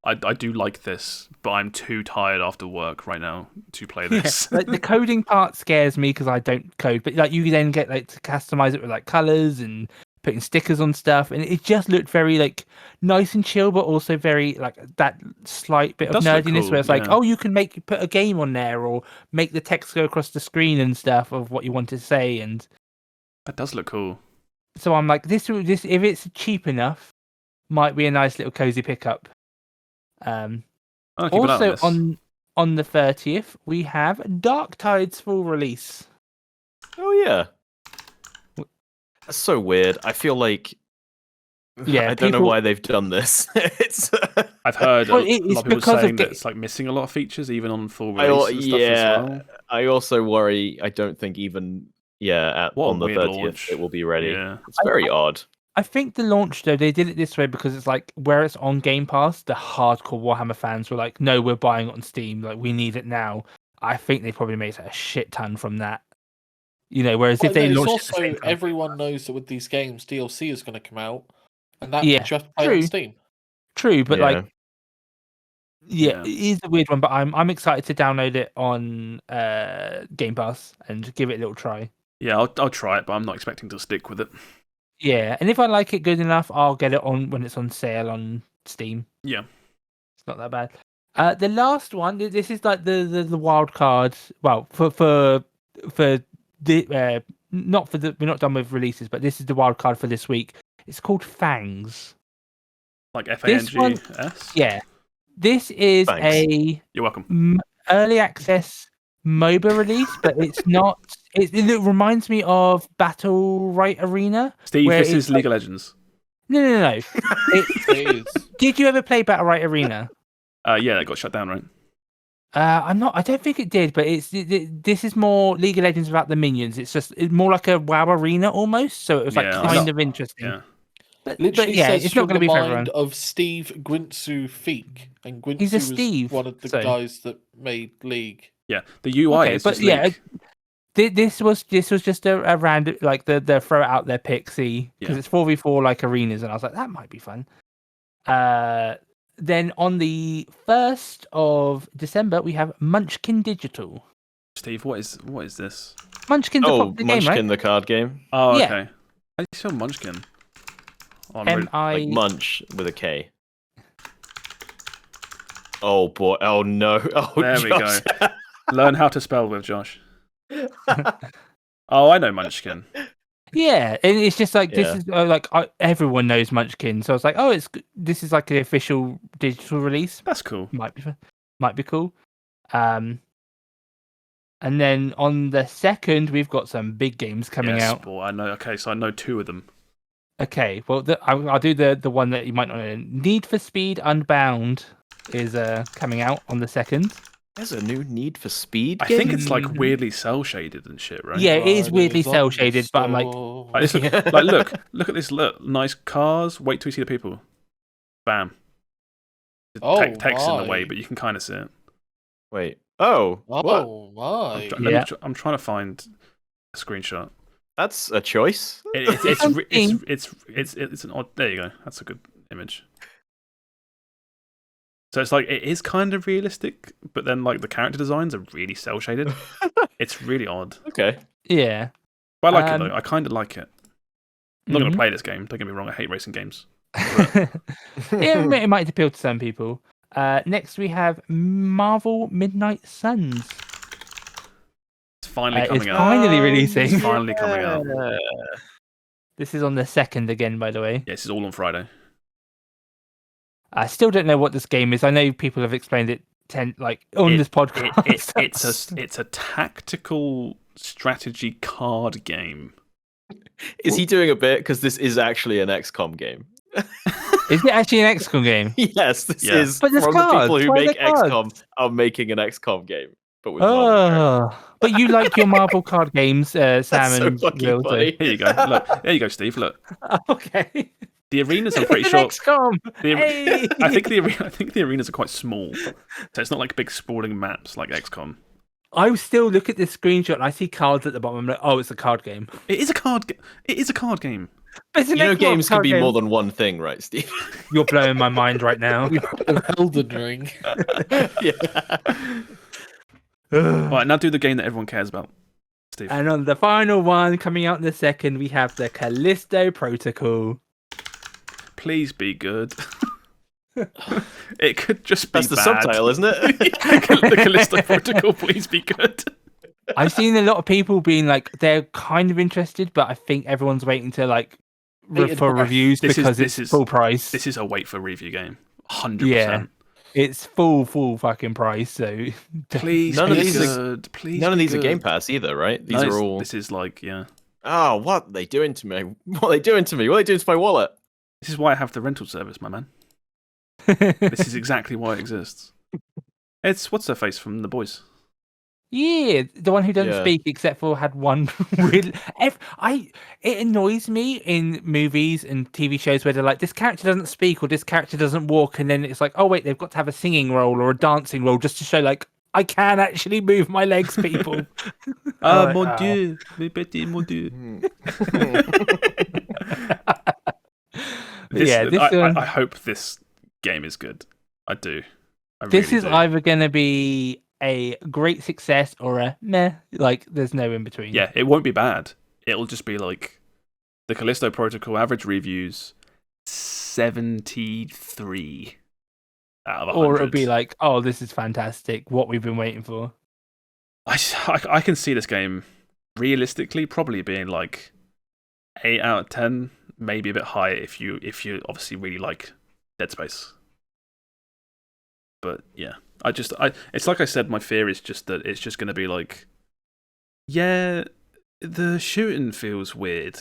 I do like this, but I'm too tired after work right now to play this. Like the coding part scares me because I don't code, but like you then get like to customize it with like colors and putting stickers on stuff, and it just looked very like nice and chill, but also very like that slight bit of nerdiness where it's like, you can put a game on there or make the text go across the screen and stuff of what you want to say, and that does look cool. So I'm like, this if it's cheap enough, might be a nice little cozy pickup. Also on the 30th we have Dark Tide's full release. Oh yeah. That's so weird. I feel like I don't know why they've done this. I've heard a lot of people saying that it's like missing a lot of features even on full release and stuff as well. I also worry. I don't think even on the 30th launch. It will be ready. Yeah. It's very odd. I think the launch though, they did it this way because it's like where it's on Game Pass, the hardcore Warhammer fans were like, no, we're buying it on Steam, like we need it now. I think they probably made a shit ton from that. Whereas if they launched everyone knows that with these games, DLC is going to come out, and that just play on Steam. True, but it is a weird one. But I'm excited to download it on Game Pass and give it a little try. Yeah, I'll try it, but I'm not expecting to stick with it. Yeah, and if I like it good enough, I'll get it on when it's on sale on Steam. Yeah, it's not that bad. The last one, this is like the wild card. Well, for we're not done with releases, but this is the wild card for this week. It's called Fangs. Like FANGS? Yeah. This is You're welcome. Early access MOBA release, but it's not. It reminds me of Battle Right Arena. Steve, this is League of Legends. No. It is. Did you ever play Battle Right Arena? Yeah, it got shut down, right? I don't think it did, but this is more League of Legends without the minions. It's more like a WoW arena almost. So it was like kind of interesting. Yeah. But it's not going to be for everyone. Of Steve Gwintsu Feek, and Gwintsu was one of the guys that made League. Yeah, the UI is just League. This was just a random like the throw it out there pixie because it's 4v4 like arenas, and I was like that might be fun. Then on the 1st of December, we have Munchkin Digital. Steve, what is this? Munchkin's the game, right? Munchkin, the card game. Oh, okay. How do you spell Munchkin? I'm really- Like Munch with a K. Oh boy! Oh no! Oh, There we Josh. Learn how to spell with Josh. Oh, I know Munchkin. Yeah, and it's just like this Yeah. is like everyone knows Munchkin, so I was like, oh, this is like the official digital release. That's cool. Might be cool. And then on the 2nd, we've got some big games coming out. Well, I know. Okay, so I know 2 of them. Okay, well, I'll do the one that you might not know. Need for Speed Unbound is coming out on the 2nd. There's a new Need for Speed I game? think it's like weirdly cell shaded and shit, right? Yeah, it is weirdly cell shaded, but I'm like, Look at this. Look, nice cars. Wait till you see the people. Bam. The text in the way, but you can kind of see it. Wait. Oh. What? Oh my! I'm trying to find a screenshot. That's a choice. It's an odd. There you go. That's a good image. So it's like it is kind of realistic, but then like the character designs are really cell shaded. It's really odd. Okay. yeah. But I like it though. I kind of like it. I'm not going to play this game. Don't get me wrong. I hate racing games. Yeah, it might appeal to some people. Next, we have Marvel Midnight Suns. It's finally coming out. Finally releasing. It's finally coming out. This is on the 2nd again, by the way. Yeah, this is all on Friday. I still don't know what this game is. I know people have explained it on this podcast. It's a tactical strategy card game. Is he doing a bit? Because this is actually an XCOM game. Is it actually an XCOM game? Yes, this is But from there's the cards. people who Why are make there cards? XCOM are making an XCOM game. But with Marvel characters. But you like your Marvel card games, Sam That's so and fucking Will. funny. Here you go. Look, there you go, Steve. Look, Okay. the arenas. I'm pretty It's sure. an XCOM. Hey! I think the arenas are quite small, so it's not like big sprawling maps like XCOM. I still look at this screenshot and I see cards at the bottom. I'm like, oh, it's a card game. It is a card. It is a card game. But it's an You know, XCOM games can card be game. more than one thing, right, Steve? You're blowing my mind right now. Elden Ring. Yeah. All right, now do the game that everyone cares about, Steve. And on the final one coming out in the 2nd, we have the Callisto Protocol. Please be good. It could just be That's the bad. subtitle, isn't it? The Callisto Protocol, please be good. I've seen a lot of people being like, they're kind of interested, but I think everyone's waiting to like for reviews because it's full price. This is a wait for review game. 100%. Yeah. It's full fucking price. So Please None be of these good. Please None of be these are good. Game Pass either, right? These No, are all. This is like, yeah. Oh, what are they doing to me? What are they doing to me? What are they doing to my wallet? This is why I have the rental service, my man. This is exactly why it exists. It's what's her face from The Boys. Yeah, the one who doesn't speak except for had one real. It annoys me in movies and TV shows where they're like, this character doesn't speak or this character doesn't walk, and then it's like, oh wait, they've got to have a singing role or a dancing role just to show like I can actually move my legs, people. Mon Dieu, mes petits mon Dieu. I hope this game is good. I do. This is do. either going to be a great success or a meh. Like, there's no in between. Yeah, it won't be bad. It'll just be like the Callisto Protocol average reviews 73 out of 100. Or it'll be like, oh, this is fantastic. What we've been waiting for. I can see this game realistically probably being like 8 out of 10, maybe a bit higher if you obviously really like Dead Space. But yeah, it's like I said, my fear is just that it's just going to be like, yeah, the shooting feels weird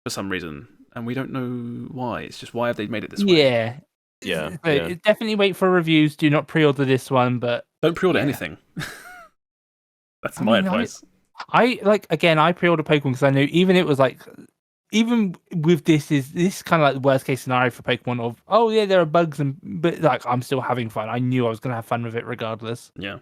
for some reason, and we don't know why. It's just, why have they made it this way? Yeah. Definitely wait for reviews. Do not pre-order this one, but don't pre-order anything. That's my advice. I pre-ordered Pokemon because I knew even with this kind of like the worst case scenario for Pokemon of, oh yeah, there are bugs, but like I'm still having fun. I knew I was gonna have fun with it regardless. Yeah.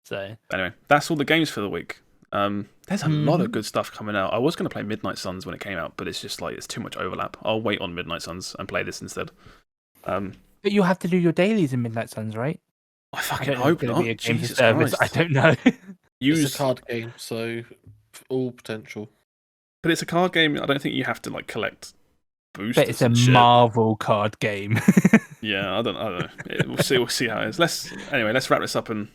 So anyway, that's all the games for the week. There's a lot of good stuff coming out. I was gonna play Midnight Suns when it came out, but it's just like it's too much overlap. I'll wait on Midnight Suns and play this instead. But you'll have to do your dailies in Midnight Suns, right? I fucking hope not. Be a game Jesus service. Christ. I don't know. It's a card game, so all potential. But it's a card game. I don't think you have to like collect boosters. But it's a and shit. Marvel card game. Yeah, I don't know. We'll see. We'll see how it is. Let's wrap this up and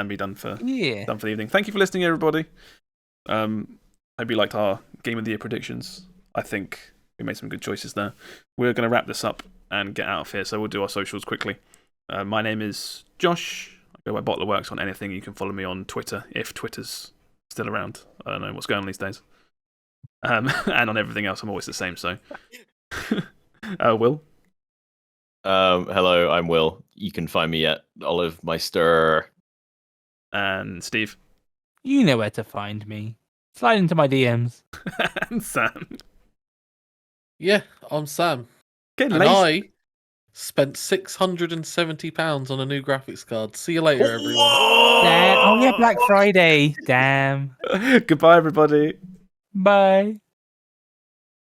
be done for the evening. Thank you for listening, everybody. Hope you liked our Game of the Year predictions. I think we made some good choices there. We're going to wrap this up and get out of here, so we'll do our socials quickly. My name is Josh. I go by BottlerWorks on anything. You can follow me on Twitter, if Twitter's still around. I don't know what's going on these days. And on everything else, I'm always the same, so. Will? Hello, I'm Will. You can find me at Olive Meister. And Steve? You know where to find me. Slide into my DMs. And Sam? Yeah, I'm Sam. Getting And lazy. I spent £670 on a new graphics card. See you later, everyone. Damn. Oh yeah, Black Friday. Damn. Goodbye, everybody. Bye.